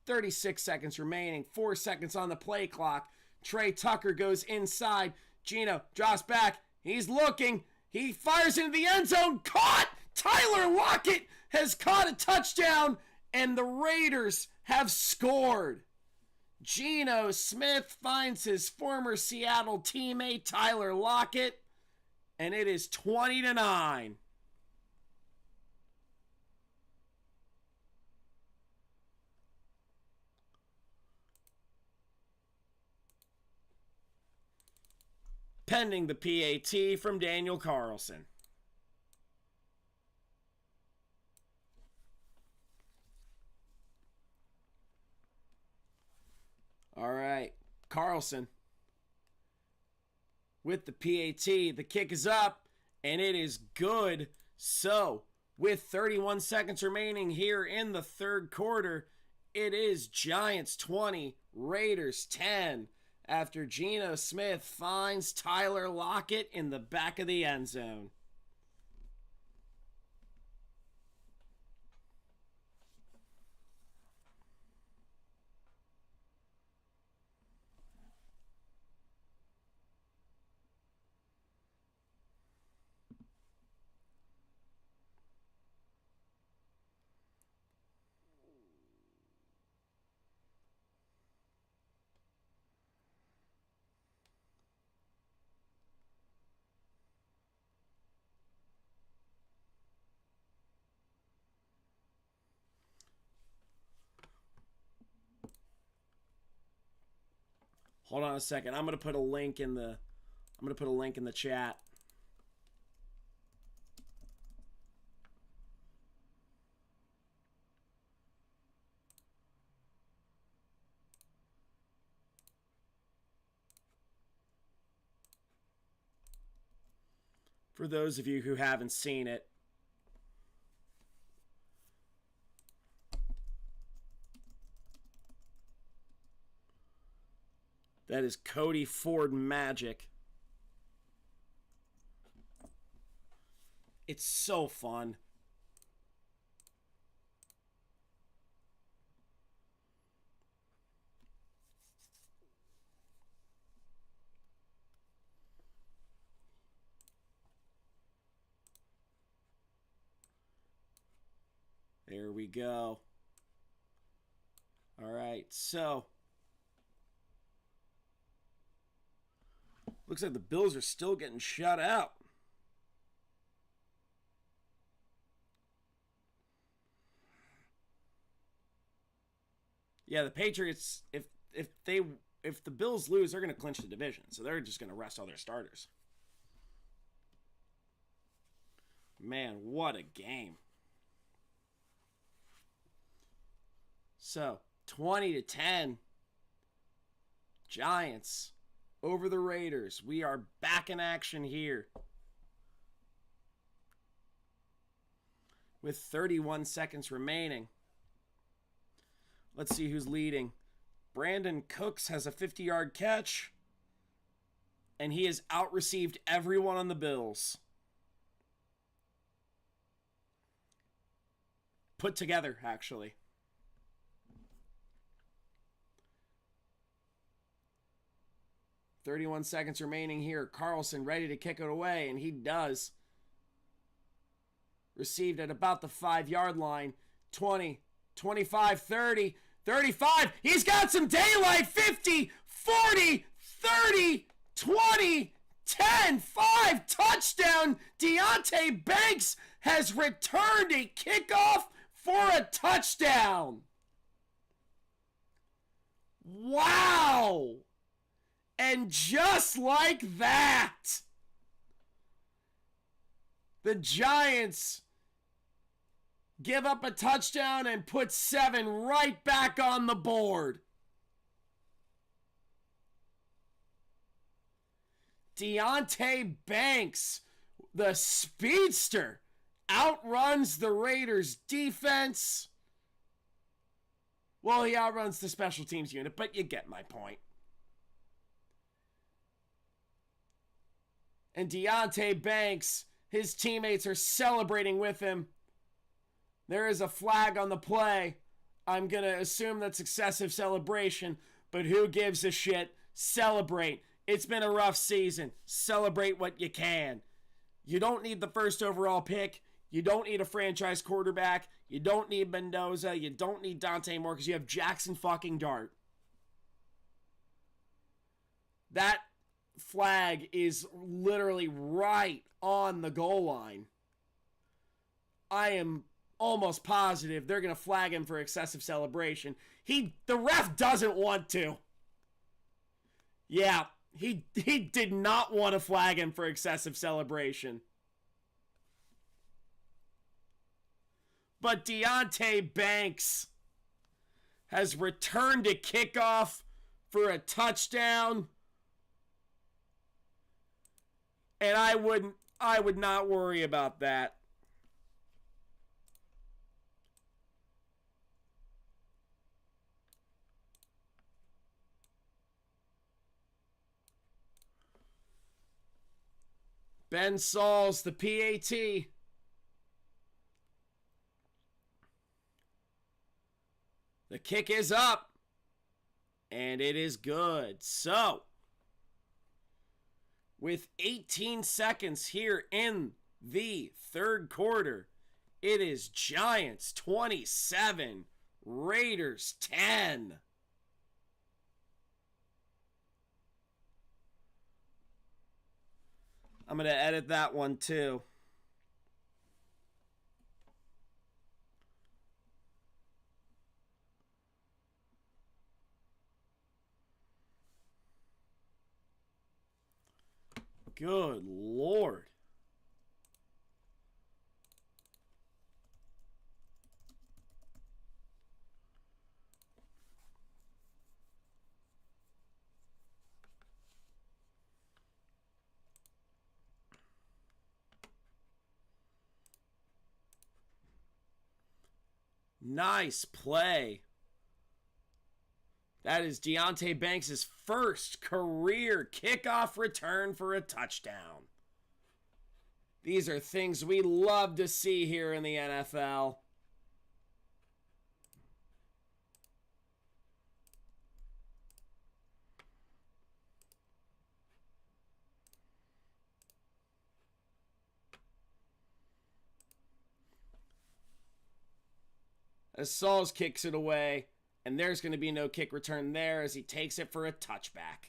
36 seconds remaining. 4 seconds on the play clock. Trey Tucker goes inside. Geno drops back. He's looking. He fires into the end zone. Caught! Tyler Lockett has caught a touchdown. And the Raiders have scored. Geno Smith finds his former Seattle teammate Tyler Lockett, and it is 20-9. Pending the PAT from Daniel Carlson. Carlson with the PAT. The kick is up, and it is good. So, with 31 seconds remaining here in the third quarter, it is Giants 20, Raiders 10, after Geno Smith finds Tyler Lockett in the back of the end zone. Hold on a second. I'm gonna put a link in the chat. For those of you who haven't seen it. That is Cody Ford magic. It's so fun. There we go. All right, so looks like the Bills are still getting shut out. Yeah, the Patriots, if the Bills lose, they're going to clinch the division. So they're just going to rest all their starters. Man, what a game. So, 20-10. Giants over the Raiders. We are back in action here. With 31 seconds remaining. Let's see who's leading. Brandon Cooks has a 50-yard catch. And he has out-received everyone on the Bills. Put together, actually. .31 seconds remaining here. Carlson ready to kick it away, and he does. Received at about the 5-yard line. 20, 25, 30, 35. He's got some daylight. 50, 40, 30, 20, 10, 5. Touchdown. Deonte Banks has returned a kickoff for a touchdown. Wow. And just like that, the Giants give up a touchdown and put 7 right back on the board. Deonte Banks, the speedster, outruns the Raiders' defense. Well, he outruns the special teams unit, but you get my point. And Deonte Banks, his teammates are celebrating with him. There is a flag on the play. I'm going to assume that's excessive celebration, but who gives a shit? Celebrate. It's been a rough season. Celebrate what you can. You don't need the first overall pick. You don't need a franchise quarterback. You don't need Mendoza. You don't need Dante Moore because you have Jaxson fucking Dart. That flag is literally right on the goal line. I am almost positive they're going to flag him for excessive celebration. The ref doesn't want to. Yeah, he did not want to flag him for excessive celebration. But Deonte Banks has returned to kickoff for a touchdown. And I would not worry about that. Ben Sauls, the PAT. The kick is up. And it is good. So, with 18 seconds here in the third quarter, it is Giants 27, Raiders 10. I'm going to edit that one too. Good Lord. Nice play. That is Deonte Banks' first career kickoff return for a touchdown. These are things we love to see here in the NFL. As Sauls kicks it away, and there's going to be no kick return there as he takes it for a touchback.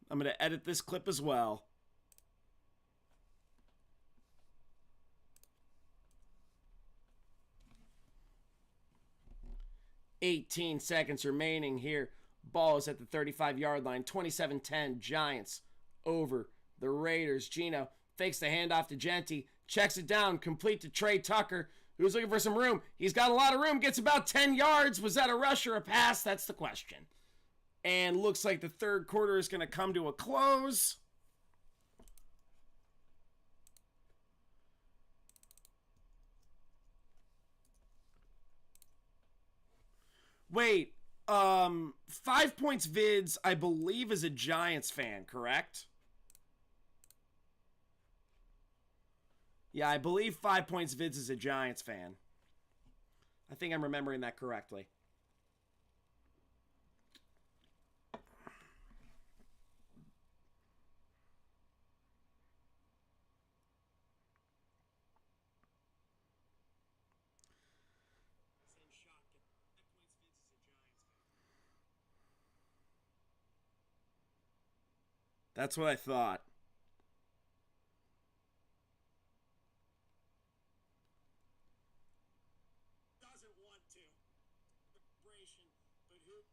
I'm going to edit this clip as well. $18 seconds remaining here. Ball is at the 35-yard line. 27-10 Giants over the Raiders. Geno fakes the handoff to Jeanty. Checks it down. Complete to Trey Tucker, who's looking for some room. He's got a lot of room. Gets about 10 yards. Was that a rush or a pass? That's the question. And looks like the third quarter is going to come to a close. Wait, 5 Points Vids, I believe, is a Giants fan, correct? Yeah, I believe 5 Points Vids is a Giants fan. I think I'm remembering that correctly. That's what I thought. Doesn't want to. But who?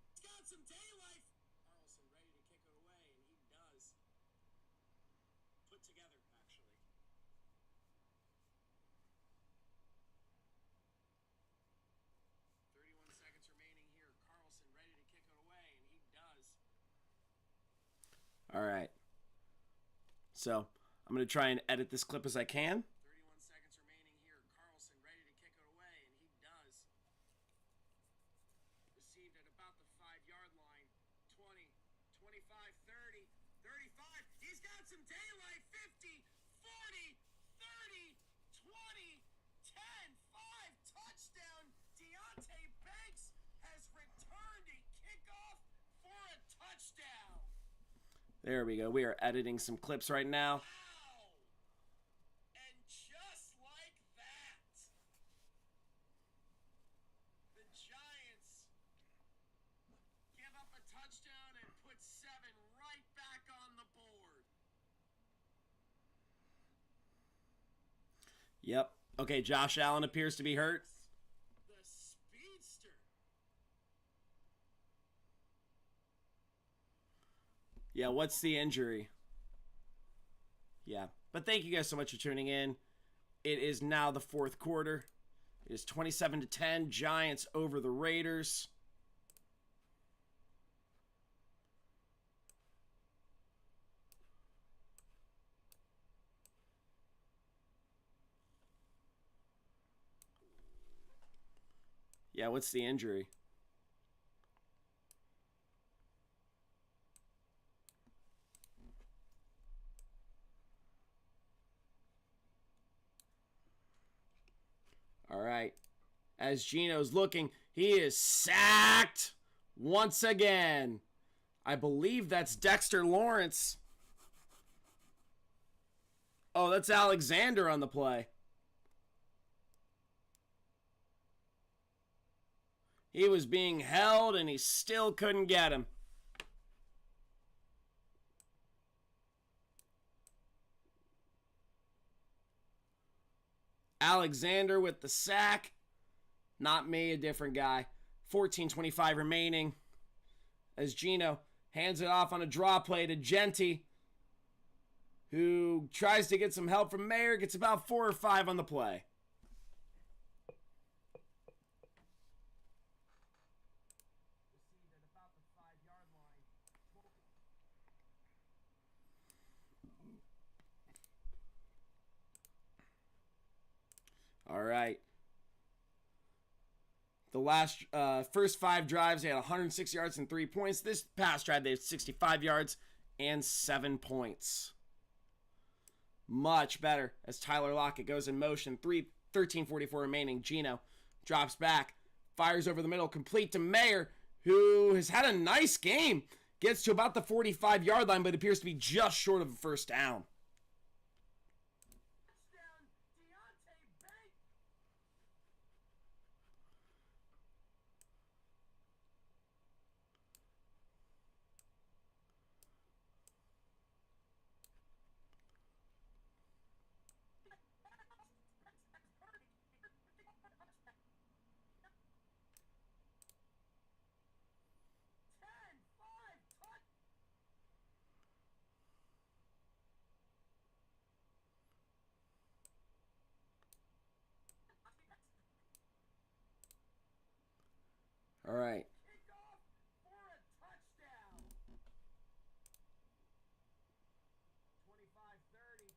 He's got some daylight. Carlson ready to kick it away, and he does. Put together, actually. 31 seconds remaining here. Carlson ready to kick it away, and he does. All right. So, I'm going to try and edit this clip as I can. 31 seconds remaining here. Carlson ready to kick it away, and he does. Received at about the 5-yard line. 20, 25, 30, 35. He's got some daylight. 50, 40, 30, 20, 10, 5. Touchdown. Deonte Banks has returned a kickoff for a touchdown. There we go. We are editing some clips right now. Wow! And just like that, the Giants give up a touchdown and put 7 right back on the board. Yep. Okay, Josh Allen appears to be hurt. The speedster. Yeah, what's the injury? Yeah. But thank you guys so much for tuning in. It is now the fourth quarter. It is 27-10. Giants over the Raiders. Yeah, what's the injury? All right. As Geno's looking, he is sacked once again. I believe that's Dexter Lawrence. Oh, that's Alexander on the play. He was being held and he still couldn't get him. Alexander with the sack. Not me, a different guy. 14:25 remaining. As Geno hands it off on a draw play to Jeanty, who tries to get some help from Mayer, gets about 4 or 5 on the play. Received at about the 5-yard line. All right. The last first 5 drives, they had 106 yards and 3 points. This past drive, they had 65 yards and 7 points. Much better as Tyler Lockett goes in motion. 13:44 remaining. Geno drops back, fires over the middle, complete to Mayer, who has had a nice game. Gets to about the 45-yard line, but appears to be just short of a first down. Touchdown, Deontay Banks. All right. Kickoff for a touchdown. 25-30.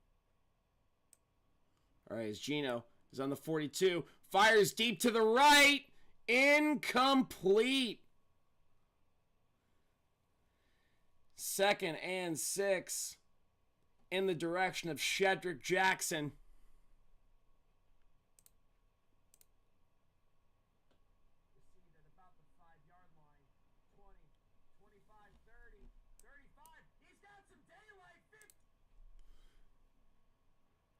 All right, as Geno is on the 42. Fires deep to the right. Incomplete. 2nd and 6 in the direction of Shedrick Jackson. Received at about the 5-yard line. 20, 25, 30, 35. He's got some daylight. 50.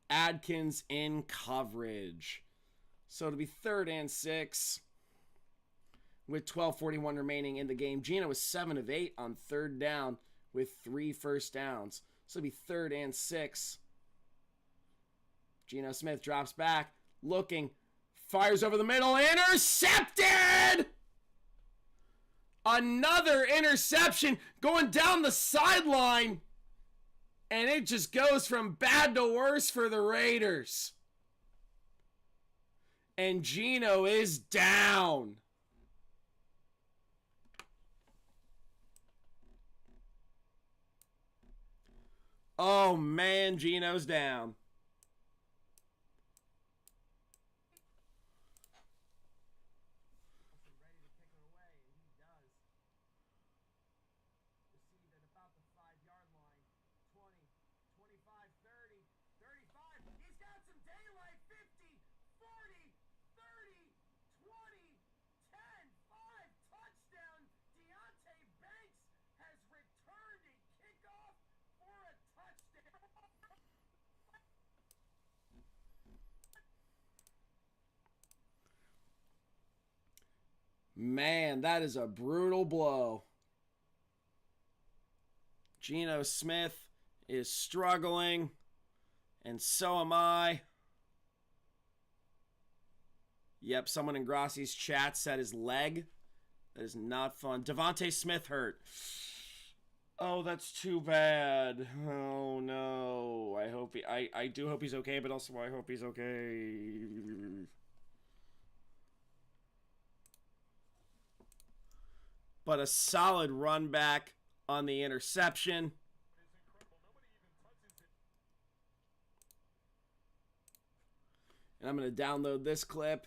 Adkins in coverage. So it'll be 3rd and 6 with 12:41 remaining in the game. Geno was 7 of 8 on 3rd down with 3 first downs. So it'll be 3rd and 6. Geno Smith drops back, looking, fires over the middle, intercepted! Another interception going down the sideline. And it just goes from bad to worse for the Raiders. And Geno is down. Oh man, Geno's down. Ready to kick it away, and he does. Received at about the 5-yard line. 20, 25, 30, 35. He's got some daylight. 50, 40, 30, 20, 10, 5. Touchdown. Deontay Banks has returned a kickoff for a touchdown. Man, that is a brutal blow. Geno Smith is struggling, and so am I. Yep, someone in Grassi's chat said his leg. That is not fun. Devontae Smith hurt. Oh, that's too bad. Oh no. I do hope he's okay, but also I hope he's okay. But a solid run back on the interception. And I'm going to download this clip.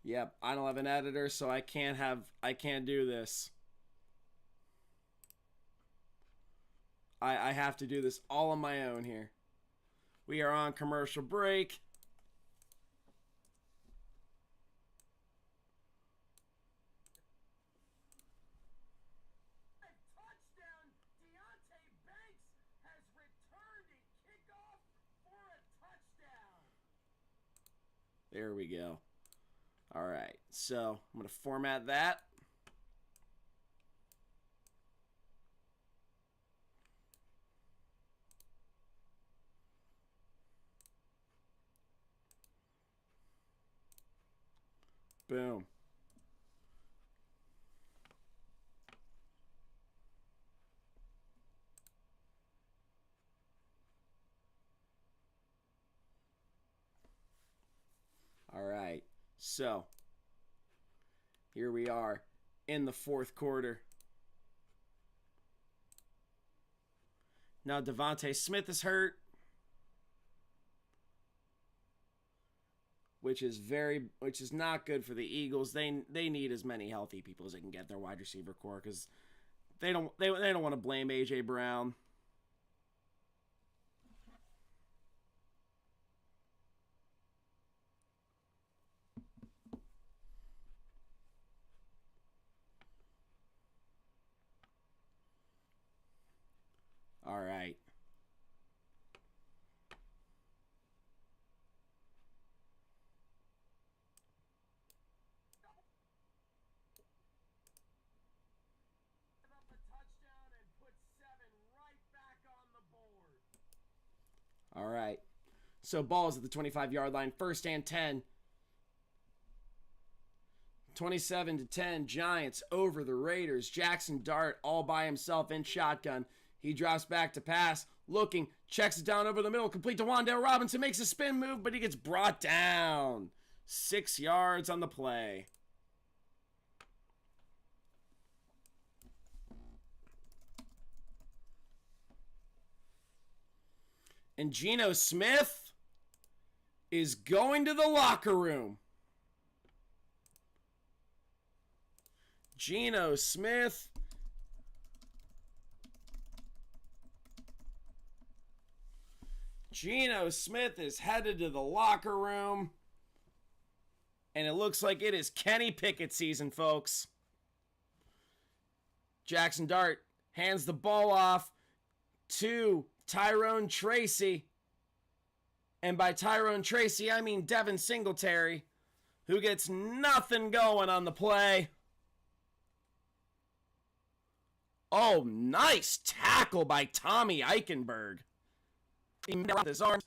Yep, I don't have an editor, so I can't do this. I have to do this all on my own here. We are on commercial break. Touchdown! Deontay Banks has returned a kickoff for a touchdown. There we go. All right, so I'm going to format that. Boom. All right, so here we are in the fourth quarter. Now Devontae Smith is hurt, which is not good for the Eagles. They need as many healthy people as they can get in their wide receiver core because they don't want to blame AJ Brown. All right. Up a touchdown and put 7 right back on the board. All right. So ball's at the 25-yard line. First and 10. 27-10. Giants over the Raiders. Jaxson Dart all by himself in shotgun. He drops back to pass. Looking. Checks it down over the middle. Complete to Wan'Dale Robinson. Makes a spin move, but he gets brought down. 6 yards on the play. And Geno Smith is going to the locker room. Geno Smith is headed to the locker room. And it looks like it is Kenny Pickett season, folks. Jaxson Dart hands the ball off to Tyrone Tracy. And by Tyrone Tracy, I mean Devin Singletary, who gets nothing going on the play. Oh, nice tackle by Tommy Eichenberg. He with his arms.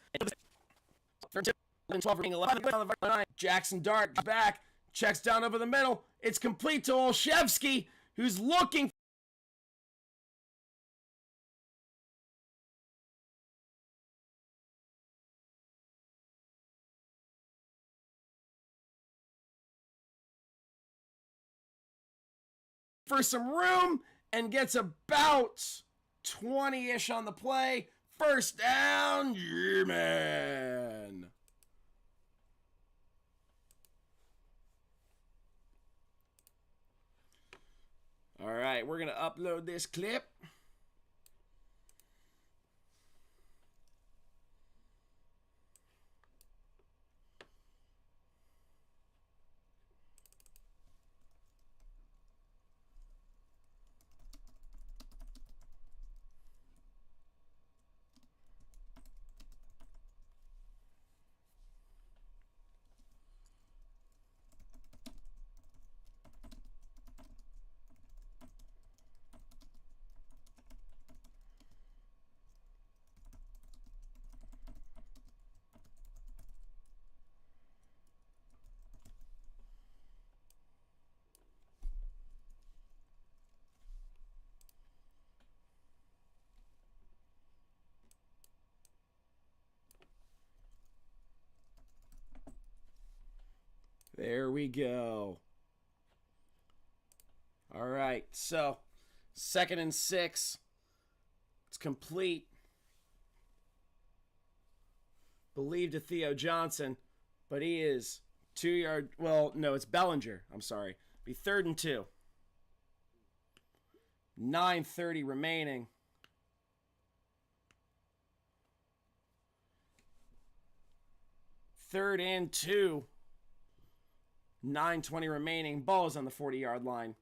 Jaxson Dart back, checks down over the middle. It's complete to Olszewski, who's looking for some room and gets about 20-ish on the play. First down, yeah, man. All right, we're going to upload this clip. There we go. All right, so 2nd and 6. It's complete. Believed to Theo Johnson, but he is 2 yard. Well, no, it's Bellinger. I'm sorry. Be 3rd and 2. 9:30 remaining. Third and 2. 9:20 remaining. Ball is on the 40-yard line.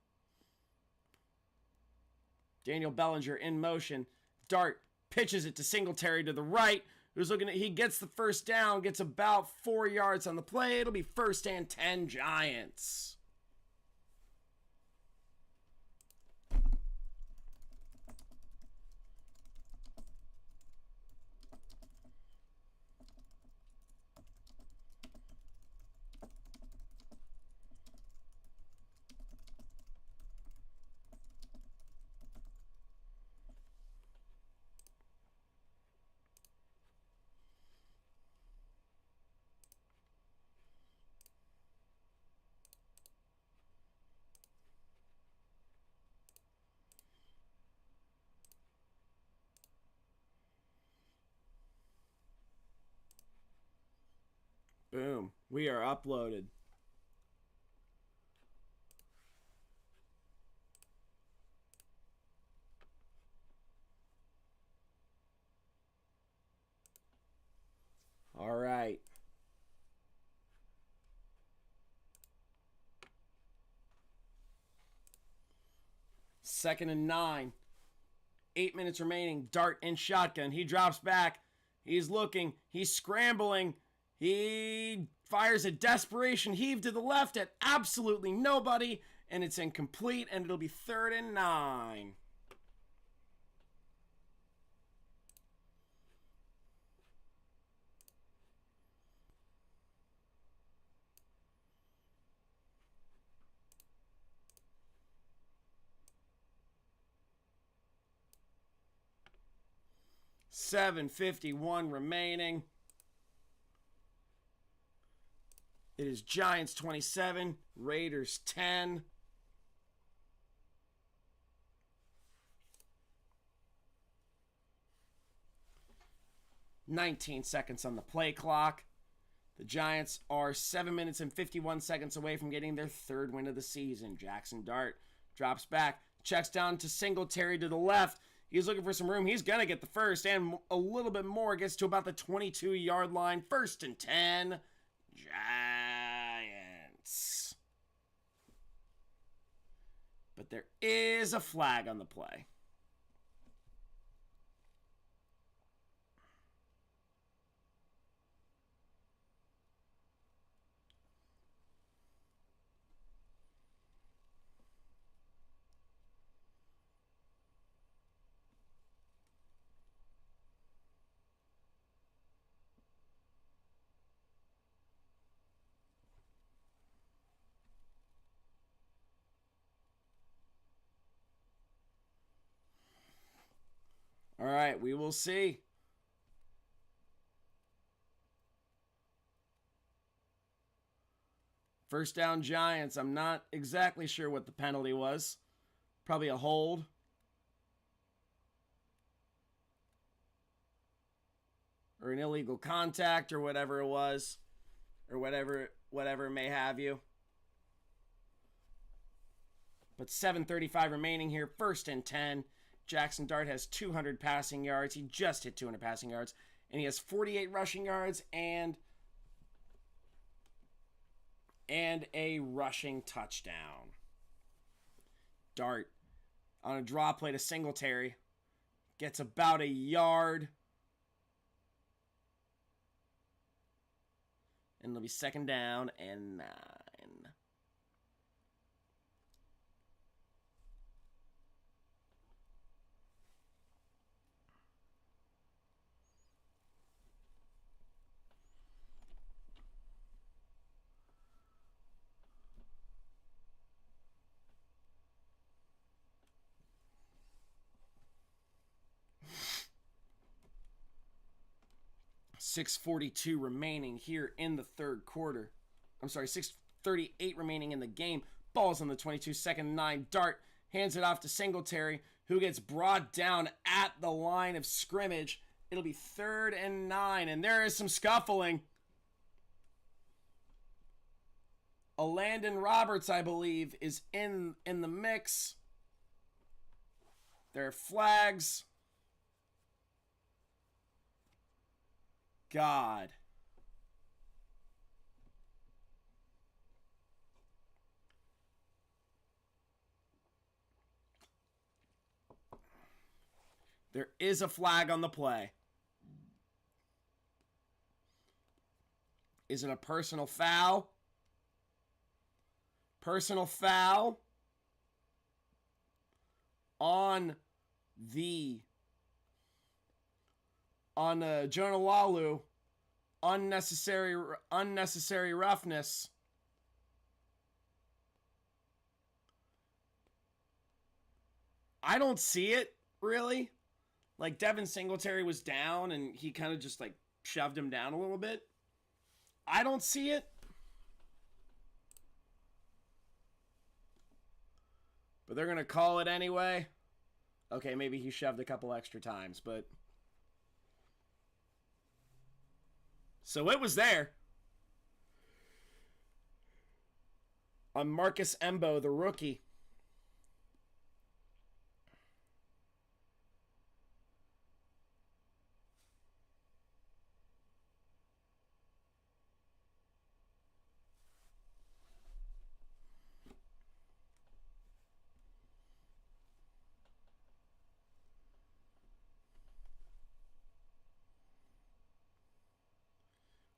Daniel Bellinger in motion. Dart pitches it to Singletary to the right. Who's looking at? He gets the first down. Gets about 4 yards on the play. It'll be 1st and 10 Giants. Boom. We are uploaded. All right. Second and 9. 8 minutes remaining. Dart in shotgun. He drops back. He's looking. He's scrambling. He fires a desperation heave to the left at absolutely nobody, and it's incomplete, and it'll be 3rd and 9. $7:51 remaining. It is Giants 27, Raiders 10. $19 seconds on the play clock. The Giants are 7 minutes and 51 seconds away from getting their 3rd win of the season. Jaxson Dart drops back, checks down to Singletary to the left. He's looking for some room. He's going to get the first and a little bit more. Gets to about the 22-yard line. 1st and 10. Giants. But there is a flag on the play. All right, we will see. First down Giants. I'm not exactly sure what the penalty was. Probably a hold. Or an illegal contact or whatever it was. Or whatever may have you. But 7:35 remaining here. 1st and 10. Jaxson Dart has 200 passing yards. He just hit 200 passing yards. And he has 48 rushing yards and a rushing touchdown. Dart on a draw play to Singletary. Gets about a yard. And it'll be 2nd down and 9. $6:42 remaining here in the 3rd quarter. I'm sorry, 6:30 4:38 remaining in the game. Ball's on the 22, second and 9. Dart hands it off to Singletary, who gets brought down at the line of scrimmage. It'll be 3rd and 9, and there is some scuffling. Landon Roberts, I believe, is in the mix. There are flags. God. There is a flag on the play. Is it a personal foul? Personal foul on Jonah Lalu. Unnecessary roughness. I don't see it, really. Like, Devin Singletary was down, and he kind of just, like, shoved him down a little bit. I don't see it. But they're going to call it anyway. Okay, maybe he shoved a couple extra times, but... So it was there. On Marcus Embo, the rookie.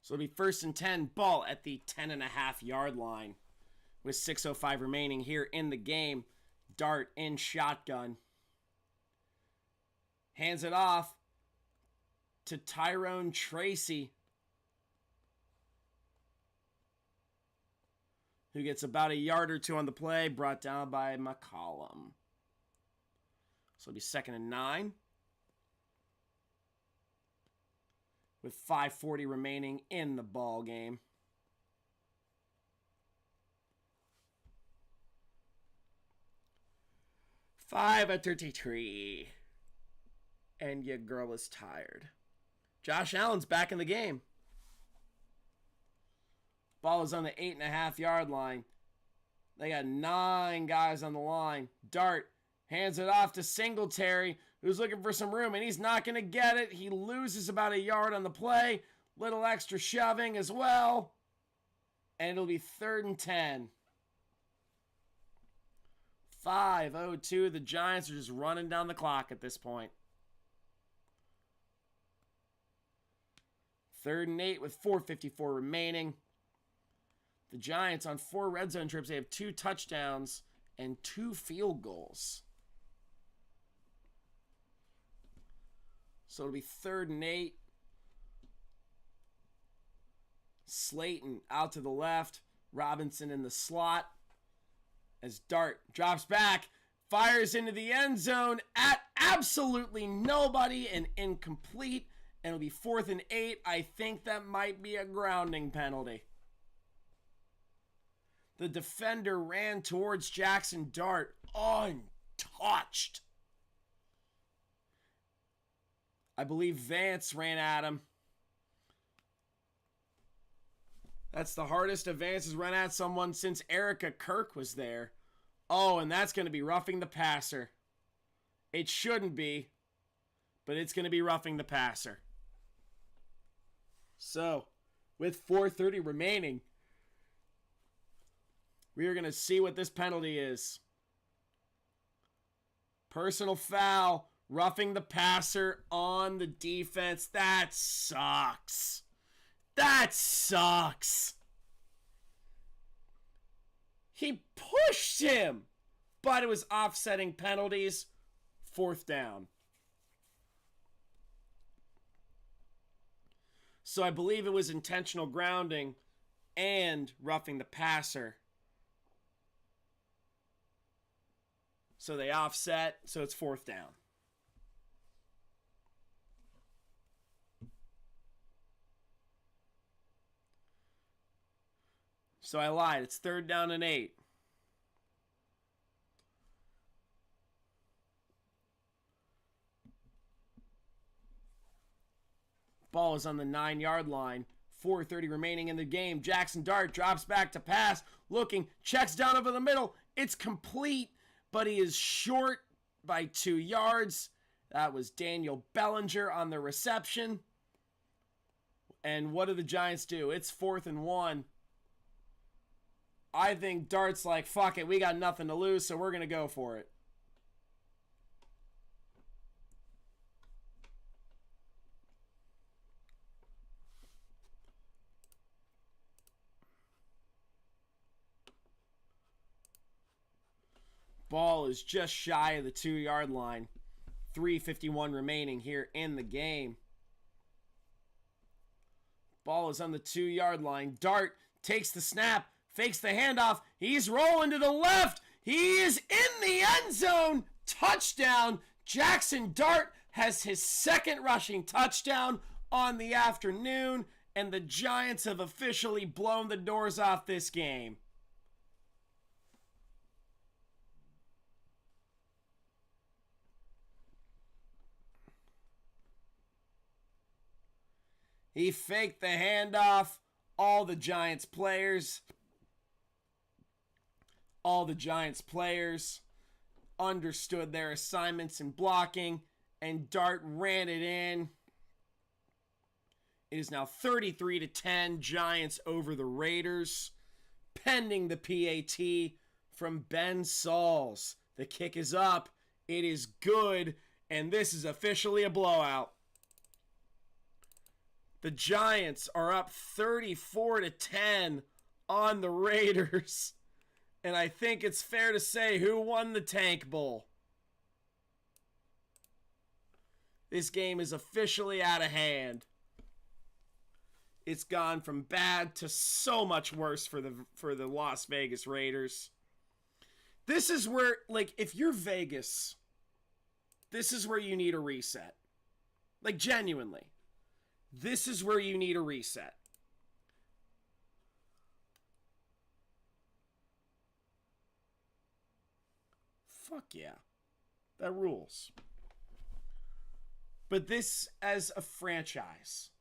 So it'll be 1st and 10, ball at the 10.5-yard line with 6:05 remaining here in the game. Dart in shotgun. Hands it off to Tyrone Tracy, who gets about a yard or two on the play, brought down by McCollum. So it'll be 2nd and 9. With 5:40 remaining in the ball game. Five at 33. And your girl is tired. Josh Allen's back in the game. Ball is on the 8.5-yard line. They got 9 guys on the line. Dart hands it off to Singletary, who's looking for some room, and he's not going to get it. He loses about a yard on the play. Little extra shoving as well. And it'll be 3rd and 10. 5:02. The Giants are just running down the clock at this point. 3rd and 8 with 4:54 remaining. The Giants on 4 red zone trips. They have 2 touchdowns and 2 field goals. So it'll be 3rd and 8. Slayton out to the left. Robinson in the slot. As Dart drops back. Fires into the end zone at absolutely nobody and incomplete. And it'll be 4th and 8. I think that might be a grounding penalty. The defender ran towards Jaxson Dart untouched. I believe Vance ran at him. That's the hardest a Vance has run at someone since Erica Kirk was there. Oh, and that's going to be roughing the passer. It shouldn't be, but it's going to be roughing the passer. So, with 4:30 remaining, we are going to see what this penalty is. Personal foul, roughing the passer on the defense. That sucks. That sucks. He pushed him, but it was offsetting penalties. 4th down. So I believe it was intentional grounding and roughing the passer. So they offset, so it's 4th down. So I lied. It's 3rd down and 8. Ball is on the 9-yard line. 4:30 remaining in the game. Jaxson Dart drops back to pass. Looking, checks down over the middle. It's complete, but he is short by 2 yards. That was Daniel Bellinger on the reception. And what do the Giants do? It's 4th and 1. I think Dart's like, fuck it, we got nothing to lose, so we're going to go for it. Ball is just shy of the 2-yard line. 3:51 remaining here in the game. Ball is on the 2-yard line. Dart takes the snap, fakes the handoff. He's rolling to the left. He is in the end zone. Touchdown. Jaxson Dart has his 2nd rushing touchdown on the afternoon, and the Giants have officially blown the doors off this game. He faked the handoff. All the Giants players understood their assignments in blocking, and Dart ran it in. It is now 33-10, Giants over the Raiders, pending the PAT from Ben Sauls. The kick is up. It is good, and this is officially a blowout. The Giants are up 34-10 on the Raiders. And I think it's fair to say who won the Tank Bowl. This game is officially out of hand. It's gone from bad to so much worse for the Las Vegas Raiders. This is where, like, if you're Vegas, this is where you need a reset. Like, genuinely. This is where you need a reset. Fuck yeah. That rules. But this, as a franchise,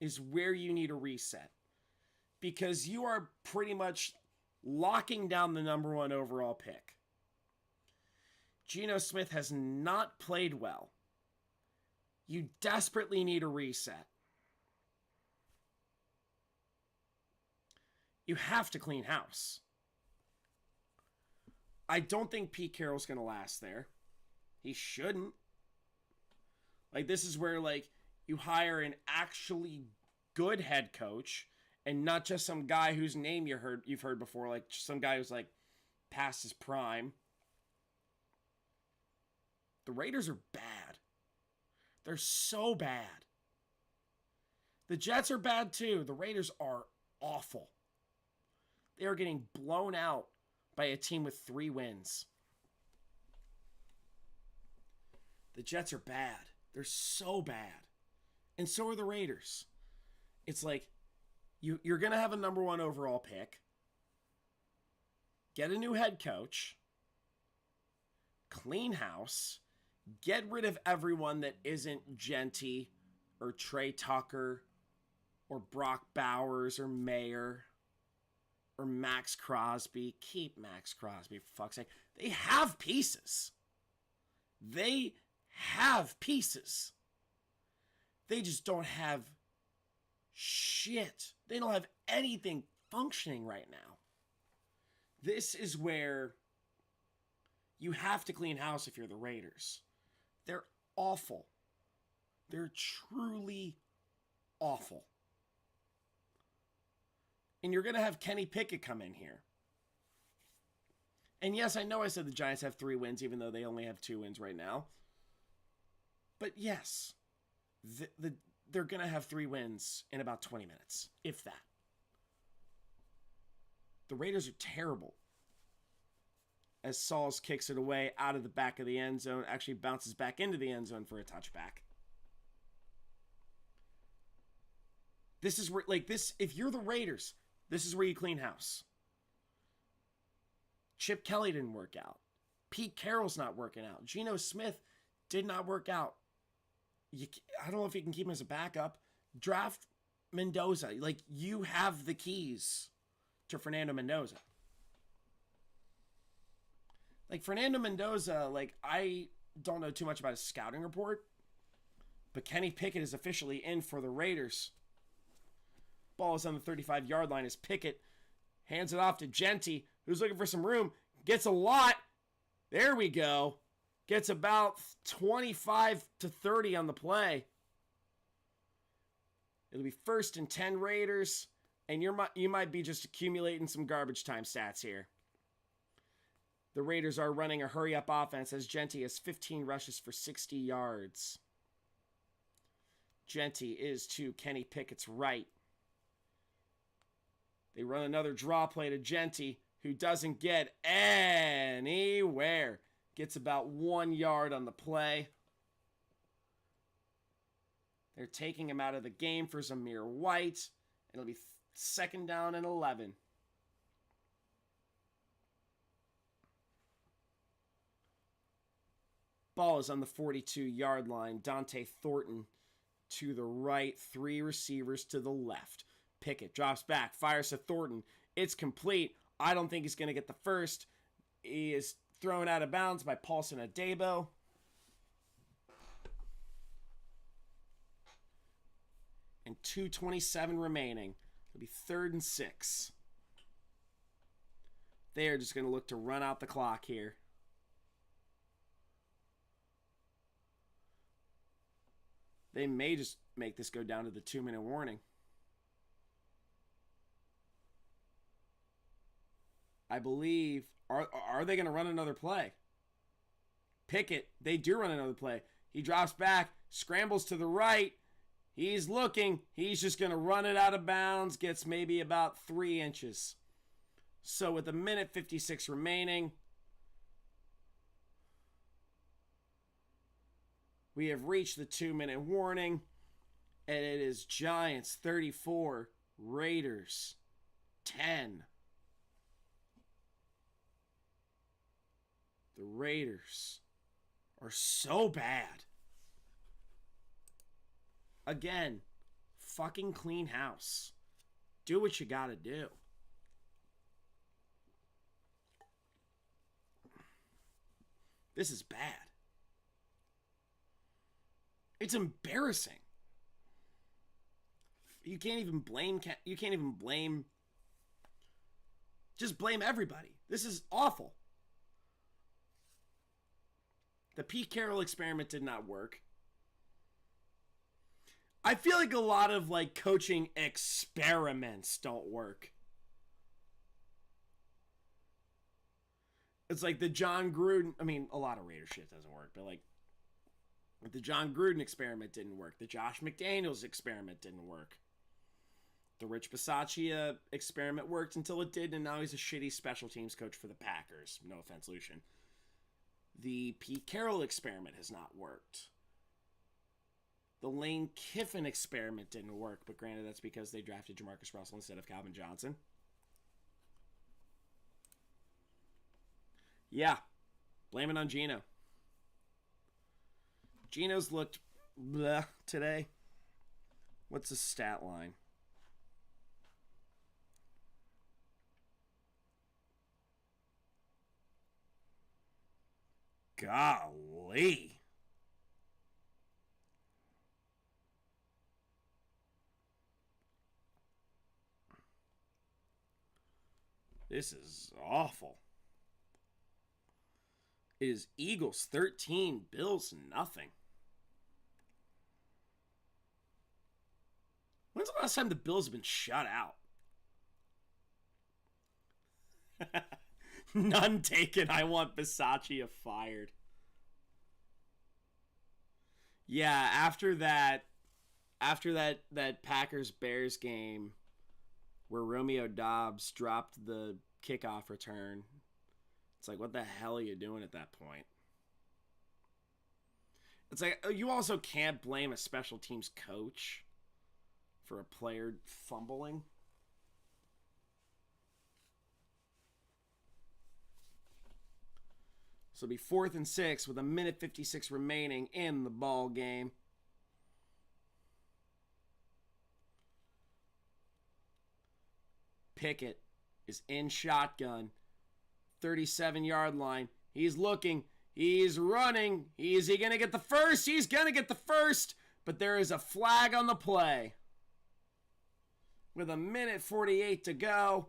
is where you need a reset. Because you are pretty much locking down the number 1 overall pick. Geno Smith has not played well. You desperately need a reset. You have to clean house. I don't think Pete Carroll's going to last there. He shouldn't. Like, this is where, like, you hire an actually good head coach and not just some guy whose name you've heard before, like some guy who's, like, past his prime. The Raiders are bad. They're so bad. The Jets are bad too. The Raiders are awful. They are getting blown out by a team with 3 wins. The Jets are bad. They're so bad. And so are the Raiders. It's like, you're going to have a number 1 overall pick. Get a new head coach. Clean house. Get rid of everyone that isn't Jeanty or Trey Tucker or Brock Bowers or Mayer or Max Crosby. Keep Max Crosby, for fuck's sake. They have pieces. They have pieces. They just don't have shit. They don't have anything functioning right now. This is where you have to clean house if you're the Raiders. They're awful. They're truly awful. And you're going to have Kenny Pickett come in here. And yes, I know I said the Giants have 3 wins, even though they only have 2 wins right now. But yes, they're going to have 3 wins in about 20 minutes, if that. The Raiders are terrible. As Sauls kicks it away out of the back of the end zone, actually bounces back into the end zone for a touchback. This is where, like, this, if you're the Raiders, This is where you clean house. Chip Kelly didn't work out. Pete Carroll's not working out. Geno Smith did not work out. I don't know if you can keep him as a backup. Draft Mendoza. Like, you have the keys to Fernando Mendoza. Like, Fernando Mendoza, like, I don't know too much about his scouting report, but Kenny Pickett is officially in for the Raiders. Ball is on the 35-yard line as Pickett hands it off to Jeanty, who's looking for some room. Gets a lot. There we go. Gets about 25 to 30 on the play. It'll be 1st and 10 Raiders, and you might be just accumulating some garbage time stats here. The Raiders are running a hurry-up offense as Jeanty has 15 rushes for 60 yards. Jeanty is to Kenny Pickett's right. They run another draw play to Jeanty, who doesn't get anywhere. Gets about 1 yard on the play. They're taking him out of the game for Zamir White. It'll be 2nd down and 11. Ball is on the 42-yard line. Dante Thornton to the right. 3 receivers to the left. Pickett drops back, fires to Thornton. It's complete. I don't think he's going to get the first. He is thrown out of bounds by Paulson Adebo. And 2:27 remaining. It'll be 3rd and 6. They are just going to look to run out the clock here. They may just make this go down to the 2-minute warning. I believe, are they going to run another play? Pickett, they do run another play. He drops back, scrambles to the right. He's looking. He's just going to run it out of bounds. Gets maybe about 3 inches. So with 1:56 remaining, we have reached the 2-minute warning. And it is Giants 34, Raiders 10. The Raiders are so bad. Again, fucking clean house. Do what you gotta do. This is bad. It's embarrassing. You can't even blame. Just blame everybody. This is awful. The Pete Carroll experiment did not work. I feel like a lot of coaching experiments don't work. It's like the John Gruden, a lot of Raider shit doesn't work, but the John Gruden experiment didn't work. The Josh McDaniels experiment didn't work. The Rich Bisaccia experiment worked until it did, and now he's a shitty special teams coach for the Packers. No offense, Lucian. The Pete Carroll experiment has not worked. The Lane Kiffin experiment didn't work, but granted, that's because they drafted Jamarcus Russell instead of Calvin Johnson. Yeah, blame it on Geno. Geno's looked bleh today. What's his stat line? Golly. This is awful. It is Eagles 13, Bills nothing. When's the last time the Bills have been shut out? None taken. I want Bisaccia fired. Yeah, after that Packers Bears game where Romeo Doubs dropped the kickoff return, it's like, what the hell are you doing at that point? It's like, you also can't blame a special teams coach for a player fumbling. So it'll be 4th and 6 with 1:56 remaining in the ball game. Pickett is in shotgun. 37-yard line. He's looking. He's running. Is he going to get the first? He's going to get the first. But there is a flag on the play. With 1:48 to go.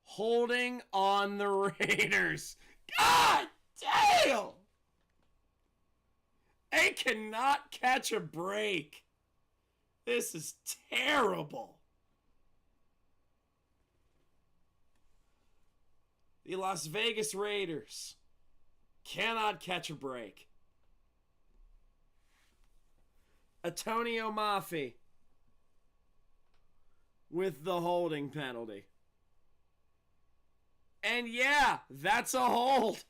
Holding on the Raiders. God damn! They cannot catch a break. This is terrible. The Las Vegas Raiders cannot catch a break. Antonio Mafi with the holding penalty. And yeah, that's a hold.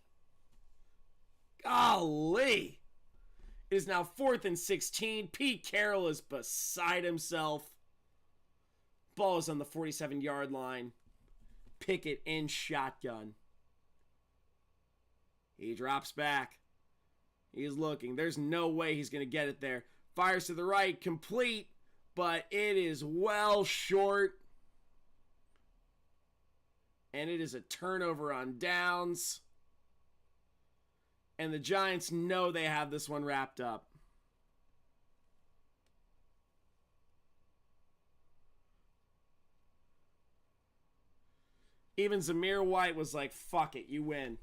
Golly. It is now 4th and 16. Pete Carroll is beside himself. Ball is on the 47-yard line. Pickett in shotgun. He drops back. He's looking. There's no way he's going to get it there. Fires to the right, complete, but it is well short. And it is a turnover on downs. And the Giants know they have this one wrapped up. Even Zamir White was like, fuck it, you win.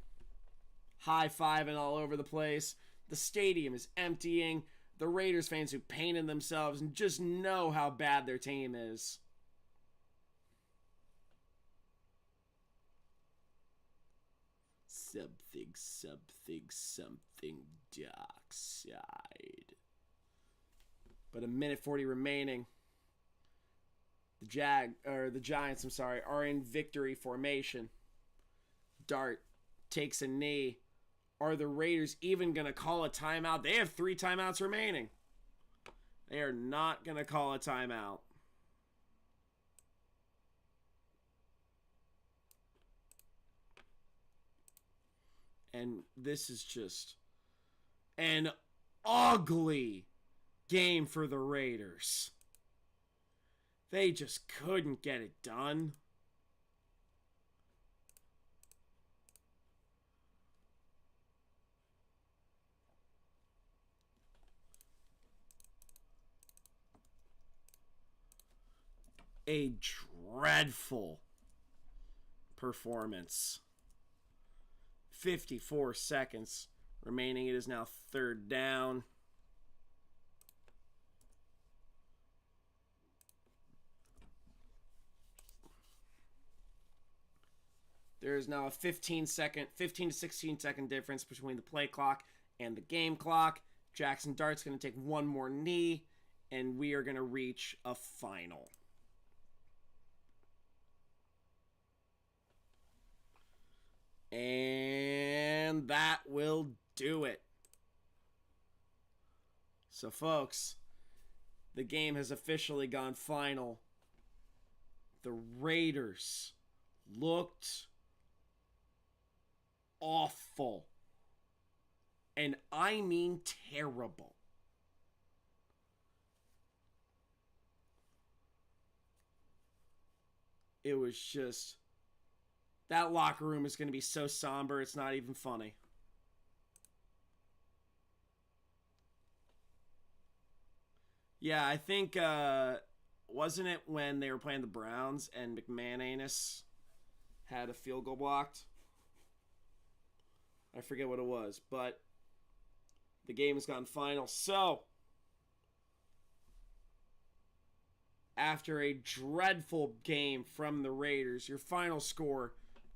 High-fiving all over the place. The stadium is emptying. The Raiders fans who painted themselves and just know how bad their team is. Something dark side. But 1:40 remaining. The Giants, are in victory formation. Dart takes a knee. Are the Raiders even going to call a timeout? They have 3 timeouts remaining. They are not going to call a timeout. And this is just an ugly game for the Raiders. They just couldn't get it done. A dreadful performance. 54 seconds remaining. It is now 3rd down. There is now a 15 to 16 second difference between the play clock and the game clock. Jaxson Dart's going to take one more knee, and we are going to reach a final. And that will do it. So, folks, the game has officially gone final. The Raiders looked awful. And I mean terrible. It was just... that locker room is going to be so somber, it's not even funny. Yeah, I think, wasn't it when they were playing the Browns and McManus had a field goal blocked? I forget what it was, but the game has gone final. So, after a dreadful game from the Raiders, your final score,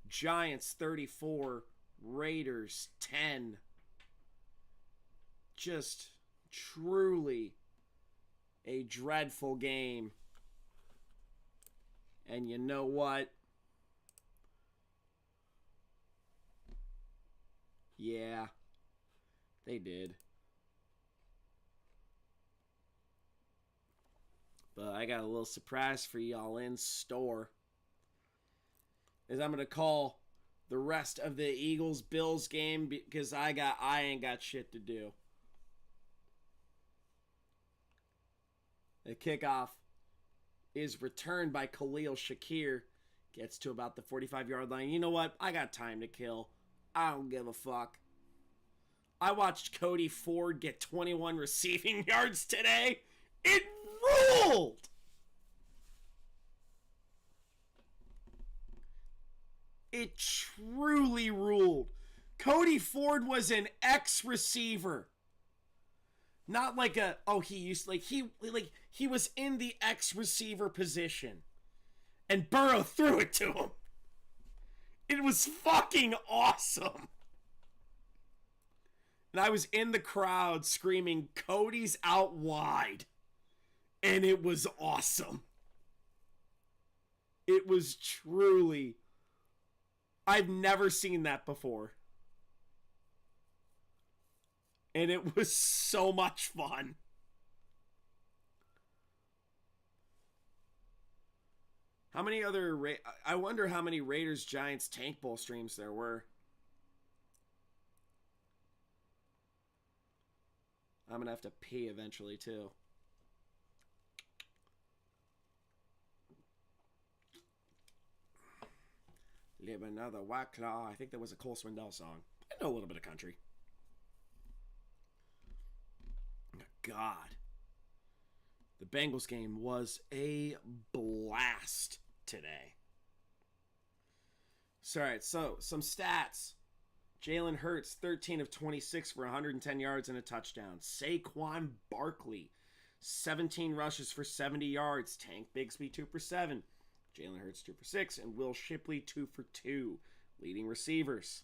Giants 34, Raiders 10. Just truly a dreadful game. And you know what? Yeah, they did. But I got a little surprise for y'all in store. is I'm going to call the rest of the Eagles-Bills game because I ain't got shit to do. The kickoff is returned by Khalil Shakir. Gets to about the 45-yard line. You know what? I got time to kill. I don't give a fuck. I watched Cody Ford get 21 receiving yards today. It ruled! It truly ruled. Cody Ford was an ex-receiver. Not like a, oh, he was in the ex-receiver position. And Burrow threw it to him. It was fucking awesome. And I was in the crowd screaming, Cody's out wide. And it was awesome. It was truly, I've never seen that before. And it was so much fun. How many other... I wonder how many Raiders-Giants Tank Bowl streams there were. I'm going to have to pee eventually, too. Live another White Claw. I think that was a Cole Swindell song. I know a little bit of country. God. The Bengals game was a blast today. So, all right, so some stats. Jalen Hurts, 13 of 26 for 110 yards and a touchdown. Saquon Barkley, 17 rushes for 70 yards. Tank Bigsby, 2 for 7. Jalen Hurts, 2 for 6. And Will Shipley, 2 for 2. Leading receivers.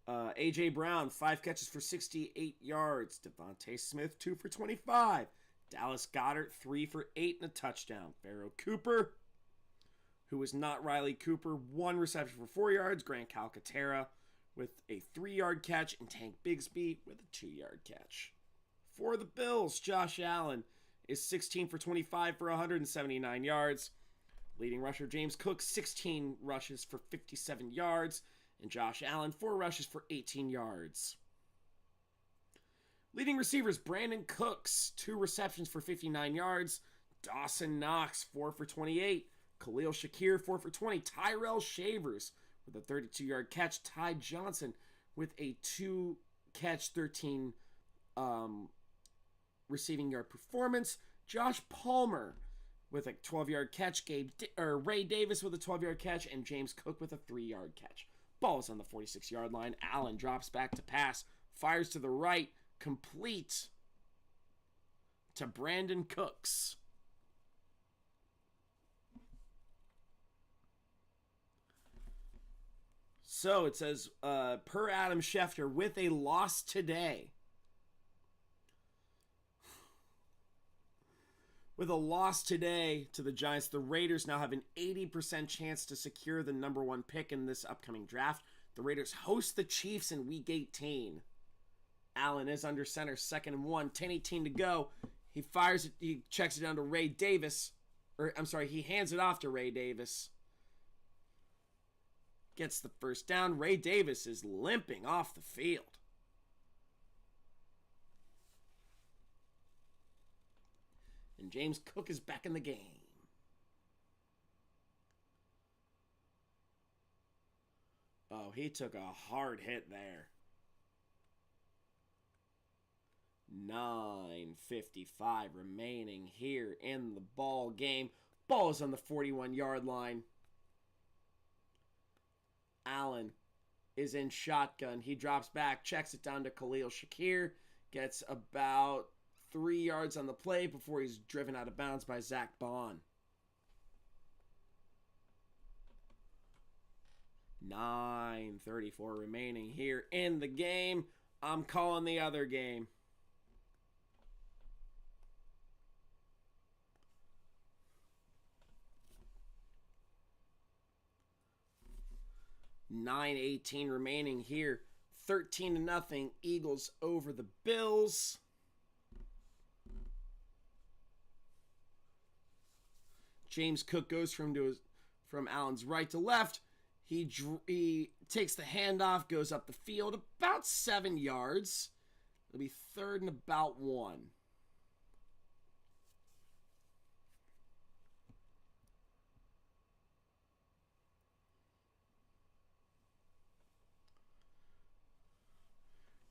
A.J. Brown, 5 catches for 68 yards. Devontae Smith, 2 for 25. Dallas Goedert, 3 for 8 and a touchdown. Pharaoh Cooper, who was not Riley Cooper, 1 reception for 4 yards. Grant Calcaterra with a 3-yard catch. And Tank Bigsby with a 2-yard catch. For the Bills, Josh Allen is 16 for 25 for 179 yards. Leading rusher James Cook, 16 rushes for 57 yards. And Josh Allen, 4 rushes for 18 yards. Leading receivers, Brandon Cooks, 2 receptions for 59 yards. Dawson Knox, 4 for 28. Khalil Shakir, 4 for 20. Tyrell Shavers with a 32-yard catch. Ty Johnson with a 2-catch, 13 receiving yard performance. Josh Palmer with a 12-yard catch. Ray Davis with a 12-yard catch. And James Cook with a 3-yard catch. Ball is on the 46-yard line. Allen drops back to pass. Fires to the right. Complete to Brandon Cooks. So it says, per Adam Schefter, with a loss today. With a loss today to the Giants, the Raiders now have an 80% chance to secure the number 1 pick in this upcoming draft. The Raiders host the Chiefs in Week 18. Allen is under center, 2nd and 1, 10-18 to go. He fires it, he checks it down to Ray Davis. He hands it off to Ray Davis. Gets the first down. Ray Davis is limping off the field. And James Cook is back in the game. Oh, he took a hard hit there. 9:55 remaining here in the ball game. Ball is on the 41-yard line. Allen is in shotgun. He drops back, checks it down to Khalil Shakir. Gets about 3 yards on the play before he's driven out of bounds by Zach Bond. 9:34 remaining here in the game. I'm calling the other game. $9:18 remaining here. 13-0 Eagles over the Bills. James Cook goes from from Allen's right to left. He takes the handoff, goes up the field about 7 yards. It'll be 3rd and about 1.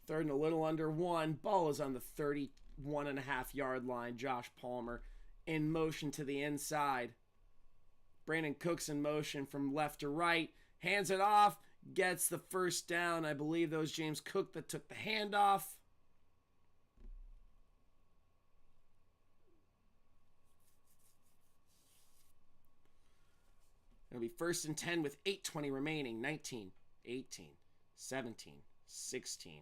Third and a little under 1. Ball is on the 31.5-yard line. Josh Palmer in motion to the inside. Brandon Cooks in motion from left to right. Hands it off. Gets the first down. I believe that was James Cook that took the handoff. It'll be 1st and 10 with 8:20 remaining. 19, 18, 17, 16.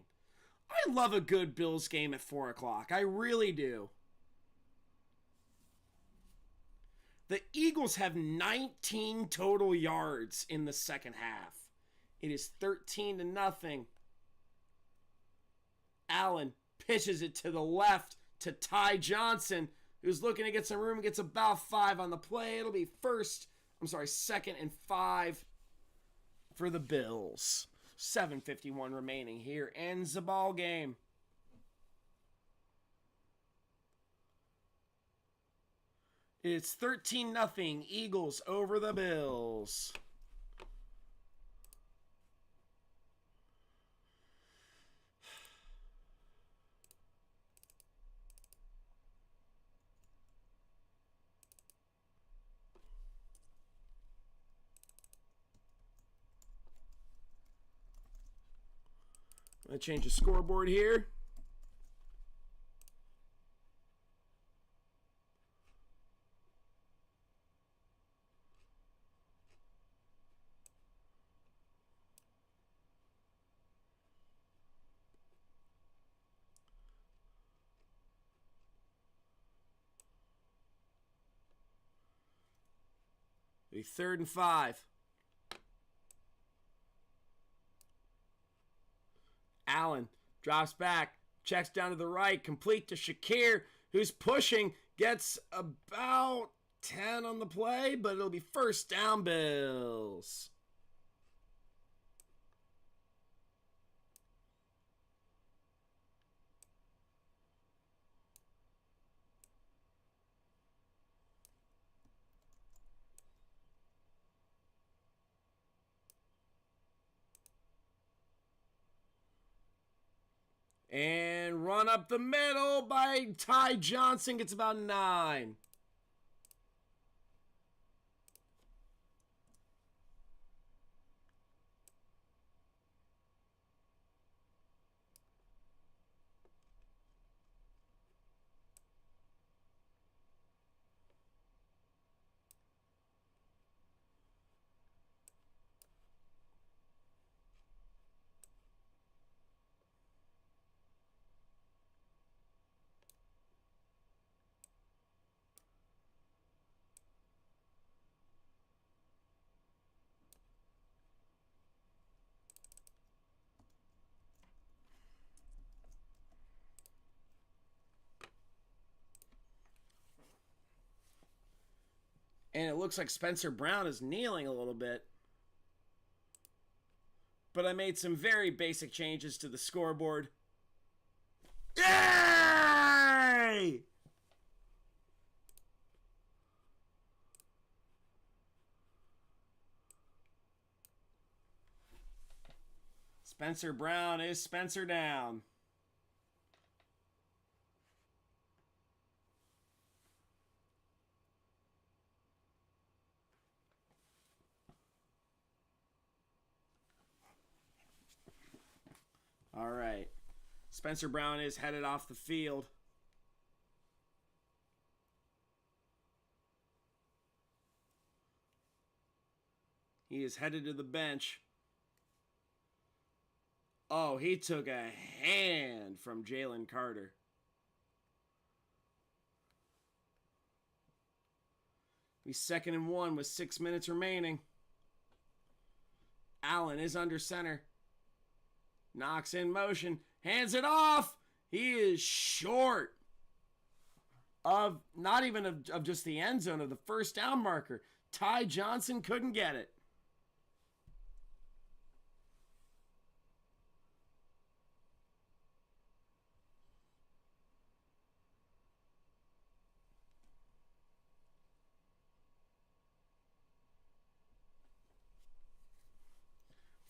I love a good Bills game at 4 o'clock. I really do. The Eagles have 19 total yards in the second half. It is 13-0. Allen pitches it to the left to Ty Johnson, who's looking to get some room. Gets about 5 on the play. It'll be 2nd and 5 for the Bills. 7:51 remaining. Here ends the ball game. It's 13-0 Eagles over the Bills. I'm going to change the scoreboard here. It'll be 3rd and 5. Allen drops back, checks down to the right, complete to Shakir, who's pushing, gets about 10 on the play, but it'll be 1st down Bills. And run up the middle by Ty Johnson. Gets about 9. And it looks like Spencer Brown is kneeling a little bit. But I made some very basic changes to the scoreboard. Yay! Spencer Brown is Spencer down. All right. Spencer Brown is headed off the field. He is headed to the bench. Oh, he took a hand from Jalen Carter. He's 2nd and 1 with 6 minutes remaining. Allen is under center. Knox in motion. Hands it off. He is short of not even of just the end zone, of the 1st down marker. Ty Johnson couldn't get it.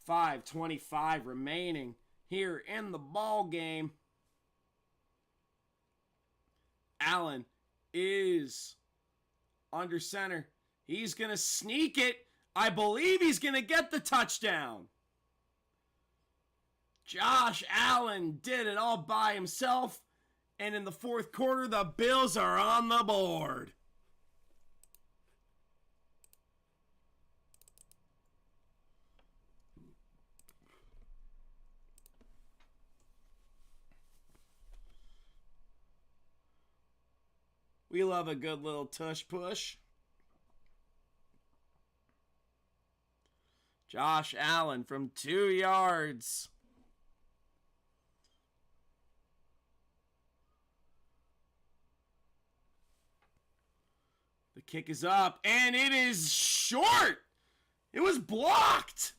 .525 remaining here in the ball game. Allen is under center. He's going to sneak it. I believe he's going to get the touchdown. Josh Allen did it all by himself. And in the fourth quarter, the Bills are on the board. We love a good little tush push. Josh Allen from 2 yards. The kick is up, and it is short. It was blocked.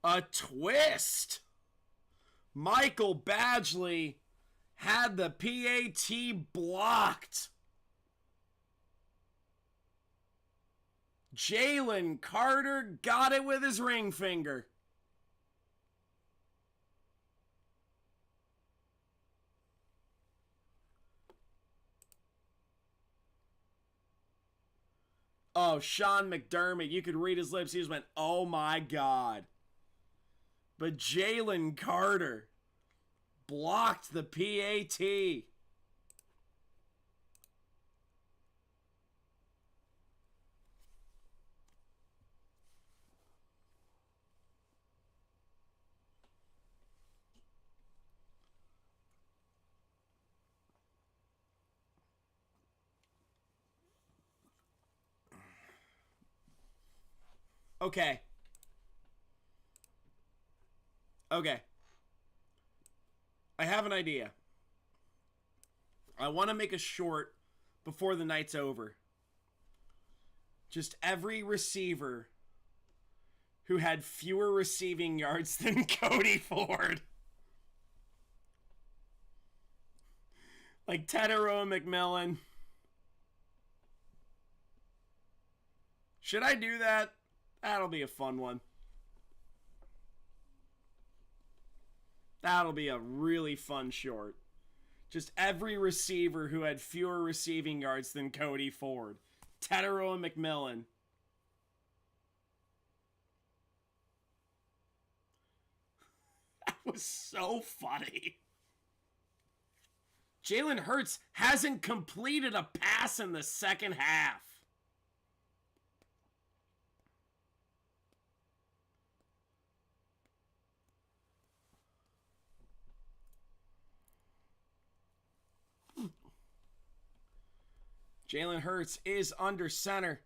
A twist. Michael Badgley had the PAT blocked. Jalen Carter got it with his ring finger. Oh, Sean McDermott, you could read his lips. He just went, oh my God. But Jalen Carter blocked the PAT. Okay. I have an idea. I want to make a short before the night's over. Just every receiver who had fewer receiving yards than Cody Ford. Like Tetero McMillan. Should I do that? That'll be a fun one. That'll be a really fun short. Just every receiver who had fewer receiving yards than Cody Ford. Tetero and McMillan. That was so funny. Jalen Hurts hasn't completed a pass in the second half. Jalen Hurts is under center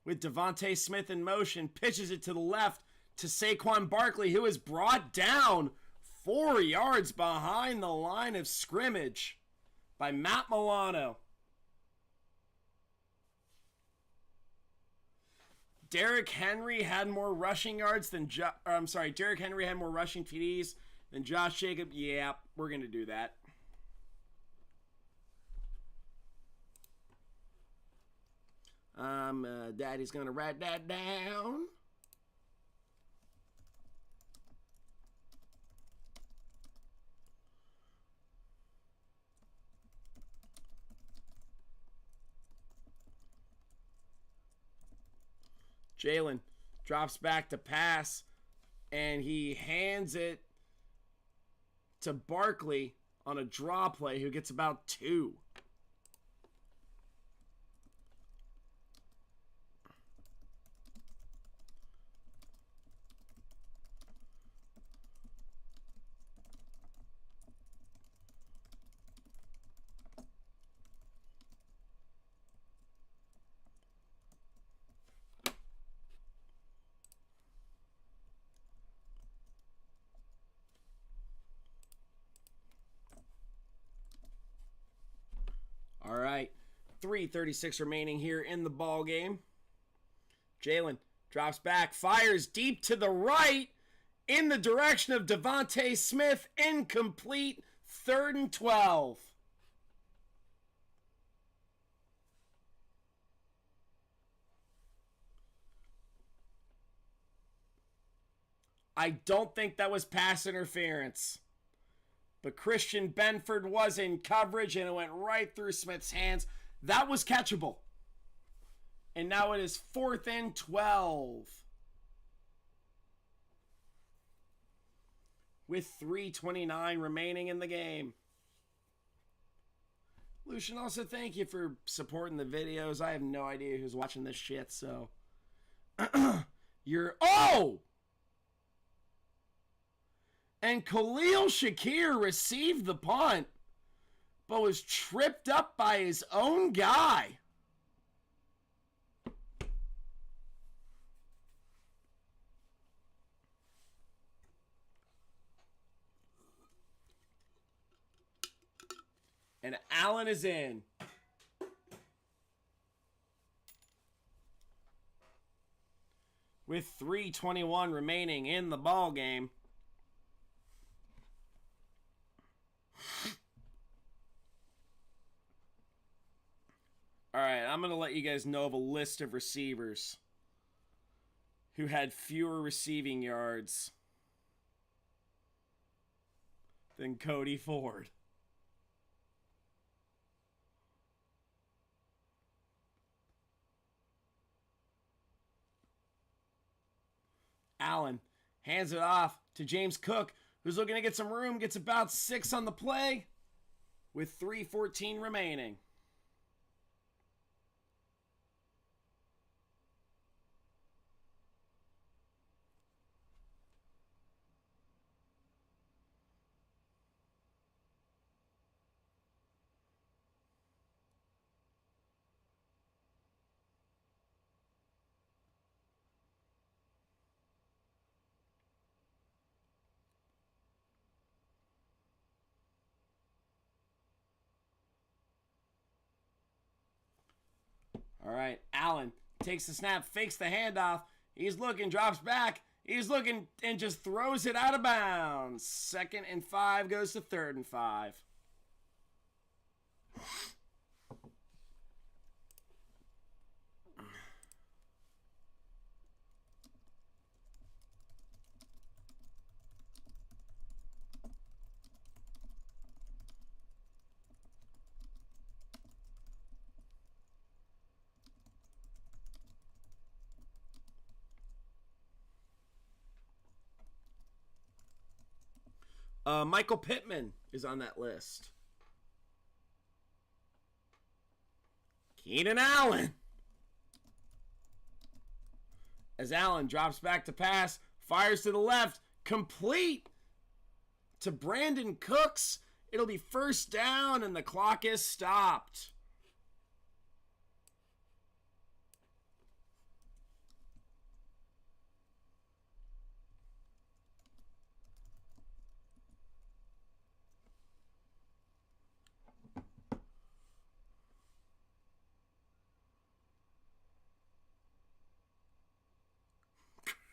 with Devontae Smith in motion. Pitches it to the left to Saquon Barkley, who is brought down 4 yards behind the line of scrimmage by Matt Milano. Derrick Henry had more rushing yards than Derrick Henry had more rushing TDs than Josh Jacobs. Yeah, we're going to do that. Daddy's gonna write that down. Jalen drops back to pass, and he hands it to Barkley on a draw play, who gets about 2. 3:36 remaining here in the ball game. Jalen drops back, fires deep to the right in the direction of Devontae Smith. Incomplete. 3rd and 12. I don't think that was pass interference. But Christian Benford was in coverage and it went right through Smith's hands. That was catchable. And now it is 4th and 12. With 3:29 remaining in the game. Lucian, also thank you for supporting the videos. I have no idea who's watching this shit, so. Oh! And Khalil Shakir received the punt, but was tripped up by his own guy. And Allen is in. With 3:21 remaining in the ball game. All right, I'm going to let you guys know of a list of receivers who had fewer receiving yards than Cody Ford. Allen hands it off to James Cook, who's looking to get some room, gets about 6 on the play with 3:14 remaining. All right, Allen takes the snap, fakes the handoff. He's looking, drops back. He's looking and just throws it out of bounds. 2nd and 5 goes to 3rd and 5. Michael Pittman is on that list. Keenan Allen. As Allen drops back to pass, fires to the left, complete to Brandon Cooks. It'll be 1st down and the clock is stopped.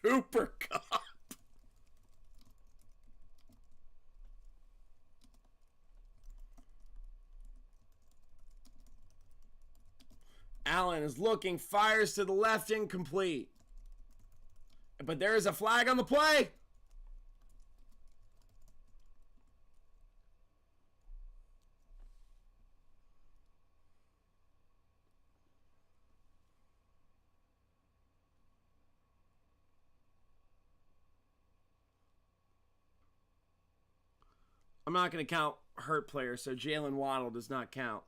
Cooper Kupp. Allen is looking, fires to the left, incomplete. But there is a flag on the play. I'm not going to count hurt players, so Jalen Waddle does not count.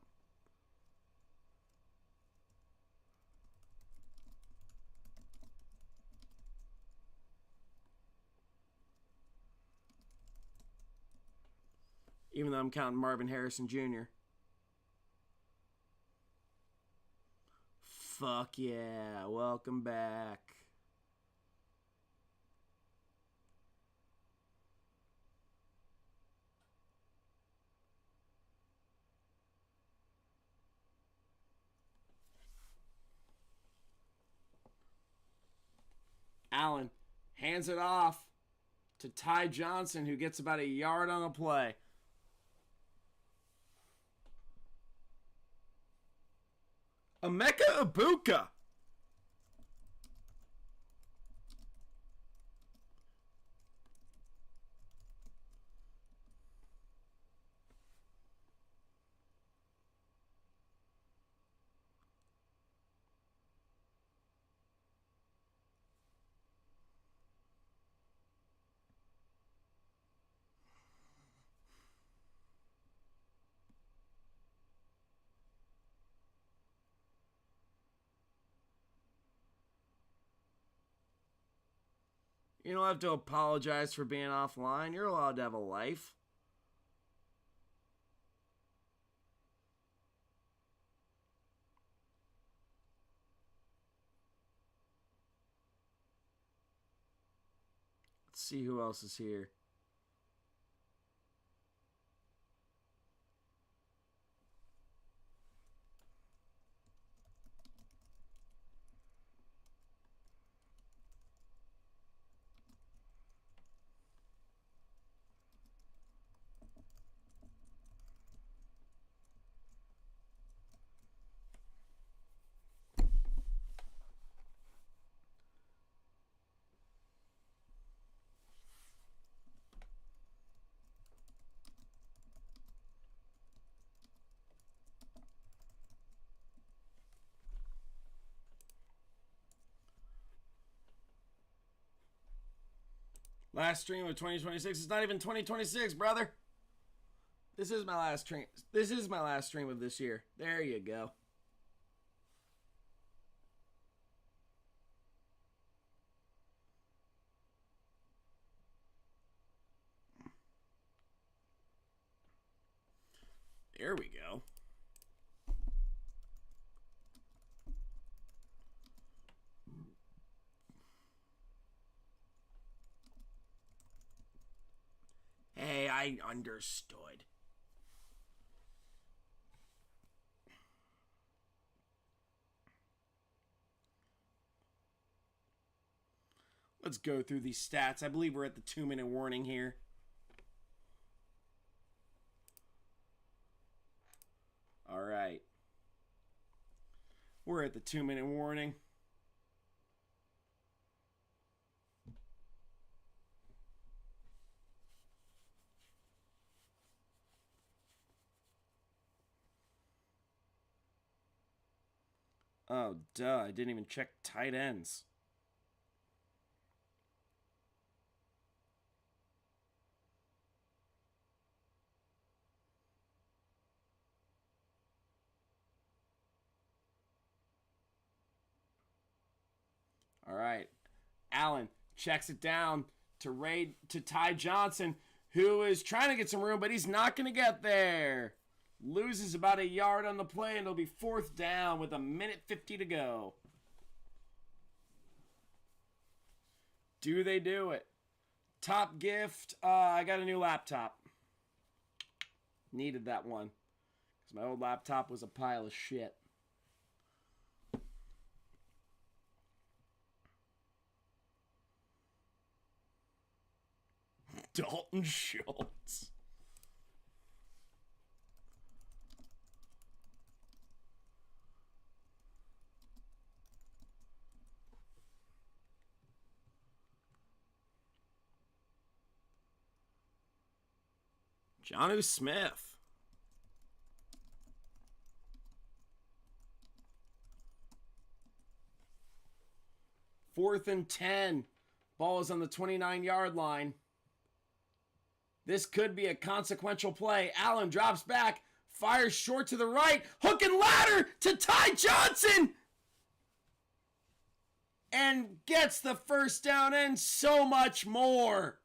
Even though I'm counting Marvin Harrison Jr. Fuck yeah, welcome back. Allen hands it off to Ty Johnson, who gets about a yard on the play. Emeka Ibuka. You don't have to apologize for being offline. You're allowed to have a life. Let's see who else is here. Last stream of 2026. It's not even 2026, brother. This is my last stream. This is my last stream of this year. There you go. There we go. Hey, I understood. Let's go through these stats. I believe we're at the 2-minute warning here. All right. We're at the 2-minute warning. Oh, duh. I didn't even check tight ends. All right. Allen checks it down to Ty Johnson, who is trying to get some room, but he's not going to get there. Loses about a yard on the play, and it'll be 4th down with 1:50 to go. Do they do it? Top gift. I got a new laptop. Needed that one, because my old laptop was a pile of shit. Dalton Schultz. Geno Smith. Fourth and 10. Ball is on the 29-yard line. This could be a consequential play. Allen drops back, fires short to the right, hook and ladder to Ty Johnson, and gets the first down and so much more.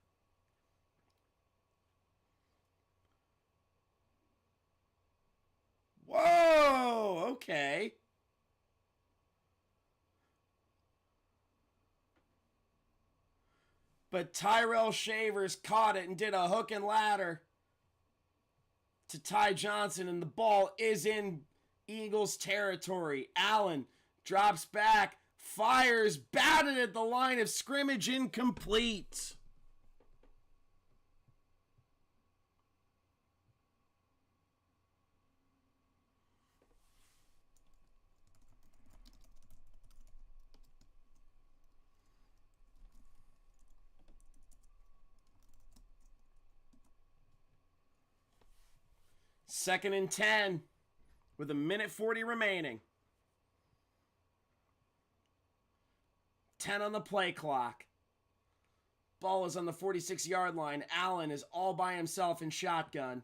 Whoa, okay. But Tyrell Shavers caught it and did a hook and ladder to Ty Johnson, and the ball is in Eagles territory. Allen drops back, Fires, batted at the line of scrimmage, incomplete. Second and 10 with 1:40 remaining. 10 on the play clock. Ball is on the 46-yard line. Allen is all by himself in shotgun.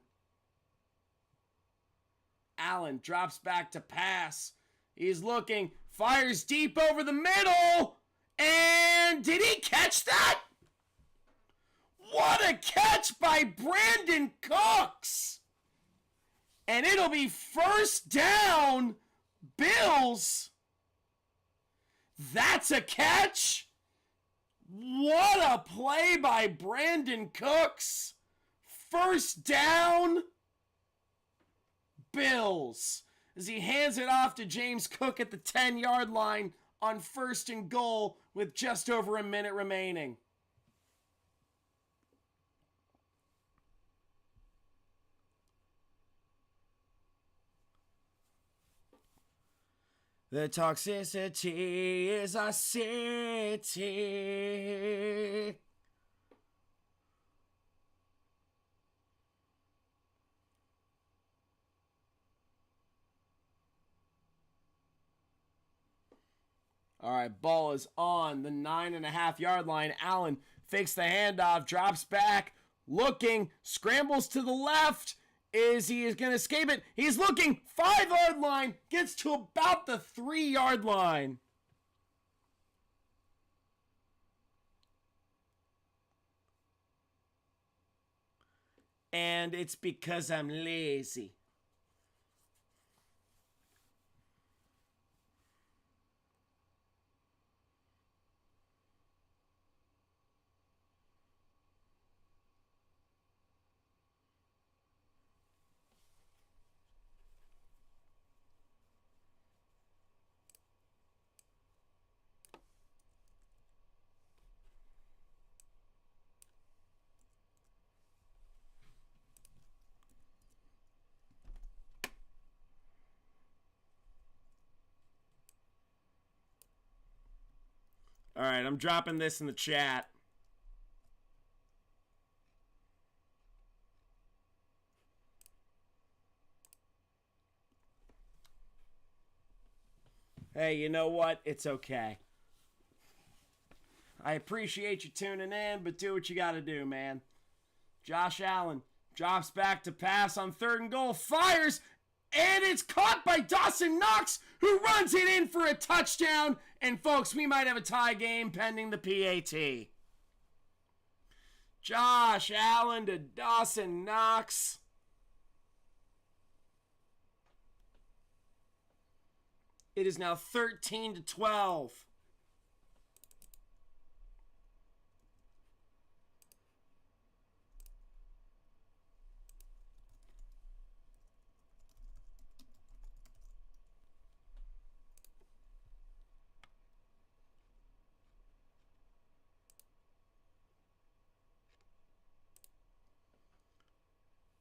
Allen drops back to pass. He's looking, fires deep over the middle. And did he catch that? What a catch by Brandon Cooks! And it'll be first down, Bills. That's a catch. What a play by Brandon Cooks. First down, Bills. As he hands it off to James Cook at the 10-yard line on first and goal with just over a minute remaining. The toxicity is our city. All right, ball is on the 9.5-yard line. Allen fakes the handoff, drops back, looking, scrambles to the left. Is he going to escape it? He's looking, 5-yard line, gets to about the 3-yard line. And it's because I'm lazy. All right, I'm dropping this in the chat. Hey, you know what? It's okay. I appreciate you tuning in, but do what you got to do, man. Josh Allen drops back to pass on third and goal, fires, and it's caught by Dawson Knox, who runs it in for a touchdown. And folks, we might have a tie game pending the PAT. Josh Allen to Dawson Knox. It is now 13-12.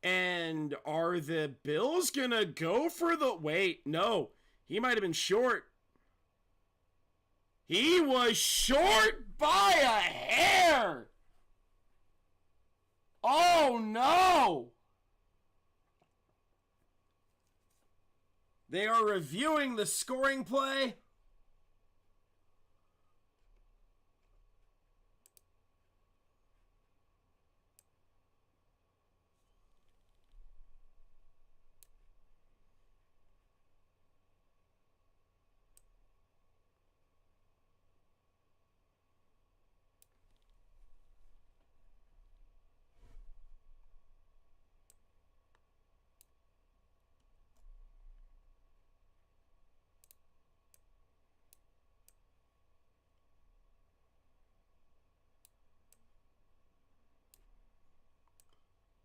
And are the Bills gonna go for the... Wait, no. He might have been short. He was short by a hair. Oh, no. They are reviewing the scoring play.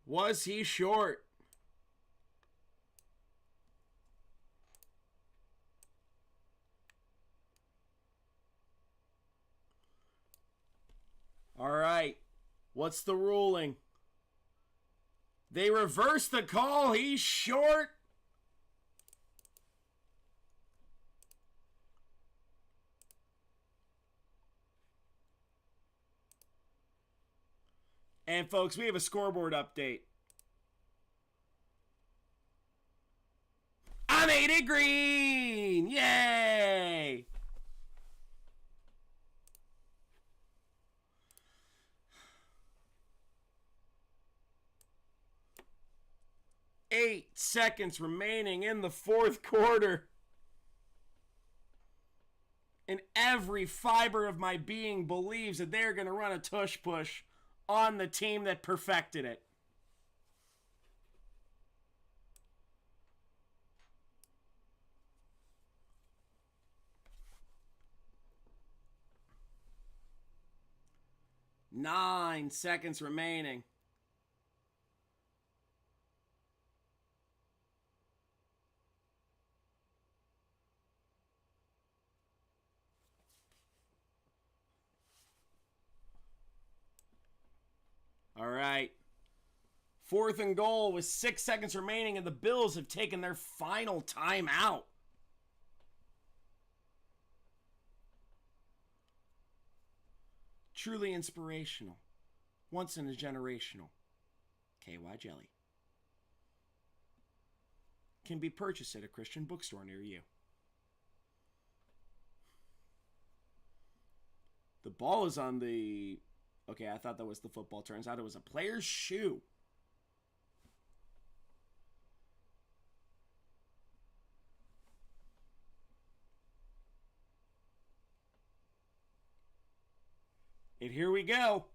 Was he short? What's the ruling? They reverse the call. He's short. And folks, we have a scoreboard update. I made it green! Yay! Eight seconds remaining in the fourth quarter. And every fiber of my being believes that they're going to run a tush push on the team that perfected it. Nine seconds remaining. All right. 4th and goal with 6 seconds remaining, and the Bills have taken their final timeout. Truly inspirational. Once in a generational. KY Jelly. Can be purchased at a Christian bookstore near you. The ball is on the... Okay, I thought that was the football. Turns out it was a player's shoe. And here we go.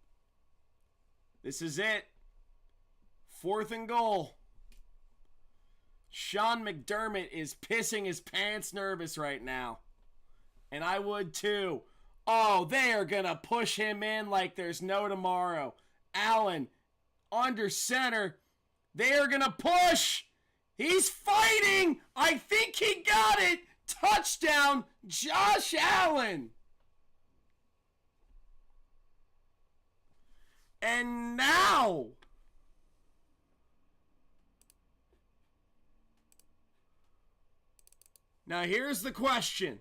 This is it. 4th and goal. Sean McDermott is pissing his pants nervous right now. And I would too. Oh, they are going to push him in like there's no tomorrow. Allen, under center. They are going to push. He's fighting. I think he got it. Touchdown, Josh Allen. And now, here's the question.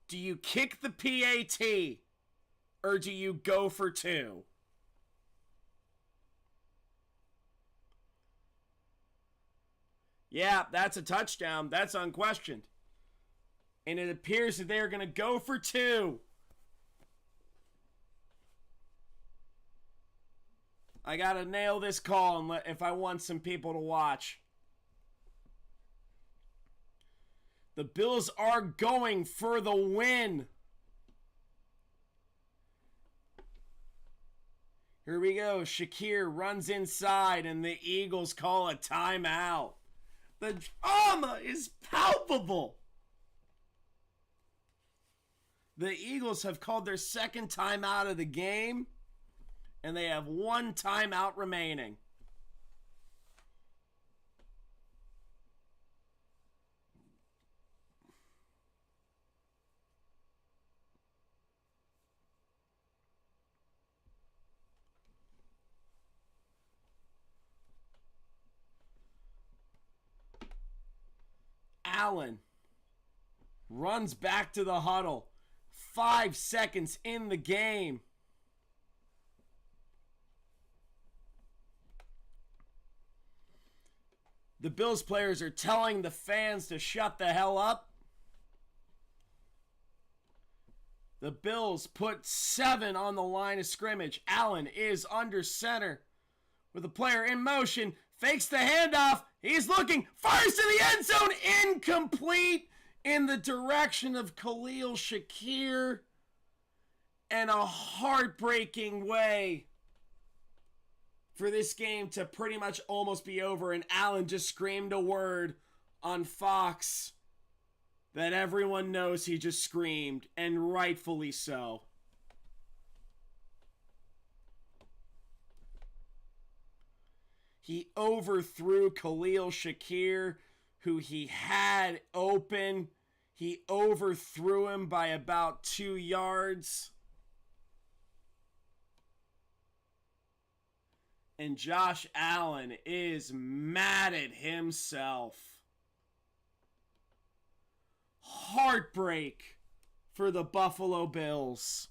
Do you kick the PAT or do you go for 2? Yeah, that's a touchdown. That's unquestioned. And it appears that they're going to go for 2. I got to nail this call if I want some people to watch. The Bills are going for the win. Here we go. Shakir runs inside and the Eagles call a timeout. The drama is palpable. The Eagles have called their second timeout of the game, and they have 1 timeout remaining. Allen runs back to the huddle. 5 seconds in the game. The Bills players are telling the fans to shut the hell up. The Bills put 7 on the line of scrimmage. Allen is under center with the player in motion. Fakes the handoff. He's looking. Fires to the end zone. Incomplete in the direction of Khalil Shakir. And a heartbreaking way for this game to pretty much almost be over. And Allen just screamed a word on Fox that everyone knows he just screamed, and rightfully so. He overthrew Khalil Shakir, who he had open. He overthrew him by about 2 yards. And Josh Allen is mad at himself. Heartbreak for the Buffalo Bills.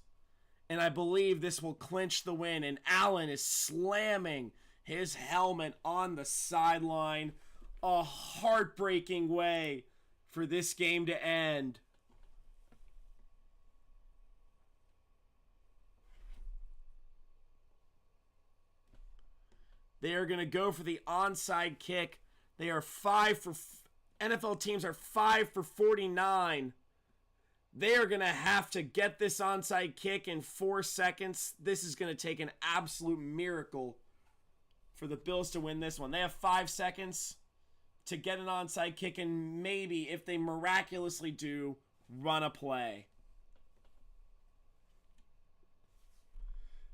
And I believe this will clinch the win. And Allen is slamming his helmet on the sideline. A heartbreaking way for this game to end. They are going to go for the onside kick. They are NFL teams are 5 for 49. They are going to have to get this onside kick in 4 seconds. This is going to take an absolute miracle for the Bills to win this one. They have 5 seconds to get an onside kick, and maybe, if they miraculously do, run a play.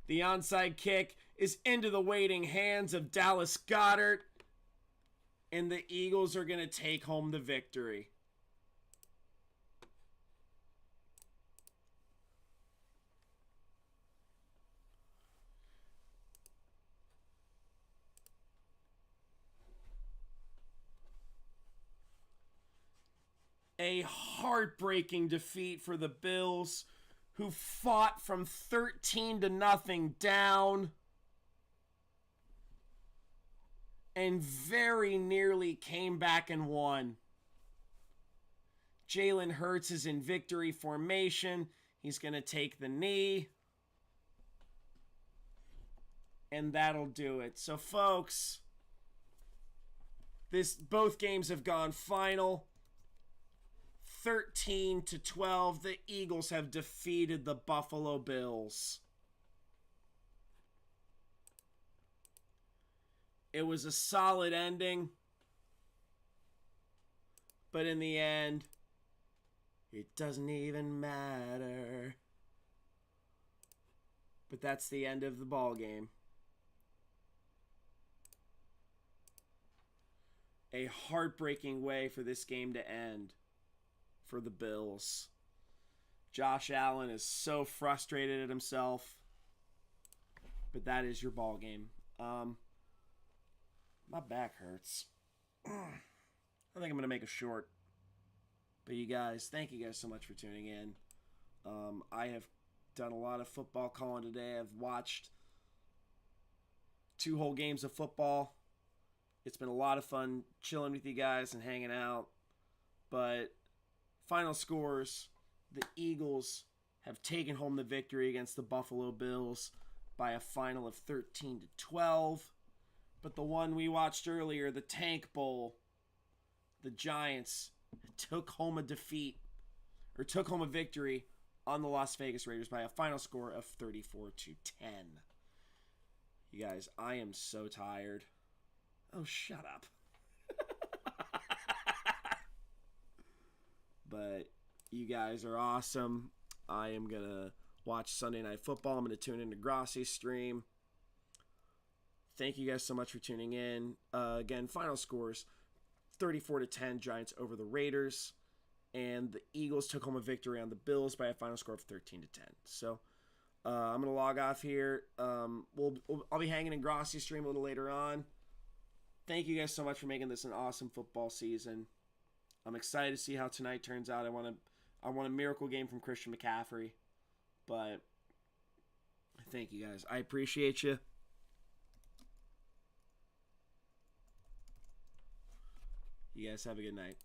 The onside kick is into the waiting hands of Dallas Goedert, and the Eagles are going to take home the victory. A heartbreaking defeat for the Bills, who fought from 13-0 down and very nearly came back and won. Jalen Hurts is in victory formation. He's going to take the knee. And that'll do it. So, folks, both games have gone final. 13-12, the Eagles have defeated the Buffalo Bills. It was a solid ending, but in the end, it doesn't even matter. But that's the end of the ball game. A heartbreaking way for this game to end for the Bills. Josh Allen is so frustrated at himself. But that is your ball game. My back hurts. I think I'm going to make a short. But you guys, thank you guys so much for tuning in. I have done a lot of football calling today. I've watched 2 whole games of football. It's been a lot of fun chilling with you guys and hanging out. But final scores, the Eagles have taken home the victory against the Buffalo Bills by a final of 13-12. But the one we watched earlier, the Tank Bowl, the Giants took home a victory on the Las Vegas Raiders by a final score of 34-10. You guys, I am so tired. Oh, shut up. But you guys are awesome. I am going to watch Sunday Night Football. I'm going to tune into Grassi's stream. Thank you guys so much for tuning in. Again, final scores, 34-10, Giants over the Raiders. And the Eagles took home a victory on the Bills by a final score of 13-10. So I'm going to log off here. I'll be hanging in Grassi's stream a little later on. Thank you guys so much for making this an awesome football season. I'm excited to see how tonight turns out. I want a miracle game from Christian McCaffrey. But thank you guys. I appreciate you. You guys have a good night.